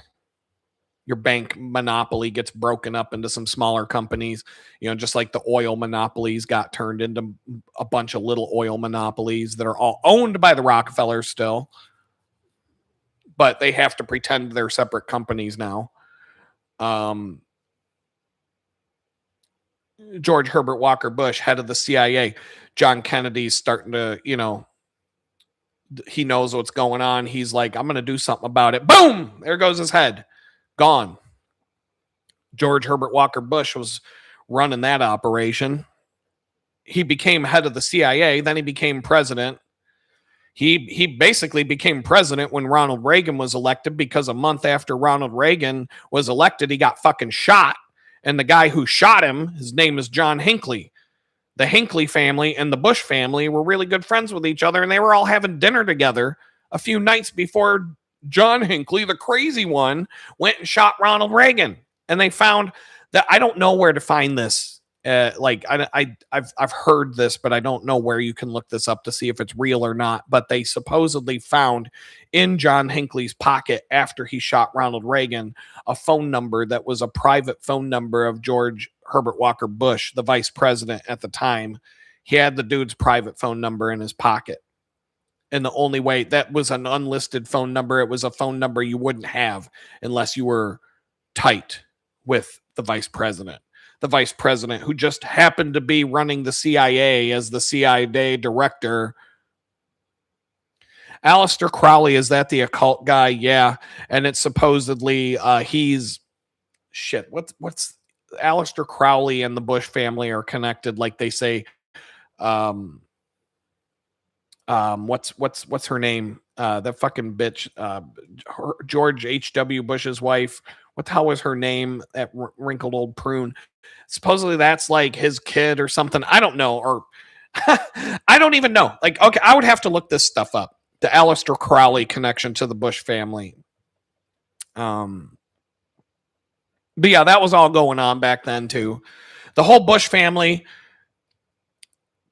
Your bank monopoly gets broken up into some smaller companies, you know, just like the oil monopolies got turned into a bunch of little oil monopolies that are all owned by the Rockefellers still, but they have to pretend they're separate companies now. George Herbert Walker Bush, head of the CIA, John Kennedy's starting to, you know, he knows what's going on. He's like, I'm going to do something about it. Boom! There goes his head. Gone. George Herbert Walker Bush was running that operation. He became head of the CIA. Then he became president. He basically became president when Ronald Reagan was elected, because a month after Ronald Reagan was elected, he got fucking shot. And the guy who shot him, his name is John Hinckley. The Hinckley family and the Bush family were really good friends with each other, and they were all having dinner together a few nights before John Hinckley, the crazy one, went and shot Ronald Reagan. And they found that, I don't know where to find this. I've heard this, but I don't know where you can look this up to see if it's real or not. But they supposedly found in John Hinckley's pocket, after he shot Ronald Reagan, a phone number that was a private phone number of George Herbert Walker Bush, the vice president at the time. He had the dude's private phone number in his pocket. And the only way, that was an unlisted phone number. It was a phone number you wouldn't have unless you were tight with the vice president. The vice president, who just happened to be running the CIA as the CIA director. Aleister Crowley, is that the occult guy? Yeah. And it's supposedly he's shit. What's Aleister Crowley and the Bush family are connected, like they say. What's her name? That fucking bitch, George H.W. Bush's wife. What the hell was her name? That wrinkled old prune. Supposedly that's like his kid or something. I don't know. Or I don't even know. Like, okay, I would have to look this stuff up. The Aleister Crowley connection to the Bush family. But yeah, that was all going on back then too. The whole Bush family,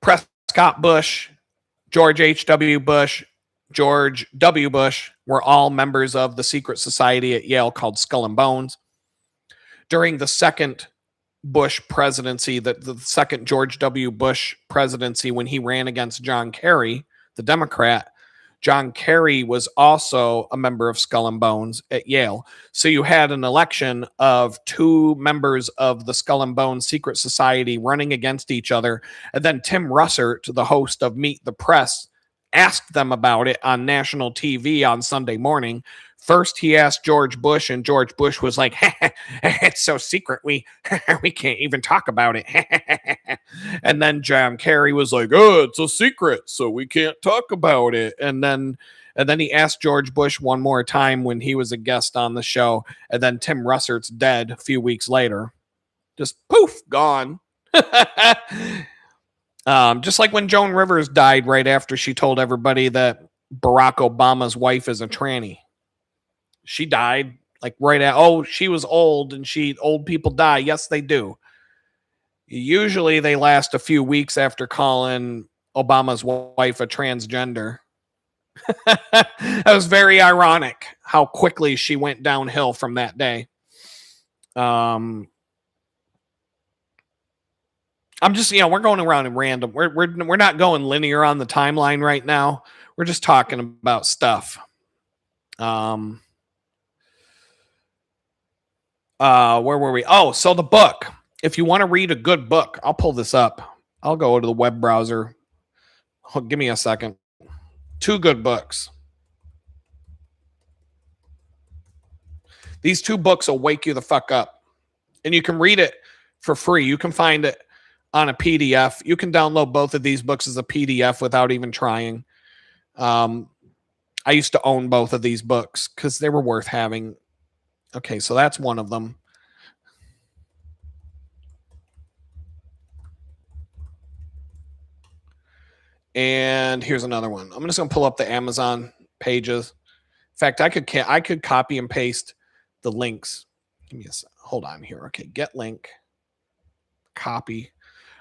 Prescott Bush, George H.W. Bush, George W. Bush, were all members of the secret society at Yale called Skull and Bones. During the second Bush presidency, the second George W. Bush presidency, when he ran against John Kerry, the Democrat, John Kerry was also a member of Skull and Bones at Yale. So you had an election of two members of the Skull and Bones secret society running against each other. And then Tim Russert, the host of Meet the Press, asked them about it on national TV on Sunday morning. First, he asked George Bush, and George Bush was like, "It's so secret, we can't even talk about it." And then John Kerry was like, "Oh, it's a secret, so we can't talk about it." And then he asked George Bush one more time when he was a guest on the show. And then Tim Russert's dead a few weeks later, just poof, gone. Just like when Joan Rivers died right after she told everybody that Barack Obama's wife is a tranny. She died like right at, oh, she was old, and old people die. Yes, they do. Usually they last a few weeks after calling Obama's wife a transgender. That was very ironic how quickly she went downhill from that day. I'm just, we're going around in random. We're not going linear on the timeline right now. We're just talking about stuff. Where were we? Oh, so the book. If you want to read a good book, I'll pull this up. I'll go to the web browser. Oh, give me a second. 2 good books. These 2 books will wake you the fuck up. And you can read it for free. You can find it on a PDF. You can download both of these books as a PDF without even trying. I used to own both of these books because they were worth having. Okay, so that's one of them. And here's another one. I'm just going to pull up the Amazon pages. In fact, I could copy and paste the links. Give me hold on here. Okay, get link. Copy.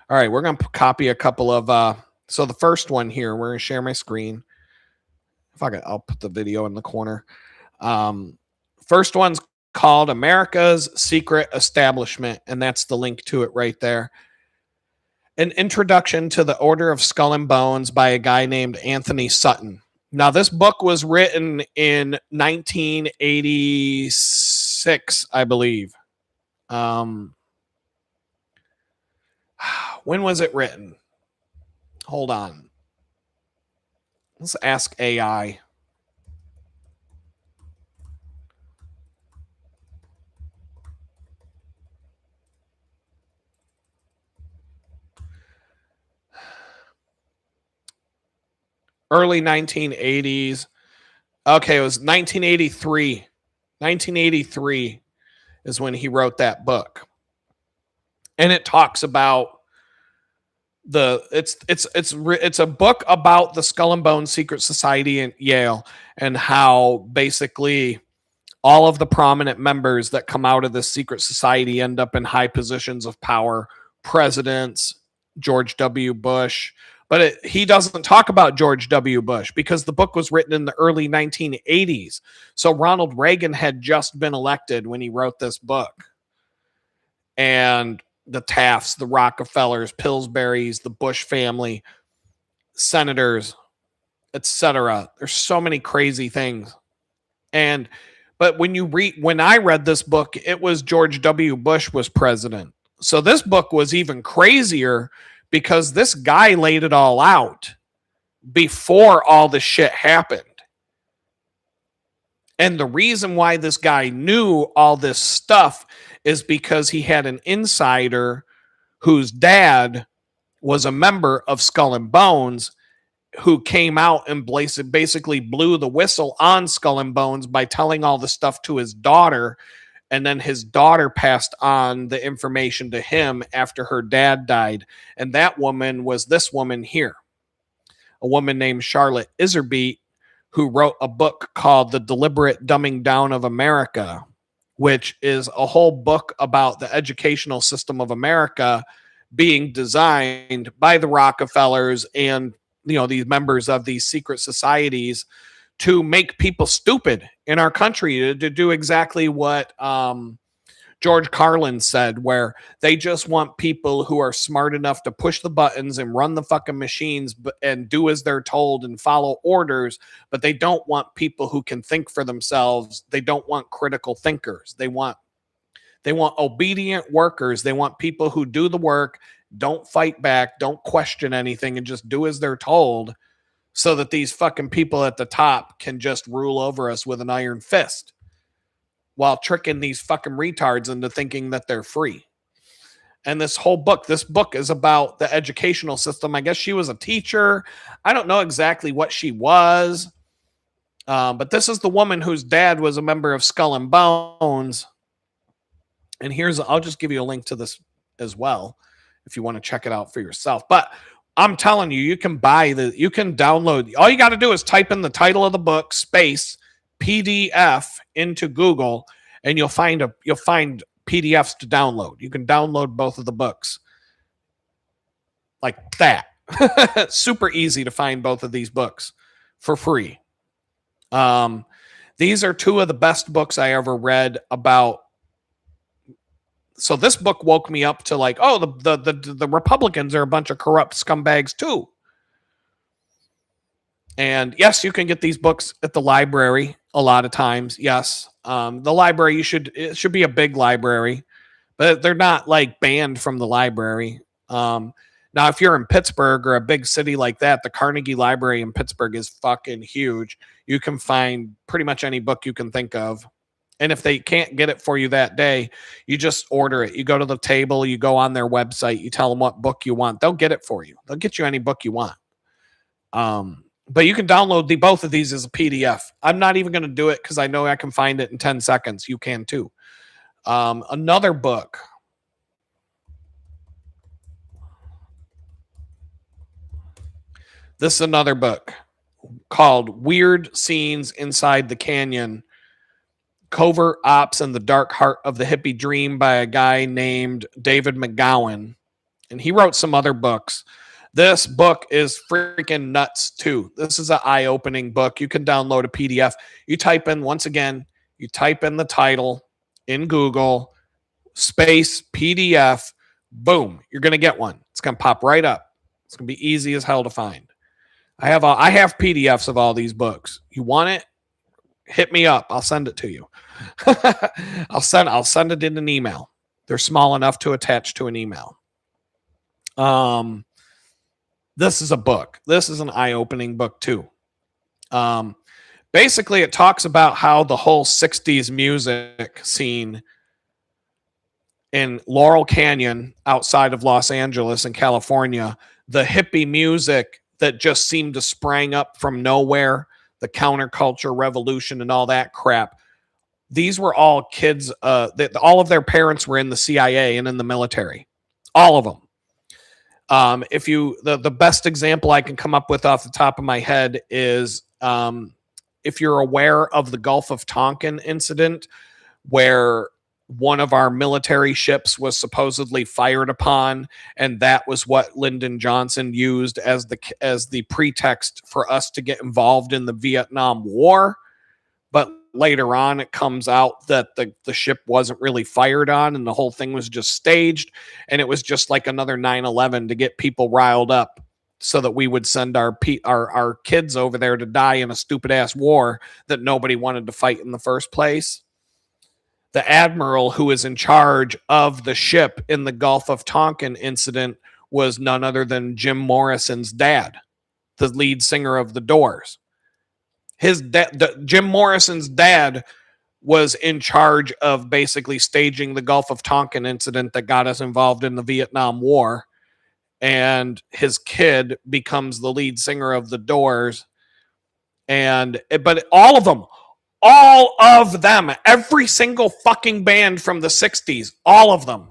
All right, we're going to copy a couple of so the first one here, we're going to share my screen. I'll put the video in the corner. First one's called America's Secret Establishment, and that's the link to it right there. An Introduction to the Order of Skull and Bones by a guy named Anthony Sutton. Now, this book was written in 1986, I believe. When was it written? Hold on. Let's ask AI. Early 1980s. Okay, it was 1983. 1983 is when he wrote that book. And it talks about it's a book about the Skull and Bones secret society at Yale, and how basically all of the prominent members that come out of this secret society end up in high positions of power. Presidents, George W. Bush. But he doesn't talk about George W. Bush because the book was written in the early 1980s. So Ronald Reagan had just been elected when he wrote this book. And the Tafts, the Rockefellers, Pillsburys, the Bush family, senators, etc. There's so many crazy things. But when I read this book, it was George W. Bush was president. So this book was even crazier because this guy laid it all out before all the shit happened. And the reason why this guy knew all this stuff is because he had an insider whose dad was a member of Skull and Bones, who came out and basically blew the whistle on Skull and Bones by telling all the stuff to his daughter. And then his daughter passed on the information to him after her dad died. And that woman was this woman here, a woman named Charlotte Iserbyt, who wrote a book called The Deliberate Dumbing Down of America, which is a whole book about the educational system of America being designed by the Rockefellers and, these members of these secret societies to make people stupid in our country, to do exactly what George Carlin said, where they just want people who are smart enough to push the buttons and run the fucking machines and do as they're told and follow orders, but they don't want people who can think for themselves. They don't want critical thinkers. They want obedient workers. They want people who do the work, don't fight back, don't question anything, and just do as they're told, so that these fucking people at the top can just rule over us with an iron fist while tricking these fucking retards into thinking that they're free. And this book is about the educational system. I guess she was a teacher. I don't know exactly what she was. But this is the woman whose dad was a member of Skull and Bones. And I'll just give you a link to this as well if you want to check it out for yourself. But I'm telling you, you can download. All you got to do is type in the title of the book, space PDF into Google, and you'll find PDFs to download. You can download both of the books like that. Super easy to find both of these books for free. These are two of the best books I ever read about. So this book woke me up to like, oh, the Republicans are a bunch of corrupt scumbags too. And yes, you can get these books at the library a lot of times. Yes. The library, it should be a big library, but they're not like banned from the library. Now, if you're in Pittsburgh or a big city like that, the Carnegie Library in Pittsburgh is fucking huge. You can find pretty much any book you can think of. And if they can't get it for you that day, you just order it. You go to the table, you go on their website, you tell them what book you want. They'll get it for you. They'll get you any book you want. But you can download both of these as a PDF. I'm not even going to do it because I know I can find it in 10 seconds. You can too. Another book. This is another book called Weird Scenes Inside the Canyon, Covert Ops and the Dark Heart of the Hippie Dream by a guy named David McGowan. And he wrote some other books. This book is freaking nuts too. This is an eye-opening book. You can download a PDF. You type in the title in Google, space PDF, boom, you're going to get one. It's going to pop right up. It's going to be easy as hell to find. I have PDFs of all these books. You want it? Hit me up. I'll send it to you. I'll send it in an email. They're small enough to attach to an email. This is a book. This is an eye-opening book too. Basically, it talks about how the whole 60s music scene in Laurel Canyon outside of Los Angeles in California, the hippie music that just seemed to sprang up from nowhere, the counterculture revolution and all that crap. These were all kids. All of their parents were in the CIA and in the military. All of them. The best example I can come up with off the top of my head is if you're aware of the Gulf of Tonkin incident, where one of our military ships was supposedly fired upon, and that was what Lyndon Johnson used as the pretext for us to get involved in the Vietnam War. But later on, it comes out that the ship wasn't really fired on, and the whole thing was just staged, and it was just like another 9/11 to get people riled up so that we would send our kids over there to die in a stupid-ass war that nobody wanted to fight in the first place. The admiral who was in charge of the ship in the Gulf of Tonkin incident was none other than Jim Morrison's dad, the lead singer of The Doors. Jim Morrison's dad was in charge of basically staging the Gulf of Tonkin incident that got us involved in the Vietnam War. And his kid becomes the lead singer of The Doors. But all of them, every single fucking band from the 60s, all of them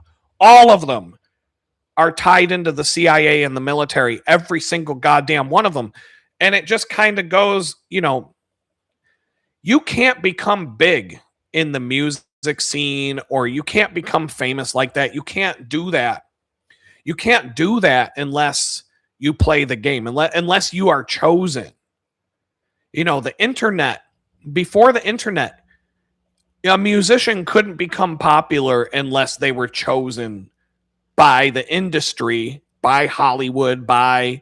are tied into the CIA and the military. Every single goddamn one of them. And it just kind of goes, you can't become big in the music scene, or you can't become famous like that. You can't do that. You can't do that unless you play the game, unless you are chosen. The internet, before the internet, A musician couldn't become popular unless they were chosen by the industry, by Hollywood, by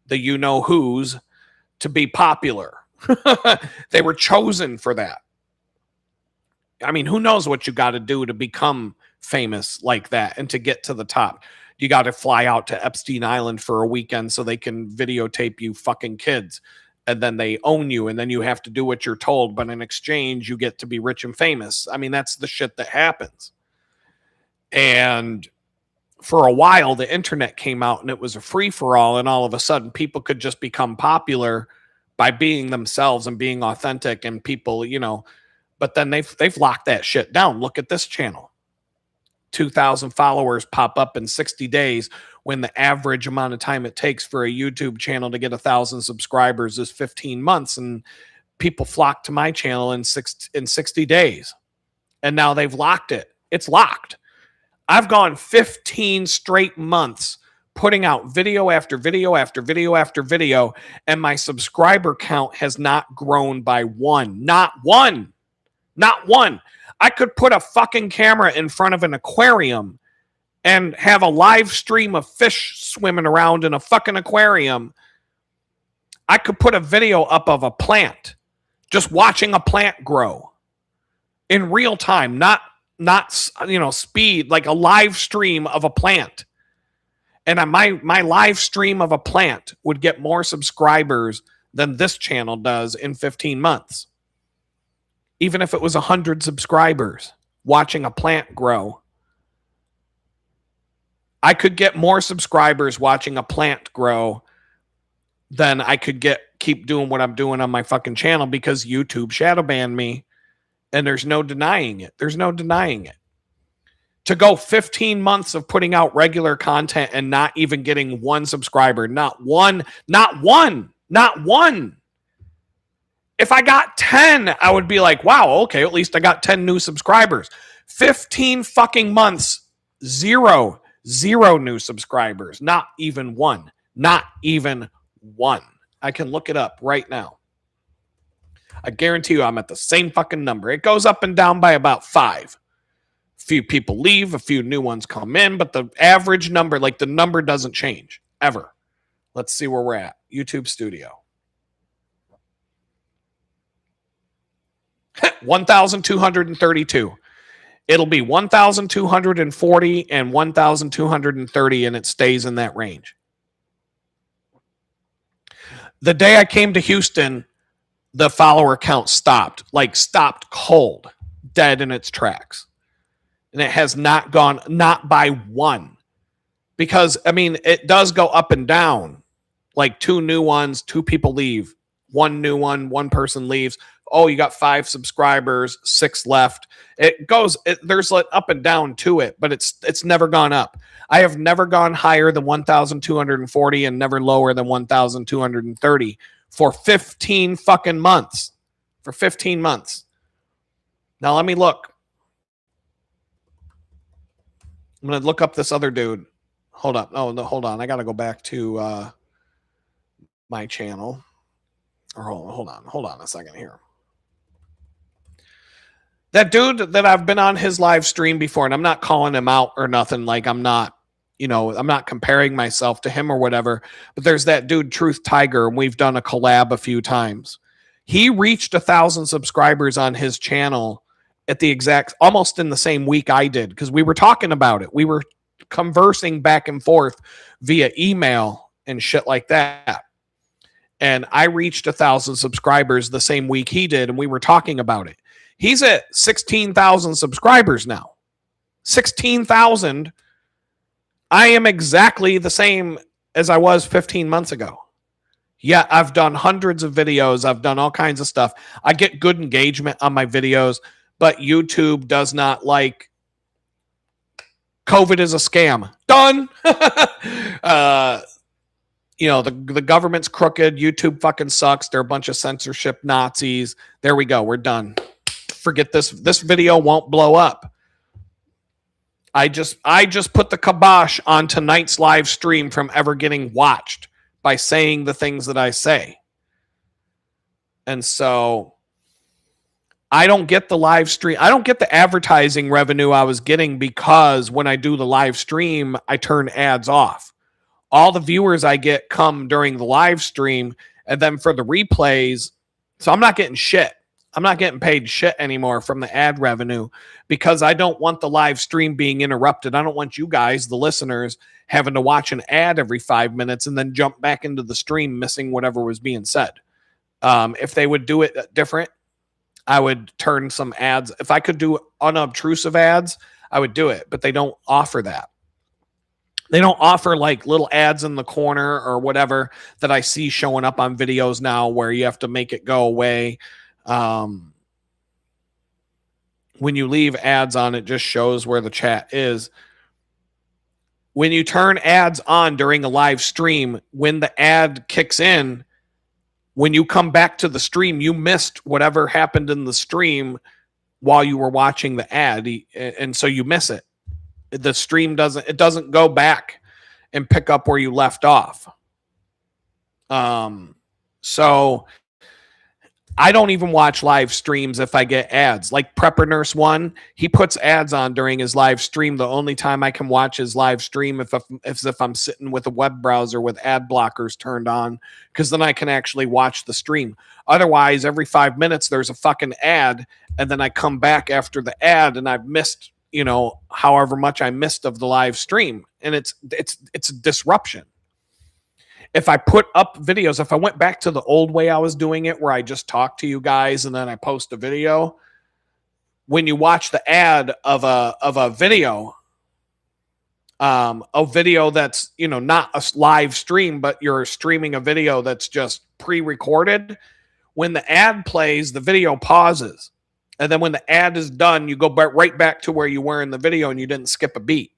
the you-know-whos to be popular. They were chosen for that. I mean, who knows what you got to do to become famous like that and to get to the top. You got to fly out to Epstein Island for a weekend so they can videotape you fucking kids. And then they own you, and then you have to do what you're told. But in exchange, you get to be rich and famous. I mean, that's the shit that happens. And for a while, the internet came out and it was a free-for-all. And all of a sudden, people could just become popular by being themselves and being authentic. And people, you know, but then they've locked that shit down. Look at this channel. 2,000 followers pop up in 60 days when the average amount of time it takes for a YouTube channel to get 1,000 subscribers is 15 months. And people flock to my channel in 60 days. And now they've locked it. It's locked. I've gone 15 straight months putting out video after video after video after video, and my subscriber count has not grown by one. Not one. Not one. I could put a fucking camera in front of an aquarium and have a live stream of fish swimming around in a fucking aquarium. I could put a video up of a plant, just watching a plant grow in real time, not you know, speed, like a live stream of a plant. And my live stream of a plant would get more subscribers than this channel does in 15 months. Even if it was 100 subscribers watching a plant grow, I could get more subscribers watching a plant grow than I could keep doing what I'm doing on my fucking channel, because YouTube shadow banned me, and there's no denying it. There's no denying it. To go 15 months of putting out regular content and not even getting one subscriber, not one. If I got 10, I would be like, wow, okay, at least I got 10 new subscribers. 15 fucking months, zero new subscribers. Not even one. Not even one. I can look it up right now. I guarantee you I'm at the same fucking number. It goes up and down by about 5. A few people leave, a few new ones come in, but the average number, like the number doesn't change ever. Let's see where we're at. YouTube Studio. 1,232. It'll be 1,240 and 1,230, and it stays in that range. The day I came to Houston, the follower count stopped cold, dead in its tracks. And it has not gone, not by one. Because, I mean, it does go up and down. Like 2 new ones, 2 people leave. 1 new one, 1 person leaves. Oh, you got 5 subscribers, 6 left. It goes, there's like up and down to it, but it's never gone up. I have never gone higher than 1,240 and never lower than 1,230 for 15 fucking months. For 15 months. Now let me look. I'm going to look up this other dude. Hold up. Oh, no, hold on. I got to go back to my channel. Or hold on a second here. That dude that I've been on his live stream before, and I'm not calling him out or nothing. Like, I'm not, you know, I'm not comparing myself to him or whatever. But there's that dude, Truth Tiger, and we've done a collab a few times. He reached 1,000 subscribers on his channel at the exact, almost in the same week I did, because we were talking about it. We were conversing back and forth via email and shit like that. And I reached 1,000 subscribers the same week he did, and we were talking about it. He's at 16,000 subscribers now. 16,000. I am exactly the same as I was 15 months ago. Yeah, I've done hundreds of videos. I've done all kinds of stuff. I get good engagement on my videos, but YouTube does not like COVID is a scam. Done. You know, the government's crooked. YouTube fucking sucks. They're a bunch of censorship Nazis. There we go. We're done. Forget this. This video won't blow up. I just put the kibosh on tonight's live stream from ever getting watched by saying the things that I say. And so I don't get the live stream. I don't get the advertising revenue I was getting because when I do the live stream, I turn ads off. All the viewers I get come during the live stream, and then for the replays, so I'm not getting shit. I'm not getting paid shit anymore from the ad revenue because I don't want the live stream being interrupted. I don't want you guys, the listeners, having to watch an ad every 5 minutes and then jump back into the stream missing whatever was being said. If they would do it different, I would turn some ads. If I could do unobtrusive ads, I would do it, but they don't offer that. They don't offer like little ads in the corner or whatever that I see showing up on videos now where you have to make it go away. When you leave ads on, it just shows where the chat is. When you turn ads on during a live stream, when the ad kicks in, when you come back to the stream, you missed whatever happened in the stream while you were watching the ad, and so you miss it. The stream doesn't go back and pick up where you left off. So I don't even watch live streams if I get ads. Like Prepper Nurse 1, he puts ads on during his live stream. The only time I can watch his live stream if I'm sitting with a web browser with ad blockers turned on, because then I can actually watch the stream. Otherwise, every 5 minutes there's a fucking ad, and then I come back after the ad and I've missed, however much I missed of the live stream, and it's a disruption. If I put up videos, if I went back to the old way I was doing it, where I just talk to you guys and then I post a video, when you watch the ad of a video that's, not a live stream, but you're streaming a video that's just pre-recorded, when the ad plays, the video pauses. And then when the ad is done, you go right back to where you were in the video and you didn't skip a beat.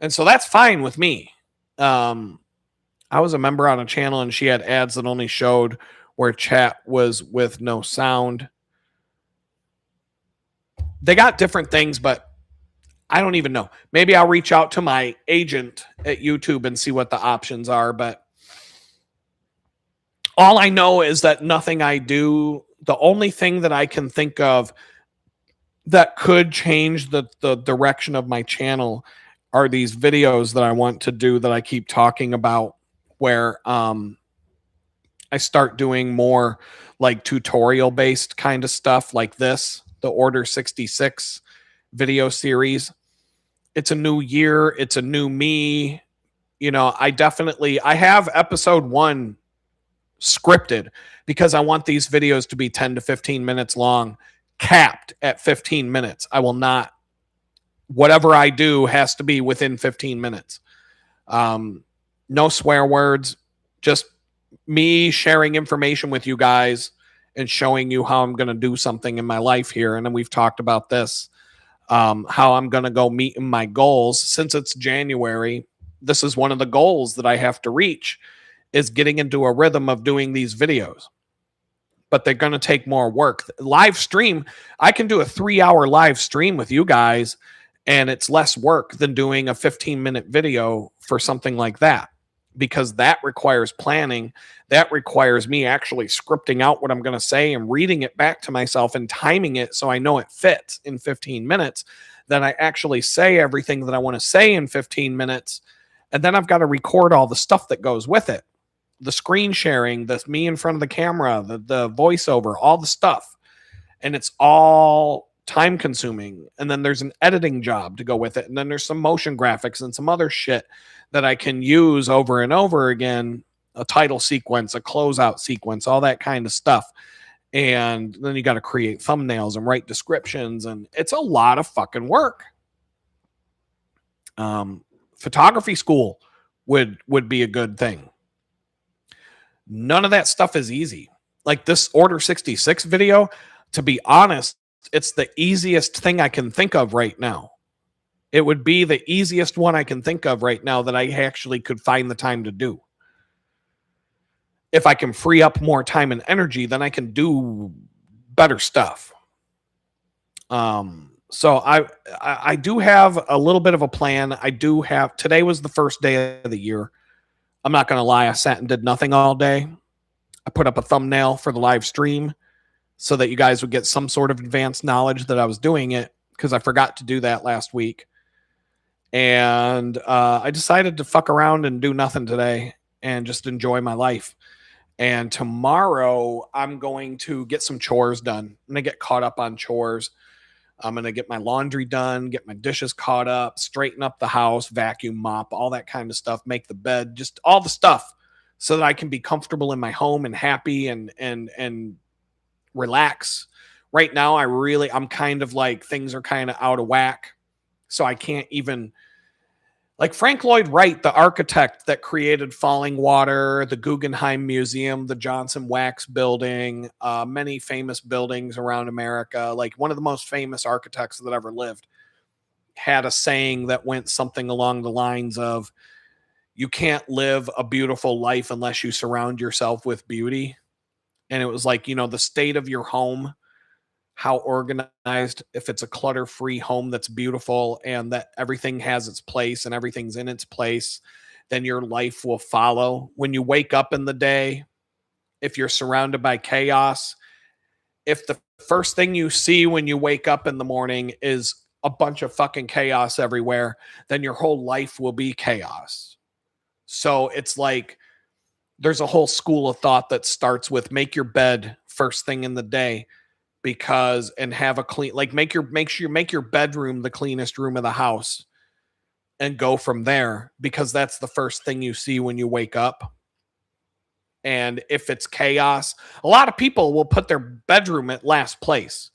And so that's fine with me. I was a member on a channel and she had ads that only showed where chat was with no sound. They got different things, but I don't even know. Maybe I'll reach out to my agent at YouTube and see what the options are. But all I know is that nothing I do, the only thing that I can think of that could change the direction of my channel are these videos that I want to do that I keep talking about, where I start doing more like tutorial based kind of stuff like this, the Order 66 video series. It's a new year. It's a new me. I have episode 1 scripted because I want these videos to be 10 to 15 minutes long, capped at 15 minutes. I will not, whatever I do has to be within 15 minutes. No swear words, just me sharing information with you guys and showing you how I'm going to do something in my life here. And then we've talked about this, how I'm going to go meeting my goals. Since it's January, this is one of the goals that I have to reach, is getting into a rhythm of doing these videos. But they're going to take more work. Live stream, I can do a 3-hour live stream with you guys, and it's less work than doing a 15-minute video for something like that, because that requires planning. That requires me actually scripting out what I'm going to say and reading it back to myself and timing it so I know it fits in 15 minutes. Then I actually say everything that I want to say in 15 minutes. And then I've got to record all the stuff that goes with it. The screen sharing, the me in front of the camera, the voiceover, all the stuff. And it's all time consuming. And then there's an editing job to go with it. And then there's some motion graphics and some other shit that I can use over and over again, a title sequence, a closeout sequence, all that kind of stuff. And then you got to create thumbnails and write descriptions, and it's a lot of fucking work. Photography school would be a good thing. None of that stuff is easy. Like this Order 66 video, to be honest, it's the easiest thing I can think of right now. It would be the easiest one I can think of right now that I actually could find the time to do. If I can free up more time and energy, then I can do better stuff. So I do have a little bit of a plan. Today was the first day of the year. I'm not going to lie. I sat and did nothing all day. I put up a thumbnail for the live stream. so that you guys would get some sort of advanced knowledge that I was doing it, because I forgot to do that last week. And I decided to fuck around and do nothing today and just enjoy my life. And tomorrow I'm going to get some chores done. I'm going to get caught up on chores. I'm going to get my laundry done, get my dishes caught up, straighten up the house, vacuum, mop, all that kind of stuff, make the bed, just all the stuff so that I can be comfortable in my home and happy and relax. Right now I'm kind of like, things are kind of out of whack. So I can't even, like Frank Lloyd Wright, the architect that created Falling Water, the Guggenheim Museum, the Johnson Wax Building, many famous buildings around America, like one of the most famous architects that ever lived, had a saying that went something along the lines of, you can't live a beautiful life unless you surround yourself with beauty. And it was like, the state of your home, how organized, if it's a clutter-free home that's beautiful and that everything has its place and everything's in its place, then your life will follow. When you wake up in the day, if you're surrounded by chaos, if the first thing you see when you wake up in the morning is a bunch of fucking chaos everywhere, then your whole life will be chaos. So it's like, there's a whole school of thought that starts with make your bed first thing in the day, because and have a clean, like make your bedroom the cleanest room of the house and go from there, because that's the first thing you see when you wake up. And if it's chaos, a lot of people will put their bedroom at last place.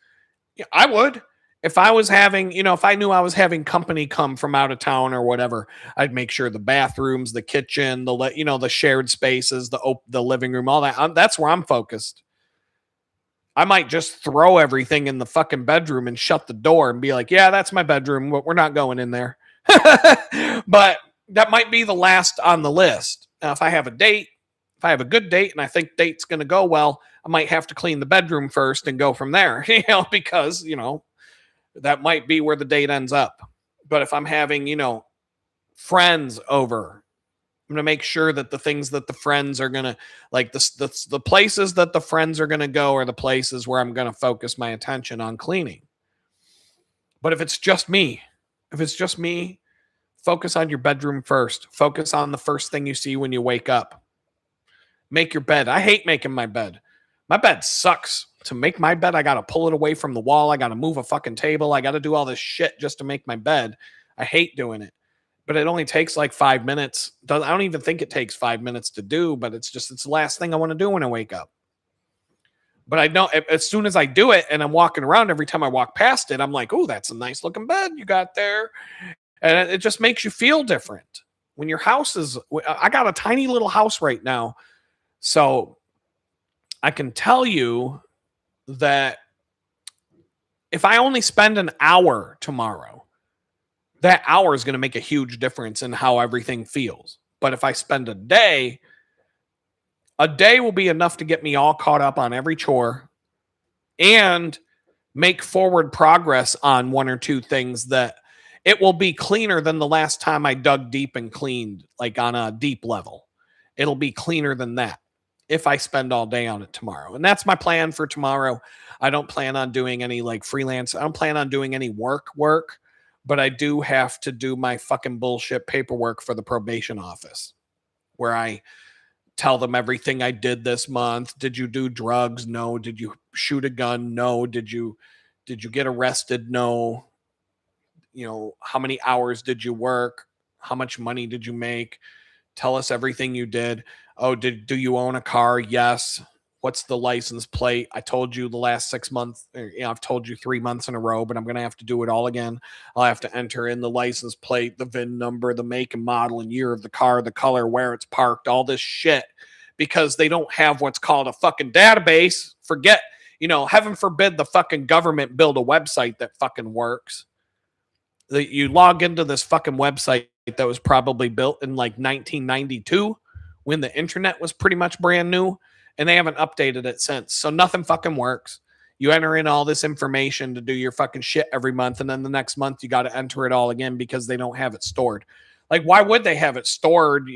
Yeah, I would. If I was having, if I knew I was having company come from out of town or whatever, I'd make sure the bathrooms, the kitchen, the shared spaces, the living room, all that, that's where I'm focused. I might just throw everything in the fucking bedroom and shut the door and be like, yeah, that's my bedroom. We're not going in there. But that might be the last on the list. Now, if I have a good date and I think date's going to go well, I might have to clean the bedroom first and go from there, because, that might be where the date ends up. But if I'm having, friends over, I'm going to make sure that the things that the friends are going to, like the places that the friends are going to go are the places where I'm going to focus my attention on cleaning. But if it's just me, focus on your bedroom first. Focus on the first thing you see when you wake up. Make your bed. I hate making my bed. My bed sucks. To make my bed, I got to pull it away from the wall. I got to move a fucking table. I got to do all this shit just to make my bed. I hate doing it. But it only takes like 5 minutes. I don't even think it takes 5 minutes to do, but it's the last thing I want to do when I wake up. But I know as soon as I do it and I'm walking around, every time I walk past it, I'm like, oh, that's a nice looking bed you got there. And it just makes you feel different. When your house I got a tiny little house right now. So I can tell you that if I only spend an hour tomorrow, that hour is going to make a huge difference in how everything feels. But if I spend a day will be enough to get me all caught up on every chore and make forward progress on one or two things that it will be cleaner than the last time I dug deep and cleaned, like on a deep level. It'll be cleaner than that if I spend all day on it tomorrow. And that's my plan for tomorrow. I don't plan on doing any like freelance. I don't plan on doing any work, but I do have to do my fucking bullshit paperwork for the probation office, where I tell them everything I did this month. Did you do drugs? No. Did you shoot a gun? No. Did you get arrested? No. How many hours did you work? How much money did you make? Tell us everything you did. Oh, do you own a car? Yes. What's the license plate? I told you the last 6 months. I've told you 3 months in a row, but I'm going to have to do it all again. I'll have to enter in the license plate, the VIN number, the make and model and year of the car, the color, where it's parked, all this shit, because they don't have what's called a fucking database. Forget, heaven forbid the fucking government build a website that fucking works. You log into this fucking website that was probably built in like 1992 when the internet was pretty much brand new, and they haven't updated it since. So nothing fucking works. You enter in all this information to do your fucking shit every month, and then the next month you got to enter it all again because they don't have it stored. Like, why would they have it stored,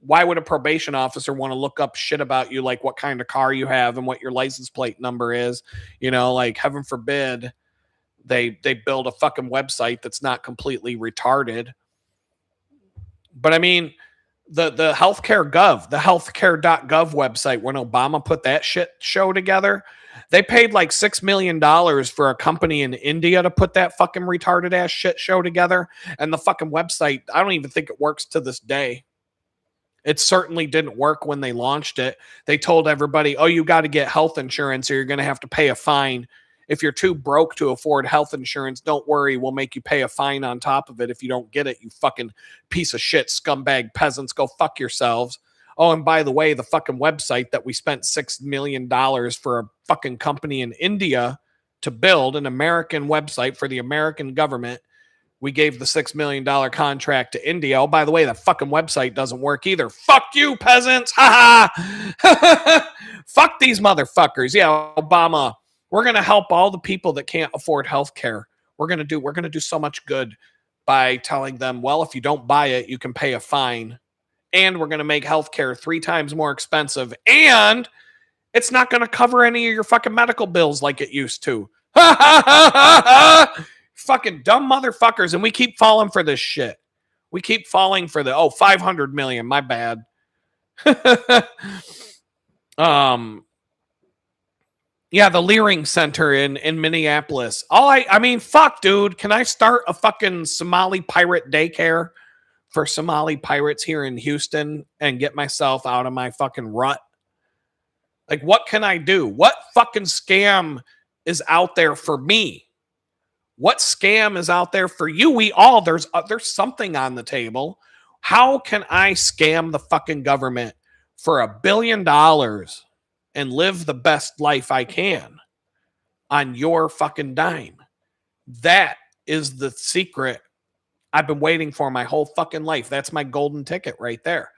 Why would a probation officer want to look up shit about you, like what kind of car you have and what your license plate number is? You know, like heaven forbid they build a fucking website that's not completely retarded. But I mean, the healthcare.gov website, when Obama put that shit show together, they paid like $6 million for a company in India to put that fucking retarded ass shit show together. And the fucking website, I don't even think it works to this day. It certainly didn't work when they launched it. They told everybody, oh, you got to get health insurance or you're going to have to pay a fine. If you're too broke to afford health insurance, don't worry. We'll make you pay a fine on top of it if you don't get it, you fucking piece of shit, scumbag peasants. Go fuck yourselves. Oh, and by the way, the fucking website that we spent $6 million for a fucking company in India to build, an American website for the American government, we gave the $6 million contract to India. Oh, by the way, the fucking website doesn't work either. Fuck you, peasants. Ha ha. Fuck these motherfuckers. Yeah, Obama, we're going to help all the people that can't afford health care. We're going to do so much good by telling them, well, if you don't buy it, you can pay a fine. And we're going to make healthcare 3 times more expensive. And it's not going to cover any of your fucking medical bills like it used to. Fucking dumb motherfuckers. And we keep falling for this shit. We keep falling for the, 500 million. My bad. Yeah, the Leering Center in Minneapolis. I mean, fuck, dude. Can I start a fucking Somali pirate daycare for Somali pirates here in Houston and get myself out of my fucking rut? Like, what can I do? What fucking scam is out there for me? What scam is out there for you? There's something on the table. How can I scam the fucking government for $1 billion and live the best life I can on your fucking dime? That is the secret I've been waiting for my whole fucking life. That's my golden ticket right there.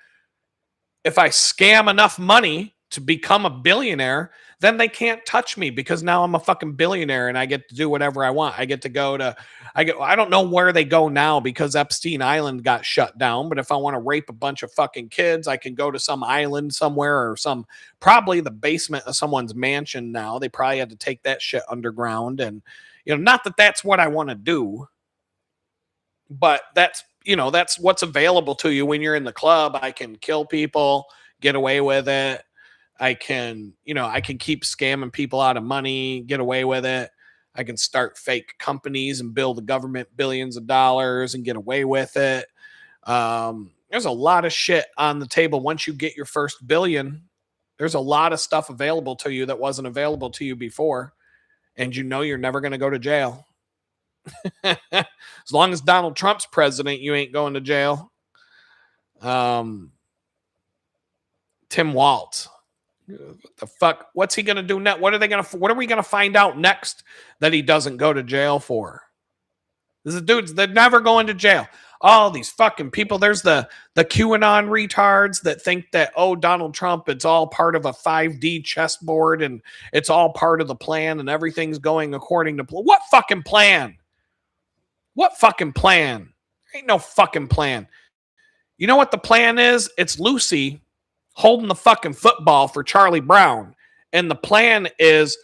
If I scam enough money to become a billionaire, then they can't touch me because now I'm a fucking billionaire and I get to do whatever I want. I don't know where they go now because Epstein Island got shut down, but if I want to rape a bunch of fucking kids, I can go to some island somewhere or probably the basement of someone's mansion now. They probably had to take that shit underground. And, not that that's what I want to do, but that's what's available to you when you're in the club. I can kill people, get away with it. I can keep scamming people out of money, get away with it. I can start fake companies and bill the government billions of dollars and get away with it. There's a lot of shit on the table. Once you get your first billion, there's a lot of stuff available to you that wasn't available to you before. And you're never going to go to jail. As long as Donald Trump's president, you ain't going to jail. Tim Waltz. What the fuck? What's he gonna do next? What are we gonna find out next that he doesn't go to jail for? This is dudes that never going to jail. All these fucking people. There's the QAnon retards that think that, Donald Trump, it's all part of a 5D chessboard and it's all part of the plan and everything's going according to plan. What fucking plan? What fucking plan? Ain't no fucking plan. You know what the plan is? It's Lucy holding the fucking football for Charlie Brown. And the plan is,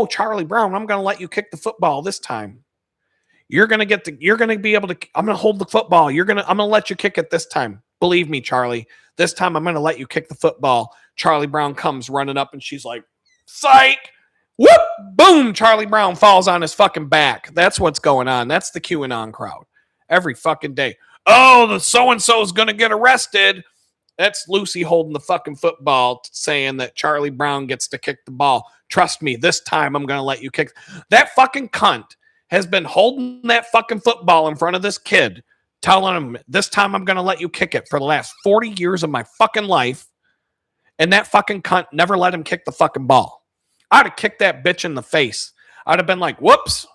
Charlie Brown, I'm going to let you kick the football this time. You're going to be able to, I'm going to hold the football. I'm going to let you kick it this time. Believe me, Charlie, this time I'm going to let you kick the football. Charlie Brown comes running up and she's like, psych, whoop, boom. Charlie Brown falls on his fucking back. That's what's going on. That's the QAnon crowd every fucking day. The so-and-so is going to get arrested. That's Lucy holding the fucking football saying that Charlie Brown gets to kick the ball. Trust me, this time I'm going to let you kick. That fucking cunt has been holding that fucking football in front of this kid, telling him, this time I'm going to let you kick it for the last 40 years of my fucking life. And that fucking cunt never let him kick the fucking ball. I'd have kicked that bitch in the face. I'd have been like, whoops.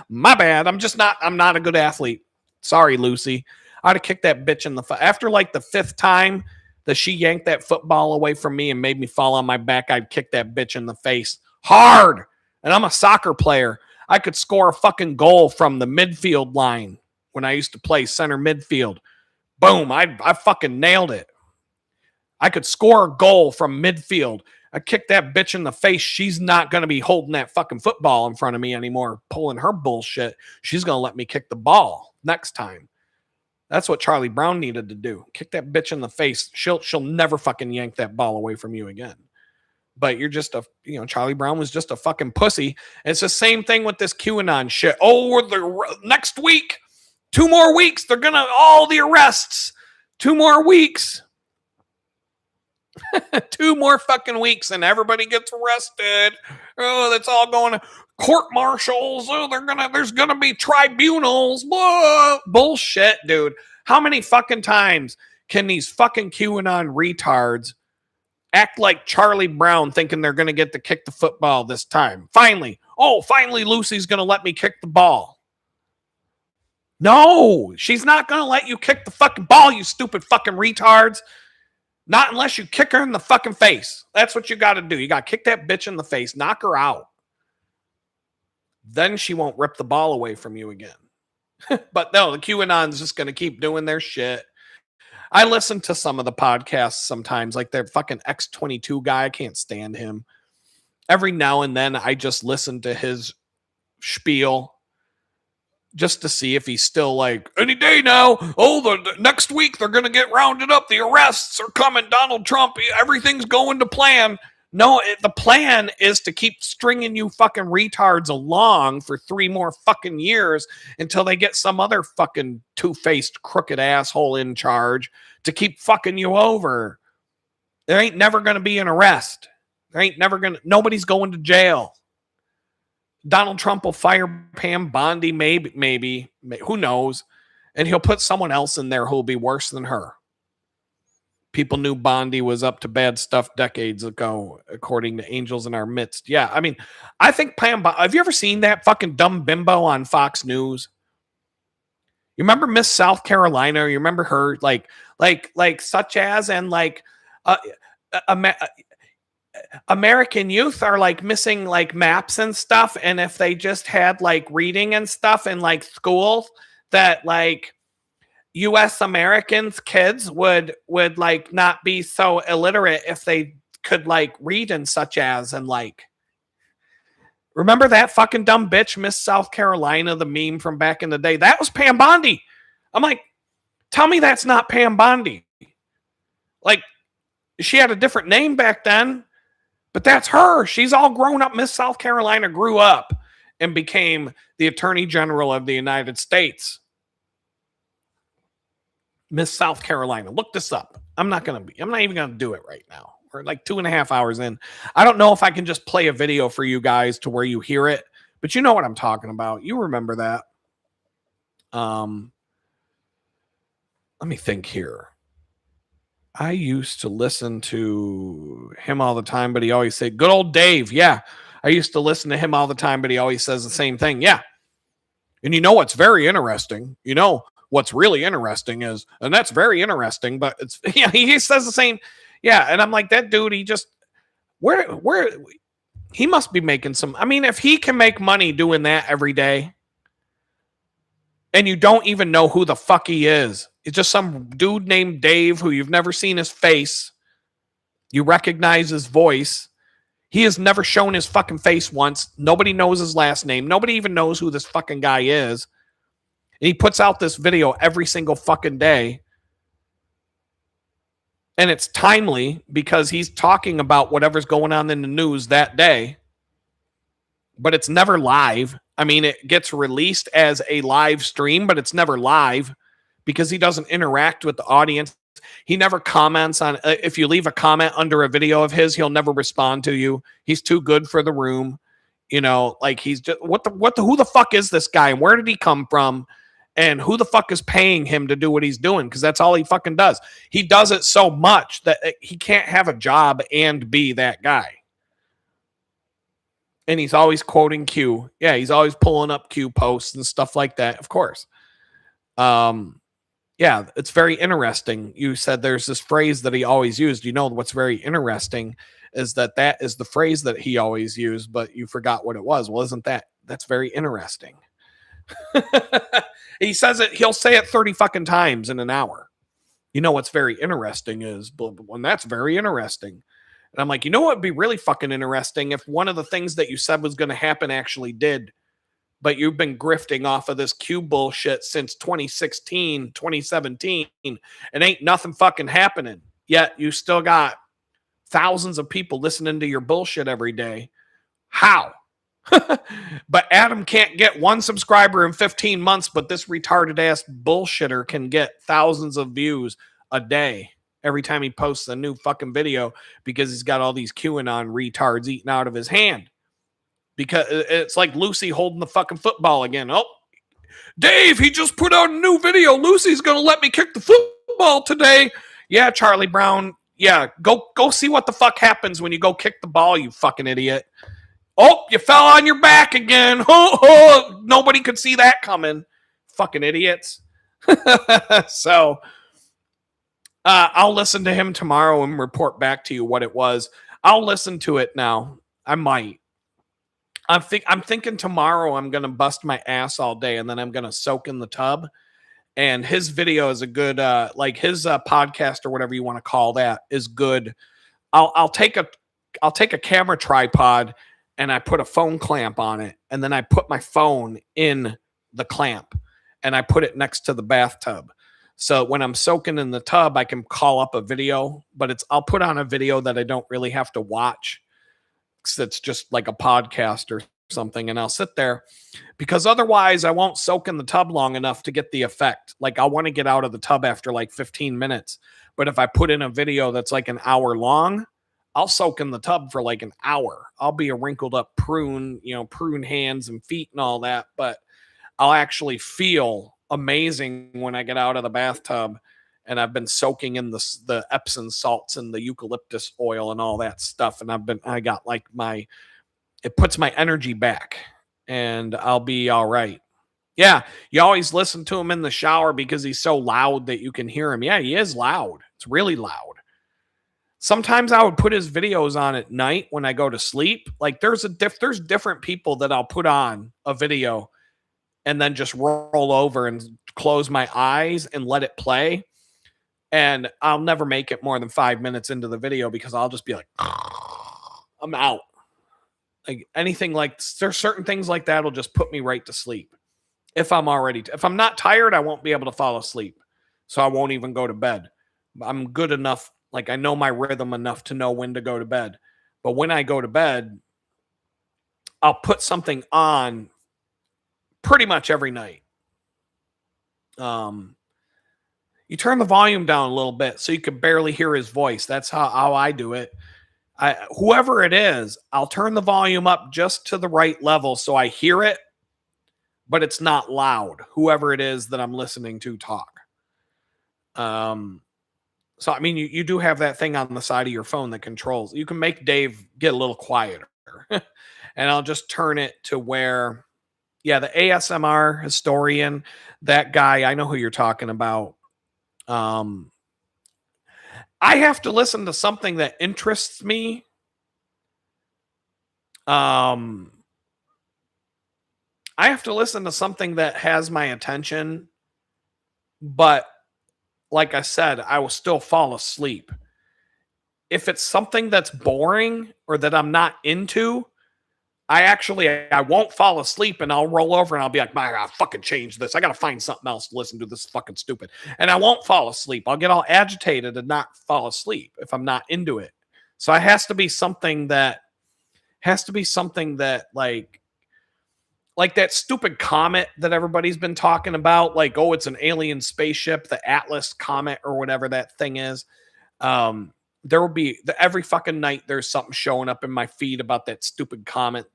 My bad. I'm not a good athlete. Sorry, Lucy. I'd have kicked that bitch in the face. After like the 5th time that she yanked that football away from me and made me fall on my back, I'd kick that bitch in the face hard. And I'm a soccer player. I could score a fucking goal from the midfield line when I used to play center midfield. Boom, I fucking nailed it. I could score a goal from midfield. I kick that bitch in the face. She's not going to be holding that fucking football in front of me anymore, pulling her bullshit. She's going to let me kick the ball next time. That's what Charlie Brown needed to do. Kick that bitch in the face. She'll never fucking yank that ball away from you again. But you're just Charlie Brown was just a fucking pussy. And it's the same thing with this QAnon shit. Oh, the next week, 2 more weeks, they're going to, all the arrests, 2 more weeks. 2 more fucking weeks and everybody gets arrested. Oh, that's all going to court martials. Oh, there's gonna be tribunals. Whoa. Bullshit, dude. How many fucking times can these fucking QAnon retards act like Charlie Brown thinking they're gonna get to kick the football this time? Finally, Lucy's gonna let me kick the ball. No, she's not gonna let you kick the fucking ball, you stupid fucking retards. Not unless you kick her in the fucking face. That's what you got to do. You got to kick that bitch in the face, knock her out. Then she won't rip the ball away from you again. But no, the QAnon's just going to keep doing their shit. I listen to some of the podcasts sometimes, like their fucking X22 guy. I can't stand him. Every now and then I just listen to his spiel just to see if he's still like, any day now, the next week they're going to get rounded up. The arrests are coming. Donald Trump, everything's going to plan. No, the plan is to keep stringing you fucking retards along for 3 more fucking years until they get some other fucking two-faced crooked asshole in charge to keep fucking you over. There ain't never going to be an arrest. Nobody's going to jail. Donald Trump will fire Pam Bondi, maybe, who knows? And he'll put someone else in there who'll be worse than her. People knew Bondi was up to bad stuff decades ago, according to Angels in Our Midst. Yeah, I mean, I think Pam Bondi, have you ever seen that fucking dumb bimbo on Fox News? You remember Miss South Carolina? You remember her, like such as, and like, American youth are like missing like maps and stuff, and if they just had like reading and stuff in like schools, that like US Americans kids would like not be so illiterate if they could like read and such as, and like, remember that fucking dumb bitch Miss South Carolina, the meme from back in the day? That was Pam Bondi. I'm like, tell me that's not Pam Bondi. Like, she had a different name back then, but that's her. She's all grown up. Miss South Carolina grew up and became the Attorney General of the United States. Miss South Carolina. Look this up. I'm not even going to do it right now. We're like 2.5 hours in. I don't know if I can just play a video for you guys to where you hear it, but you know what I'm talking about. You remember that. Let me think here. I used to listen to him all the time, but he always said, good old Dave. Yeah. I used to listen to him all the time, but he always says the same thing. Yeah. And you know what's very interesting? You know what's really interesting is, and that's very interesting, but it's, yeah, he says the same. Yeah. And I'm like, that dude, he just, where he must be making some, I mean, if he can make money doing that every day and you don't even know who the fuck he is, it's just some dude named Dave who you've never seen his face. You recognize his voice. He has never shown his fucking face once. Nobody knows his last name. Nobody even knows who this fucking guy is. And he puts out this video every single fucking day. And it's timely because he's talking about whatever's going on in the news that day. But it's never live. I mean, it gets released as a live stream, but it's never live because he doesn't interact with the audience. He never comments on, if you leave a comment under a video of his, he'll never respond to you. He's too good for the room. You know, like he's just, who the fuck is this guy? And where did he come from? And who the fuck is paying him to do what he's doing? Because that's all he fucking does. He does it so much that he can't have a job and be that guy. And he's always quoting Q. Yeah, he's always pulling up Q posts and stuff like that, of course. Yeah, it's very interesting. You said there's this phrase that he always used. You know what's very interesting is that is the phrase that he always used, but you forgot what it was. Well, that's very interesting. He says it, he'll say it 30 fucking times in an hour. You know what's very interesting is blah, blah, blah, and that's very interesting. And I'm like, you know what would be really fucking interesting if one of the things that you said was going to happen actually did, but you've been grifting off of this Q bullshit since 2016, 2017, and ain't nothing fucking happening. Yet you still got thousands of people listening to your bullshit every day. How? But Adam can't get one subscriber in 15 months, but this retarded ass bullshitter can get thousands of views a day every time he posts a new fucking video because he's got all these QAnon retards eating out of his hand. Because it's like Lucy holding the fucking football again. Oh, Dave, he just put out a new video. Lucy's going to let me kick the football today. Yeah, Charlie Brown. Yeah, go see what the fuck happens when you go kick the ball, you fucking idiot. Oh, you fell on your back again. Nobody could see that coming. Fucking idiots. So I'll listen to him tomorrow and report back to you what it was. I'll listen to it now. I might. I'm thinking tomorrow I'm going to bust my ass all day and then I'm going to soak in the tub. And his video is a good, like his podcast or whatever you want to call that is good. I'll take a camera tripod and I put a phone clamp on it. And then I put my phone in the clamp and I put it next to the bathtub. So when I'm soaking in the tub, I can call up a video, but I'll put on a video that I don't really have to watch. It's just like a podcast or something, and I'll sit there because otherwise I won't soak in the tub long enough to get the effect. Like I want to get out of the tub after like 15 minutes. But if I put in a video that's like an hour long, I'll soak in the tub for like an hour. I'll be a wrinkled up prune, prune hands and feet and all that, but I'll actually feel amazing when I get out of the bathtub and I've been soaking in the Epsom salts and the eucalyptus oil and all that stuff. And I got like it puts my energy back and I'll be all right. Yeah. You always listen to him in the shower because he's so loud that you can hear him. Yeah, he is loud. It's really loud. Sometimes I would put his videos on at night when I go to sleep. Like there's different people that I'll put on a video and then just roll over and close my eyes and let it play. And I'll never make it more than 5 minutes into the video because I'll just be like, I'm out. Like anything like there's certain things like that will just put me right to sleep. If I'm not tired, I won't be able to fall asleep. So I won't even go to bed. I'm good enough. Like I know my rhythm enough to know when to go to bed. But when I go to bed, I'll put something on pretty much every night. You turn the volume down a little bit so you can barely hear his voice. That's how I do it. Whoever it is, I'll turn the volume up just to the right level so I hear it, but it's not loud. Whoever it is that I'm listening to talk. So, I mean, you do have that thing on the side of your phone that controls. You can make Dave get a little quieter. And I'll just turn it to where, yeah, the ASMR historian, that guy, I know who you're talking about. I have to listen to something that interests me. I have to listen to something that has my attention, but like I said, I will still fall asleep. If it's something that's boring or that I'm not into, I won't fall asleep and I'll roll over and I'll be like, I gotta fucking change this. I gotta find something else to listen to. This is fucking stupid. And I won't fall asleep. I'll get all agitated and not fall asleep if I'm not into it. So it has to be something that like that stupid comet that everybody's been talking about. Like, oh, it's an alien spaceship, the Atlas comet or whatever that thing is. There will be every fucking night there's something showing up in my feed about that stupid comet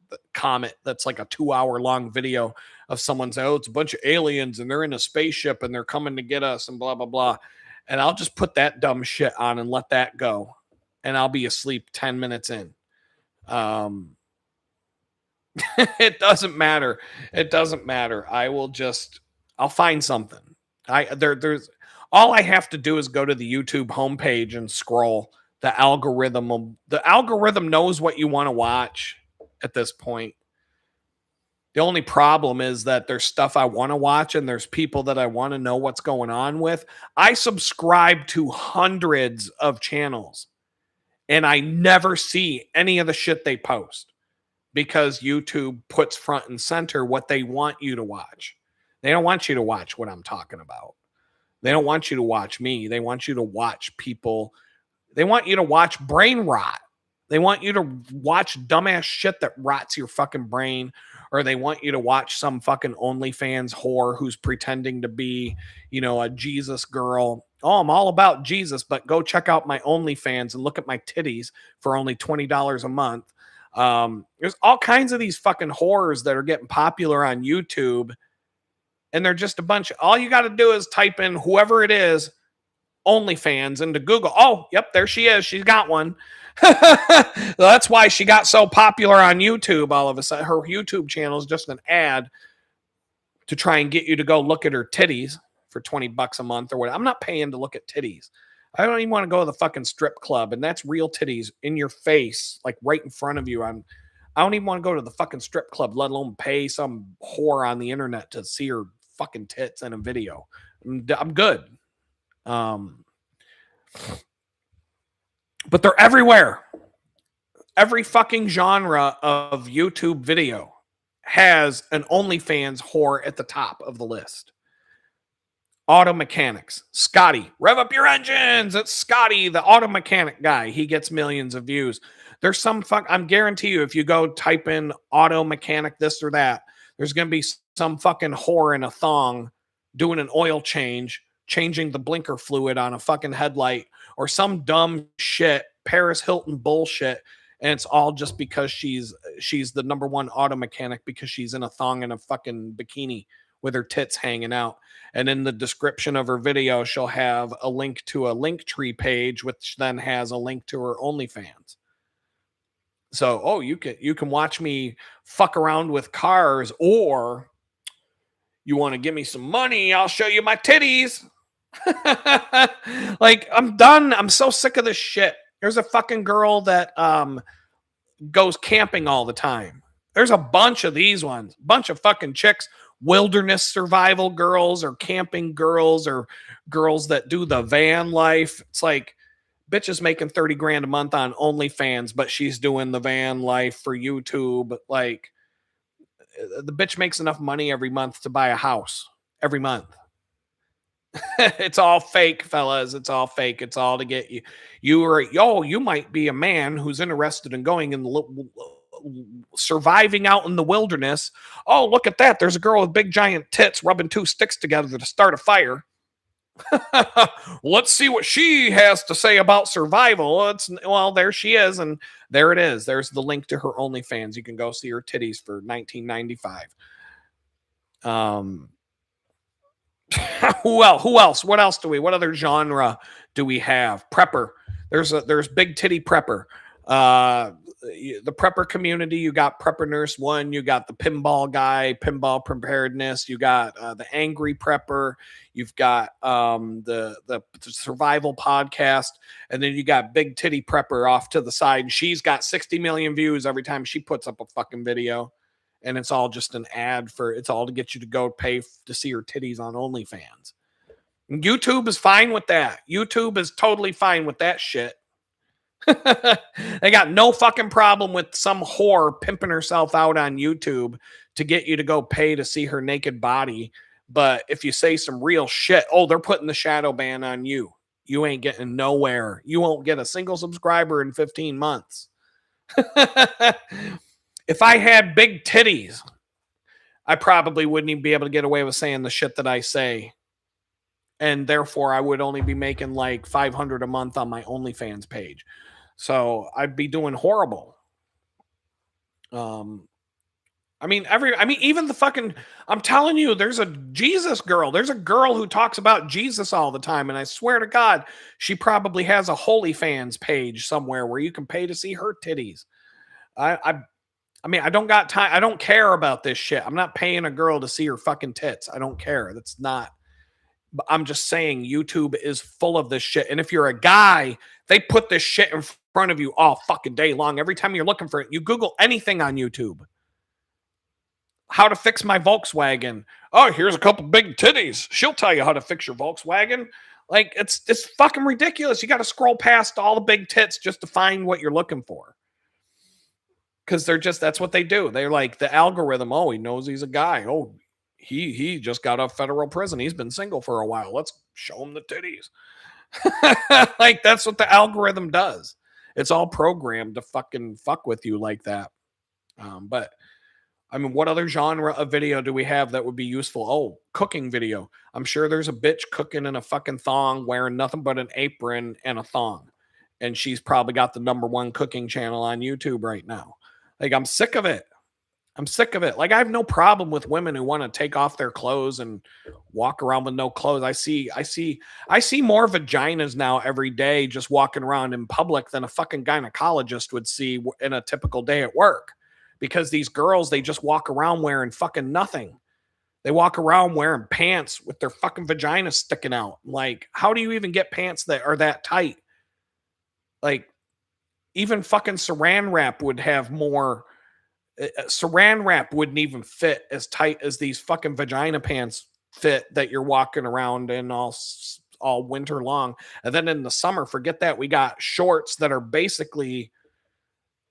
that's like a 2-hour long video of someone saying, oh, it's a bunch of aliens and they're in a spaceship and they're coming to get us and blah, blah, blah. And I'll just put that dumb shit on and let that go. And I'll be asleep 10 minutes in. It doesn't matter. It doesn't matter. I'll find something. There's all I have to do is go to the YouTube homepage and scroll. The algorithm knows what you want to watch at this point. The only problem is that there's stuff I want to watch and there's people that I want to know what's going on with. I subscribe to hundreds of channels and I never see any of the shit they post because YouTube puts front and center what they want you to watch. They don't want you to watch what I'm talking about. They don't want you to watch me. They want you to watch people. They want you to watch brain rot. They want you to watch dumbass shit that rots your fucking brain, or they want you to watch some fucking OnlyFans whore who's pretending to be, a Jesus girl. Oh, I'm all about Jesus, but go check out my OnlyFans and look at my titties for only $20 a month. There's all kinds of these fucking whores that are getting popular on YouTube, and they're just a bunch. All you got to do is type in whoever it is, OnlyFans, into Google. Oh, yep, there she is. She's got one. That's why she got so popular on YouTube all of a sudden. Her YouTube channel is just an ad to try and get you to go look at her titties for $20 a month or whatever. I'm not paying to look at titties. I don't even want to go to the fucking strip club, and that's real titties in your face, like right in front of you. I don't even want to go to the fucking strip club, let alone pay some whore on the internet to see her fucking tits in a video. I'm good. But they're everywhere. Every fucking genre of YouTube video has an OnlyFans whore at the top of the list. Auto mechanics. Scotty, rev up your engines. It's Scotty, the auto mechanic guy. He gets millions of views. There's some I'm guarantee you, if you go type in auto mechanic this or that, there's going to be some fucking whore in a thong doing an oil change, changing the blinker fluid on a fucking headlight, or some dumb shit, Paris Hilton bullshit. And it's all just because she's the number one auto mechanic because she's in a thong and a fucking bikini with her tits hanging out. And in the description of her video, she'll have a link to a Linktree page, which then has a link to her OnlyFans. So, you can watch me fuck around with cars, or you want to give me some money, I'll show you my titties. Like, I'm done. I'm so sick of this shit. There's a fucking girl that goes camping all the time. There's a bunch of these ones, bunch of fucking chicks, wilderness survival girls or camping girls or girls that do the van life. It's like, bitch is making 30 grand a month on OnlyFans, but she's doing the van life for YouTube. Like, the bitch makes enough money every month to buy a house every month. It's all fake, fellas. It's all fake. It's all to get you. You might be a man who's interested in going in surviving out in the wilderness. Oh, look at that. There's a girl with big giant tits rubbing two sticks together to start a fire. Let's see what she has to say about survival. Well, there she is, and there it is. There's the link to her OnlyFans. You can go see her titties for $19.95. Who else? What else do we? What other genre do we have? Prepper. There's big titty prepper. The prepper community. You got Prepper Nurse 1. You got the pinball guy, pinball preparedness. You got the angry prepper. You've got the survival podcast, and then you got big titty prepper off to the side. And she's got 60 million views every time she puts up a fucking video. And it's all just an ad it's all to get you to go pay to see her titties on OnlyFans. And YouTube is fine with that. YouTube is totally fine with that shit. They got no fucking problem with some whore pimping herself out on YouTube to get you to go pay to see her naked body. But if you say some real shit, they're putting the shadow ban on you. You ain't getting nowhere. You won't get a single subscriber in 15 months. If I had big titties, I probably wouldn't even be able to get away with saying the shit that I say. And therefore, I would only be making like $500 a month on my OnlyFans page. So I'd be doing horrible. Even the fucking, I'm telling you, there's a Jesus girl. There's a girl who talks about Jesus all the time. And I swear to God, she probably has a OnlyFans page somewhere where you can pay to see her titties. I don't got time. I don't care about this shit. I'm not paying a girl to see her fucking tits. I don't care. That's not. I'm just saying YouTube is full of this shit. And if you're a guy, they put this shit in front of you all fucking day long. Every time you're looking for it, you Google anything on YouTube. how to fix my Volkswagen. Oh, here's a couple big titties. She'll tell you how to fix your Volkswagen. Like it's fucking ridiculous. You got to scroll past all the big tits just to find what you're looking for. Because that's what they do. They're like the algorithm. Oh, he knows he's a guy. Oh, he just got out of federal prison. He's been single for a while. Let's show him the titties. Like that's what the algorithm does. It's all programmed to fucking fuck with you like that. But I mean, what other genre of video do we have that would be useful? Oh, cooking video. I'm sure there's a bitch cooking in a fucking thong wearing nothing but an apron and a thong. And she's probably got the #1 cooking channel on YouTube right now. Like, I'm sick of it. I'm sick of it. Like, I have no problem with women who want to take off their clothes and walk around with no clothes. I see more vaginas now every day just walking around in public than a fucking gynecologist would see in a typical day at work. Because these girls, they just walk around wearing fucking nothing. They walk around wearing pants with their fucking vagina sticking out. Like, how do you even get pants that are that tight? Like, even fucking saran wrap would have more. Saran wrap wouldn't even fit as tight as these fucking vagina pants fit that you're walking around in all winter long. And then in the summer, forget that. We got shorts that are basically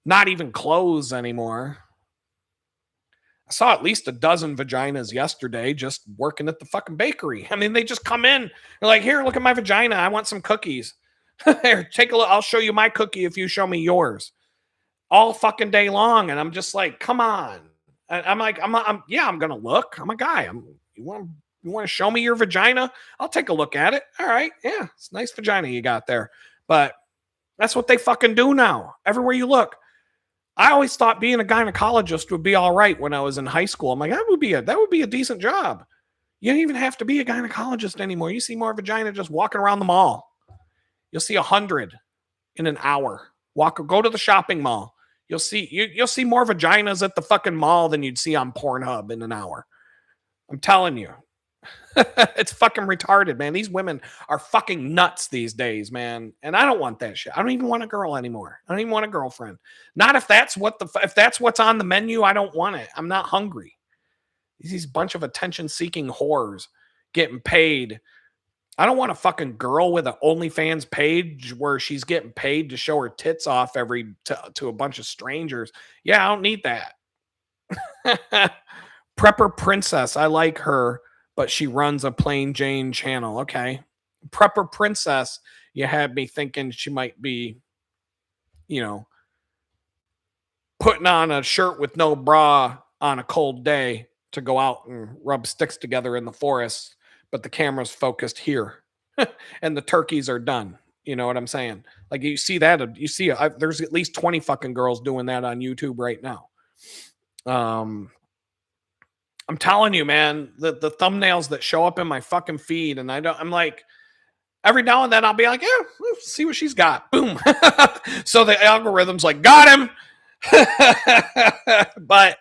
not even clothes anymore. I saw at least a dozen vaginas yesterday just working at the fucking bakery. I mean, they just come in. They're like, here, look at my vagina. I want some cookies. Here, take a look. I'll show you my cookie if you show me yours. All fucking day long. And I'm just like, come on. I'm like, yeah, I'm going to look. I'm a guy. You want to show me your vagina? I'll take a look at it. All right. Yeah, it's a nice vagina you got there. But that's what they fucking do now. Everywhere you look. I always thought being a gynecologist would be all right when I was in high school. I'm like, that would be a decent job. You don't even have to be a gynecologist anymore. You see more vagina just walking around the mall. You'll see 100 in an hour. Go to the shopping mall. You'll see more vaginas at the fucking mall than you'd see on Pornhub in an hour. I'm telling you. It's fucking retarded, man. These women are fucking nuts these days, man. And I don't want that shit. I don't even want a girl anymore. I don't even want a girlfriend. Not if that's what's on the menu. I don't want it. I'm not hungry. These bunch of attention-seeking whores getting paid. I don't want a fucking girl with an OnlyFans page where she's getting paid to show her tits off to a bunch of strangers. Yeah, I don't need that. Prepper Princess. I like her, but she runs a plain Jane channel. Okay. Prepper Princess, you had me thinking she might be, putting on a shirt with no bra on a cold day to go out and rub sticks together in the forest, but the camera's focused here and the turkeys are done. You know what I'm saying? Like you see that, there's at least 20 fucking girls doing that on YouTube right now. I'm telling you, man, the thumbnails that show up in my fucking feed, and I'm like, every now and then I'll be like, yeah, let's see what she's got. Boom. So the algorithm's like, got him. But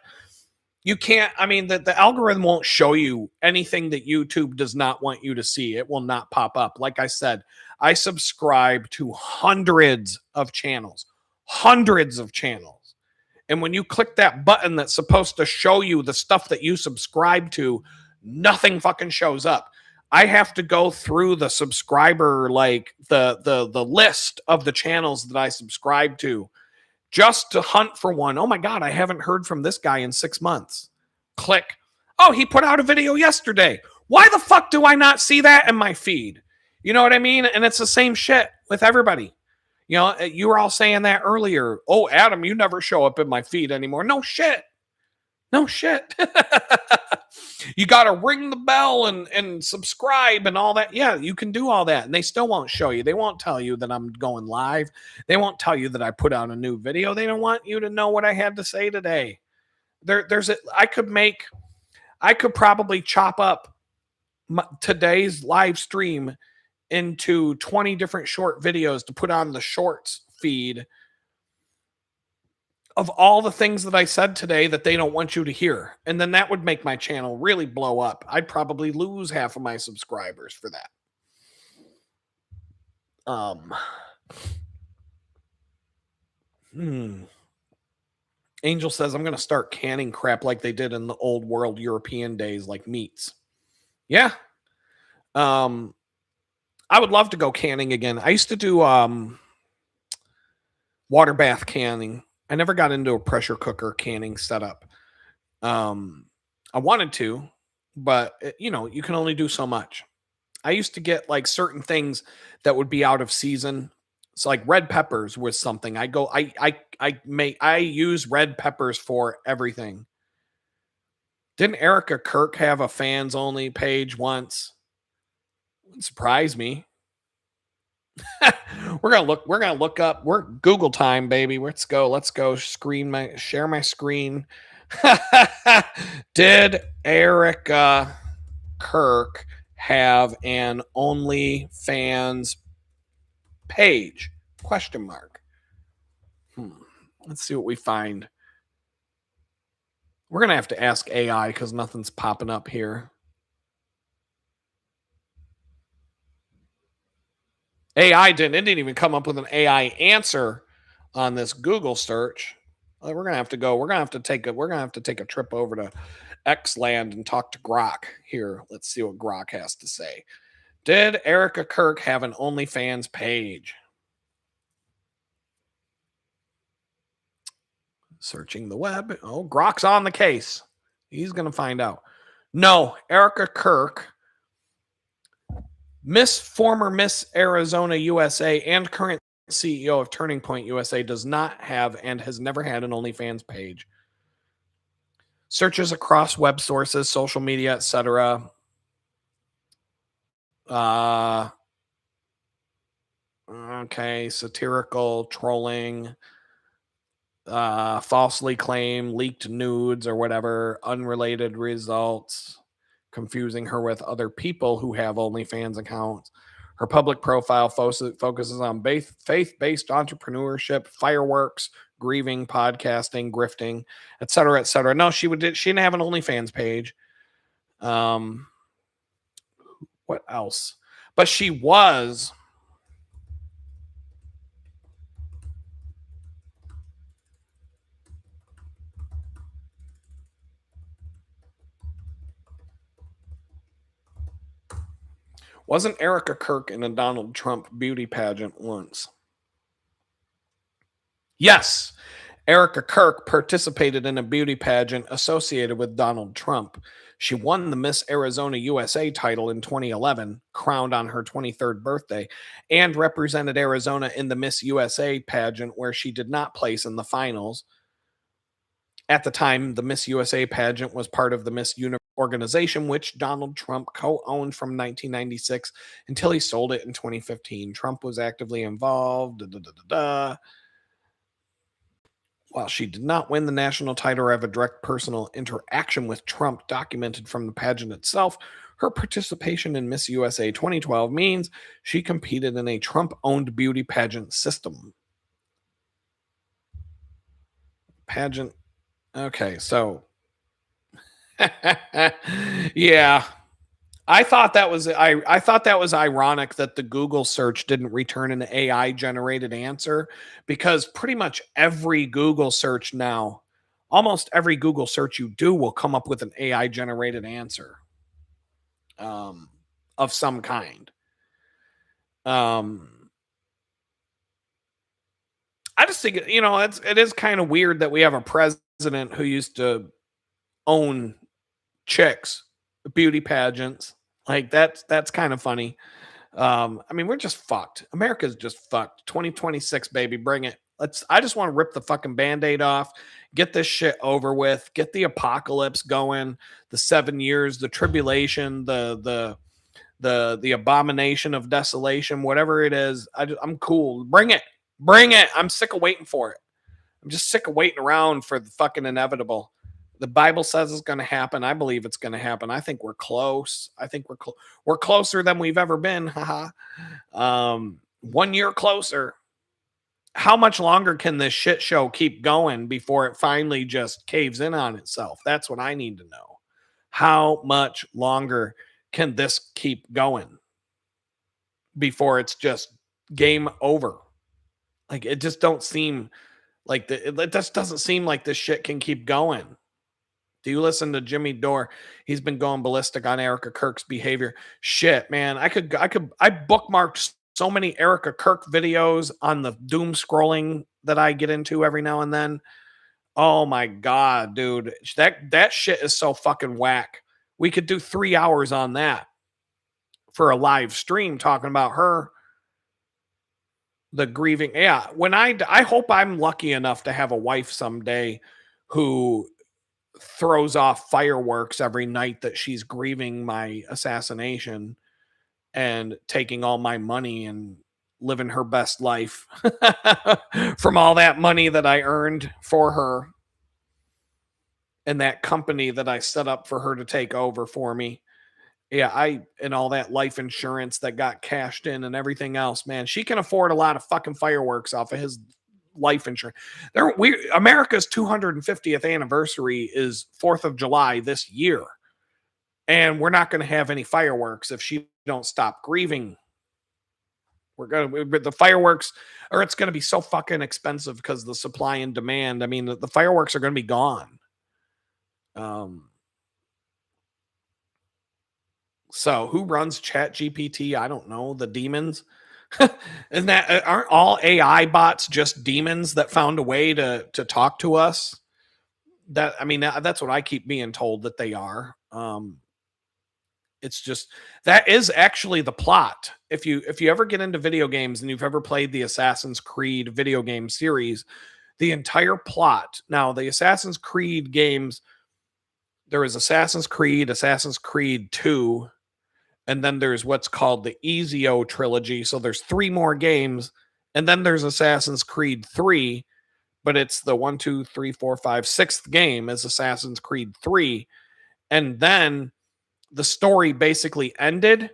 you can't, I mean, the algorithm won't show you anything that YouTube does not want you to see. It will not pop up. Like I said, I subscribe to hundreds of channels. And when you click that button that's supposed to show you the stuff that you subscribe to, nothing fucking shows up. I have to go through the subscriber, like the list of the channels that I subscribe to just to hunt for one. Oh my God, I haven't heard from this guy in 6 months. Click. Oh, he put out a video yesterday. Why the fuck do I not see that in my feed? You know what I mean? And it's the same shit with everybody. You were all saying that earlier. Oh, Adam, you never show up in my feed anymore. No shit. You got to ring the bell and subscribe and all that. Yeah, you can do all that. And they still won't show you. They won't tell you that I'm going live. They won't tell you that I put out a new video. They don't want you to know what I had to say today. I could probably chop up today's live stream into 20 different short videos to put on the shorts feed of all the things that I said today that they don't want you to hear. And then that would make my channel really blow up. I'd probably lose half of my subscribers for that. Angel says, I'm going to start canning crap like they did in the old world European days, like meats. Yeah. Um, I would love to go canning again. I used to do water bath canning. I never got into a pressure cooker canning setup. Um, I wanted to, but you can only do so much. I used to get like certain things that would be out of season. It's like red peppers was something. I use red peppers for everything. Didn't Erica Kirk have a fans only page once? Wouldn't surprise me. We're gonna look up. We're Google time, baby. Let's go. Let's go. Share my screen. Did Erica Kirk have an OnlyFans page? Question mark. Let's see what we find. We're gonna have to ask AI because nothing's popping up here. AI didn't. It didn't even come up with an AI answer on this Google search. We're gonna have to go. We're gonna have to take a. We're gonna have to take a trip over to X land and talk to Grok here. Let's see what Grok has to say. Did Erica Kirk have an OnlyFans page? Searching the web. Oh, Grok's on the case. He's gonna find out. No, Erica Kirk, former Miss Arizona USA and current CEO of Turning Point USA, does not have and has never had an OnlyFans page. Searches across web sources, social media, etc. Okay, satirical, trolling, falsely claim, leaked nudes or whatever, unrelated results, confusing her with other people who have OnlyFans accounts. Her public profile focuses on faith-based entrepreneurship, fireworks, grieving, podcasting, grifting, etc., etc. No, she didn't have an OnlyFans page. What else? But she was. Wasn't Erica Kirk in a Donald Trump beauty pageant once? Yes. Erica Kirk participated in a beauty pageant associated with Donald Trump. She won the Miss Arizona USA title in 2011, crowned on her 23rd birthday, and represented Arizona in the Miss USA pageant, where she did not place in the finals. At the time, the Miss USA pageant was part of the Miss Universe organization, which Donald Trump co owned from 1996 until he sold it in 2015. Trump was actively involved. While she did not win the national title or have a direct personal interaction with Trump documented from the pageant itself, her participation in Miss USA 2012 means she competed in a Trump owned beauty pageant system. Pageant. Okay, so. Yeah. I thought that was ironic that the Google search didn't return an AI generated answer, because pretty much every Google search now, almost every Google search you do will come up with an AI generated answer of some kind. I just think it is kind of weird that we have a president who used to own chicks, beauty pageants. Like that's kind of funny. I mean, we're just fucked. America's just fucked. 2026, baby, bring it. I just want to rip the fucking band-aid off, get this shit over with, get the apocalypse going, the 7 years, the tribulation, the abomination of desolation, whatever it is. I'm cool. Bring it. Bring it. I'm sick of waiting for it. I'm just sick of waiting around for the fucking inevitable. The Bible says it's going to happen. I believe it's going to happen. I think we're close. I think we're closer than we've ever been. Haha. 1 year closer. How much longer can this shit show keep going before it finally just caves in on itself? That's what I need to know. How much longer can this keep going before it's just game over? Like, it just don't seem Like, it just doesn't seem like this shit can keep going. Do you listen to Jimmy Dore? He's been going ballistic on Erica Kirk's behavior. Shit, man. I bookmarked so many Erica Kirk videos on the doom scrolling that I get into every now and then. Oh my God, dude. That shit is so fucking whack. We could do 3 hours on that for a live stream talking about her, the grieving. Yeah. I hope I'm lucky enough to have a wife someday who throws off fireworks every night that she's grieving my assassination and taking all my money and living her best life from all that money that I earned for her and that company that I set up for her to take over for me. Yeah, and all that life insurance that got cashed in and everything else, man. She can afford a lot of fucking fireworks off of his life insurance. America's 250th anniversary is 4th of July this year. And we're not going to have any fireworks if she don't stop grieving. The fireworks, or it's going to be so fucking expensive because the supply and demand. I mean, the fireworks are going to be gone. So who runs Chat GPT? I don't know. The demons. Aren't all AI bots just demons that found a way to talk to us? That's what I keep being told that they are. It's just that is actually the plot. If you ever get into video games and you've ever played the Assassin's Creed video game series, the entire plot. Now, the Assassin's Creed games, there is Assassin's Creed 2, and then there's what's called the Ezio trilogy. So there's 3 more games, and then there's Assassin's Creed 3, but it's the 1, 2, 3, 4, 5, 6th game is Assassin's Creed 3. And then the story basically ended,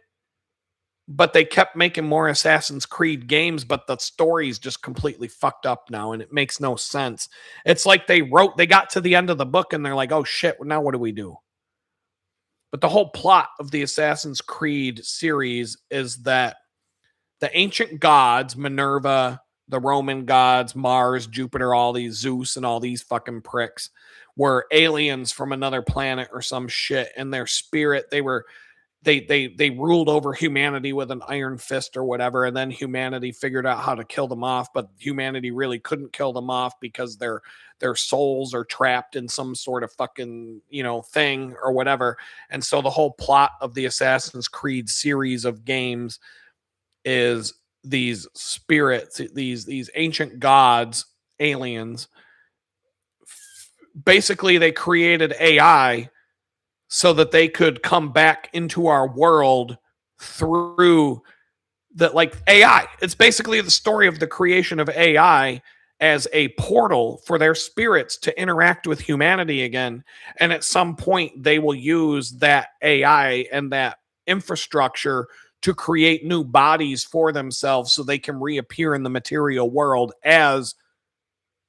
but they kept making more Assassin's Creed games, but the story's just completely fucked up now, and it makes no sense. It's like they got to the end of the book, and they're like, oh shit, now what do we do? But the whole plot of the Assassin's Creed series is that the ancient gods, Minerva, the Roman gods, Mars, Jupiter, all these, Zeus, and all these fucking pricks, were aliens from another planet or some shit. And their spirit, they ruled over humanity with an iron fist or whatever. And then humanity figured out how to kill them off, but humanity really couldn't kill them off because their souls are trapped in some sort of fucking, thing or whatever. And so the whole plot of the Assassin's Creed series of games is these spirits, these ancient gods, aliens. Basically, they created AI so that they could come back into our world through like AI. It's basically the story of the creation of AI as a portal for their spirits to interact with humanity again. And at some point, they will use that AI and that infrastructure to create new bodies for themselves so they can reappear in the material world as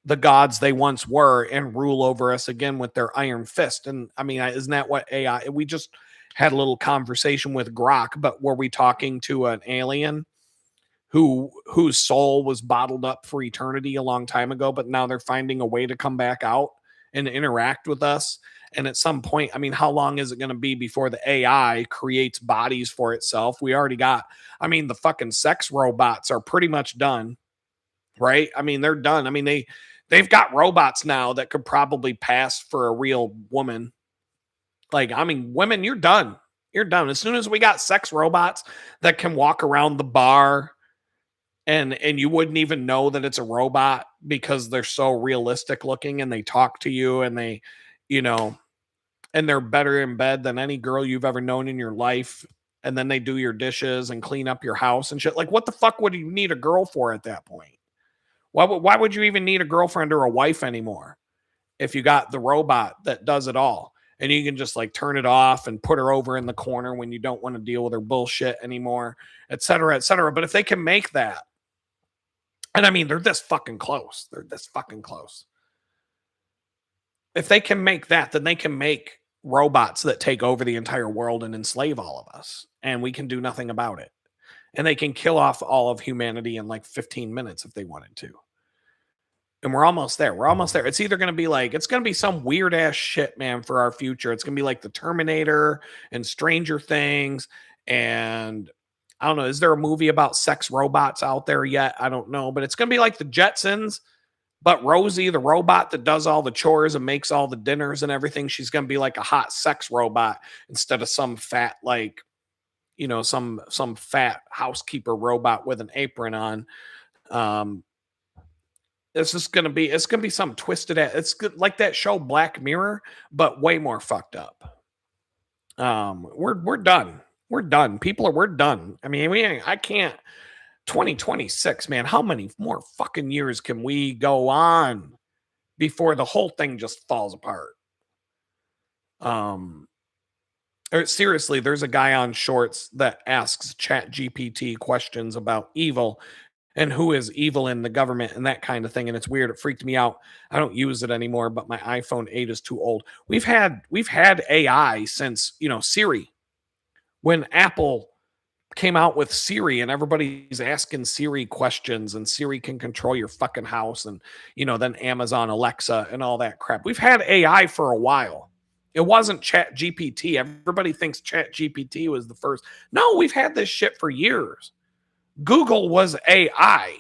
the gods they once were and rule over us again with their iron fist. And isn't that what AI? We just had a little conversation with Grok, but were we talking to an alien whose soul was bottled up for eternity a long time ago, but now they're finding a way to come back out and interact with us? And at some point, how long is it going to be before the AI creates bodies for itself? We already got, the fucking sex robots are pretty much done, right? They're done. They've got robots now that could probably pass for a real woman. Women, you're done. You're done. As soon as we got sex robots that can walk around the bar and you wouldn't even know that it's a robot because they're so realistic looking and they talk to you and they, and they're better in bed than any girl you've ever known in your life. And then they do your dishes and clean up your house and shit. Like, what the fuck would you need a girl for at that point? Why would you even need a girlfriend or a wife anymore if you got the robot that does it all? And you can just like turn it off and put her over in the corner when you don't want to deal with her bullshit anymore, et cetera, et cetera. But if they can make that, and they're this fucking close. They're this fucking close. If they can make that, then they can make robots that take over the entire world and enslave all of us. And we can do nothing about it. And they can kill off all of humanity in like 15 minutes if they wanted to. And we're almost there. We're almost there. It's either going to be like, it's going to be some weird ass shit, man, for our future. It's going to be like the Terminator and Stranger Things. And I don't know. Is there a movie about sex robots out there yet? I don't know. But it's going to be like the Jetsons. But Rosie, the robot that does all the chores and makes all the dinners and everything, she's going to be like a hot sex robot instead of some fat, like, some fat housekeeper robot with an apron on. Um, it's gonna be some twisted. It's good, like that show Black Mirror, but way more fucked up. We're done. We're done. We're done. I mean, I can't. 2026, man. How many more fucking years can we go on before the whole thing just falls apart? Um, Seriously, there's a guy on Shorts that asks Chat GPT questions about evil and who is evil in the government and that kind of thing. And it's weird. It freaked me out. I don't use it anymore, but my iPhone 8 is too old. We've had AI since, Siri. When Apple came out with Siri and everybody's asking Siri questions and Siri can control your fucking house and then Amazon Alexa and all that crap. We've had AI for a while. It wasn't Chat GPT. Everybody thinks Chat GPT was the first. No, we've had this shit for years. Google was AI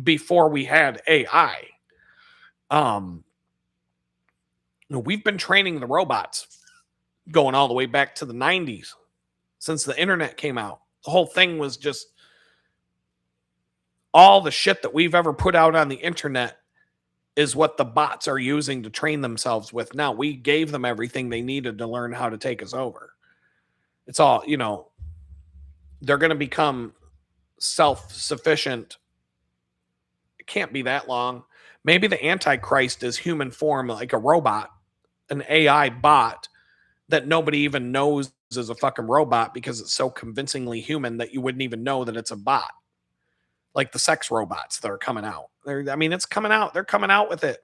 before we had AI. We've been training the robots going all the way back to the 90s since the internet came out. The whole thing was just all the shit that we've ever put out on the internet is what the bots are using to train themselves with now. We gave them everything they needed to learn how to take us over. It's all, they're going to become self-sufficient. It can't be that long. Maybe the Antichrist is human form, like a robot, an AI bot that nobody even knows is a fucking robot because it's so convincingly human that you wouldn't even know that it's a bot. Like the sex robots that are coming out. It's coming out. They're coming out with it.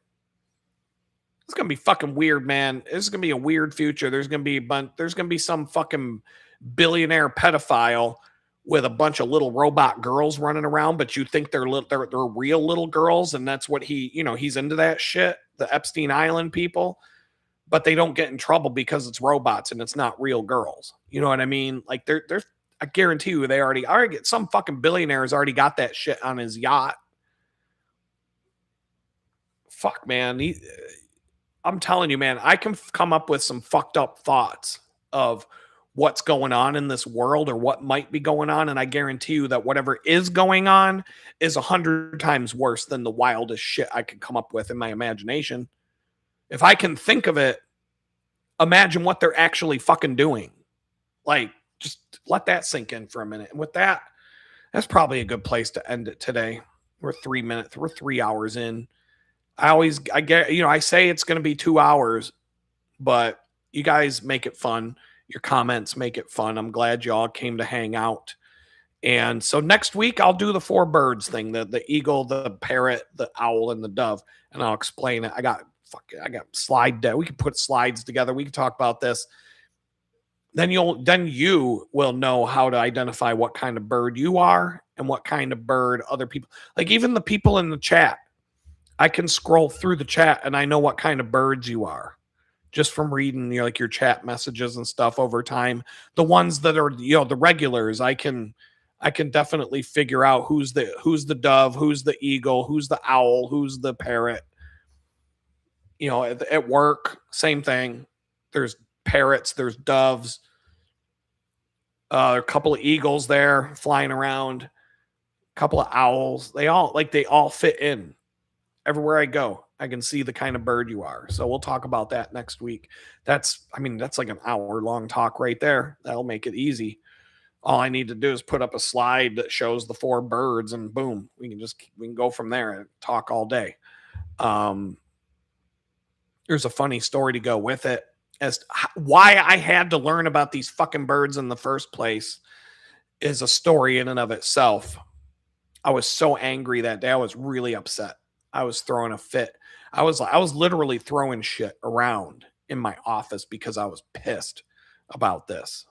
It's gonna be fucking weird, man. This is gonna be a weird future. There's gonna be some fucking billionaire pedophile with a bunch of little robot girls running around, but you think they're real little girls, and that's what he's into that shit. The Epstein Island people, but they don't get in trouble because it's robots and it's not real girls. You know what I mean? Like they're I guarantee you they already get some fucking billionaire's already got that shit on his yacht. Fuck, man. I'm telling you, man, I can come up with some fucked up thoughts of what's going on in this world or what might be going on. And I guarantee you that whatever is going on is 100 times worse than the wildest shit I could come up with in my imagination. If I can think of it, imagine what they're actually fucking doing. Like, just let that sink in for a minute. And with that, that's probably a good place to end it today. We're 3 hours in. I say it's going to be 2 hours, but you guys make it fun. Your comments make it fun. I'm glad y'all came to hang out. And so next week I'll do the 4 birds thing, the eagle, the parrot, the owl, and the dove, and I'll explain it. I got slide deck. We can put slides together. We can talk about this. Then you will know how to identify what kind of bird you are and what kind of bird other people, like even the people in the chat. I can scroll through the chat and I know what kind of birds you are just from reading your chat messages and stuff over time. The ones that are, the regulars, I can definitely figure out who's the dove, who's the eagle, who's the owl, who's the parrot. At work, same thing. There's parrots, there's doves, a couple of eagles there flying around, a couple of owls. They all fit in. Everywhere I go, I can see the kind of bird you are. So we'll talk about that next week. That's like an hour-long talk right there. That'll make it easy. All I need to do is put up a slide that shows the 4 birds and boom, we can go from there and talk all day. There's a funny story to go with it as to why I had to learn about these fucking birds in the first place is a story in and of itself. I was so angry that day. I was really upset. I was throwing a fit. I was literally throwing shit around in my office because I was pissed about this.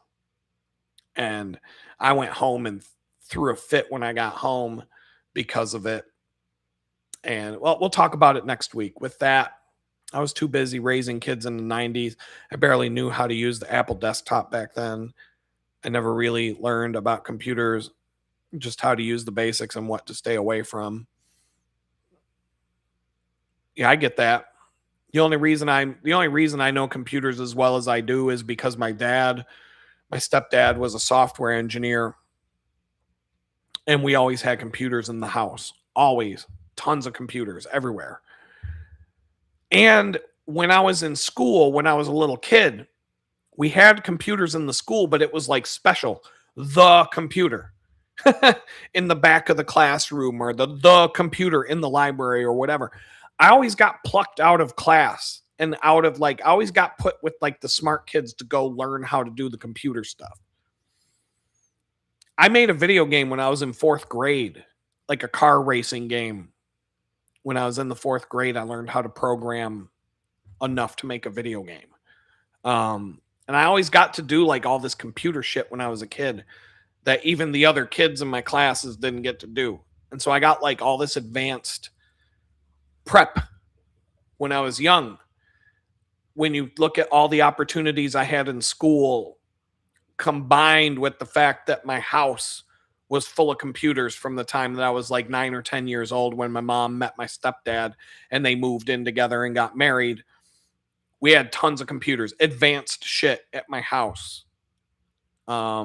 And I went home and threw a fit when I got home because of it. And well, we'll talk about it next week. With that, I was too busy raising kids in the 90s. I barely knew how to use the Apple desktop back then. I never really learned about computers, just how to use the basics and what to stay away from. Yeah, I get that. The only reason I know computers as well as I do is because my stepdad was a software engineer, and we always had computers in the house. Always. Tons of computers everywhere. And when I was in school, when I was a little kid, we had computers in the school, but it was like special. The computer in the back of the classroom, or the computer in the library, or whatever. I always got plucked out of class, and out of like, I always got put with like the smart kids to go learn how to do the computer stuff. I made a video game when I was in fourth grade, like a car racing game. When I was in the fourth grade, I learned how to program enough to make a video game. And I always got to do like all this computer shit when I was a kid that even the other kids in my classes didn't get to do. And so I got like all this advanced prep when I was young. When you look at all the opportunities I had in school, combined with the fact that my house was full of computers from the time that I was like 9 or 10 years old when my mom met my stepdad and they moved in together and got married. We had tons of computers, advanced shit at my house. Yeah,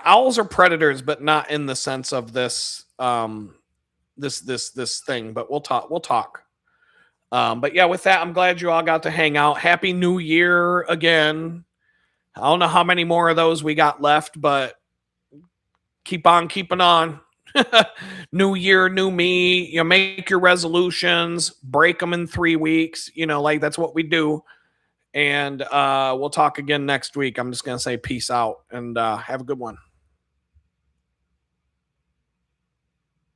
owls are predators, but not in the sense of this this thing. But we'll talk. We'll talk. But yeah, with that, I'm glad you all got to hang out. Happy New Year again. I don't know how many more of those we got left, but keep on keeping on. New year, new me. You make your resolutions, break them in 3 weeks. Like that's what we do. And we'll talk again next week. I'm just gonna say peace out and have a good one.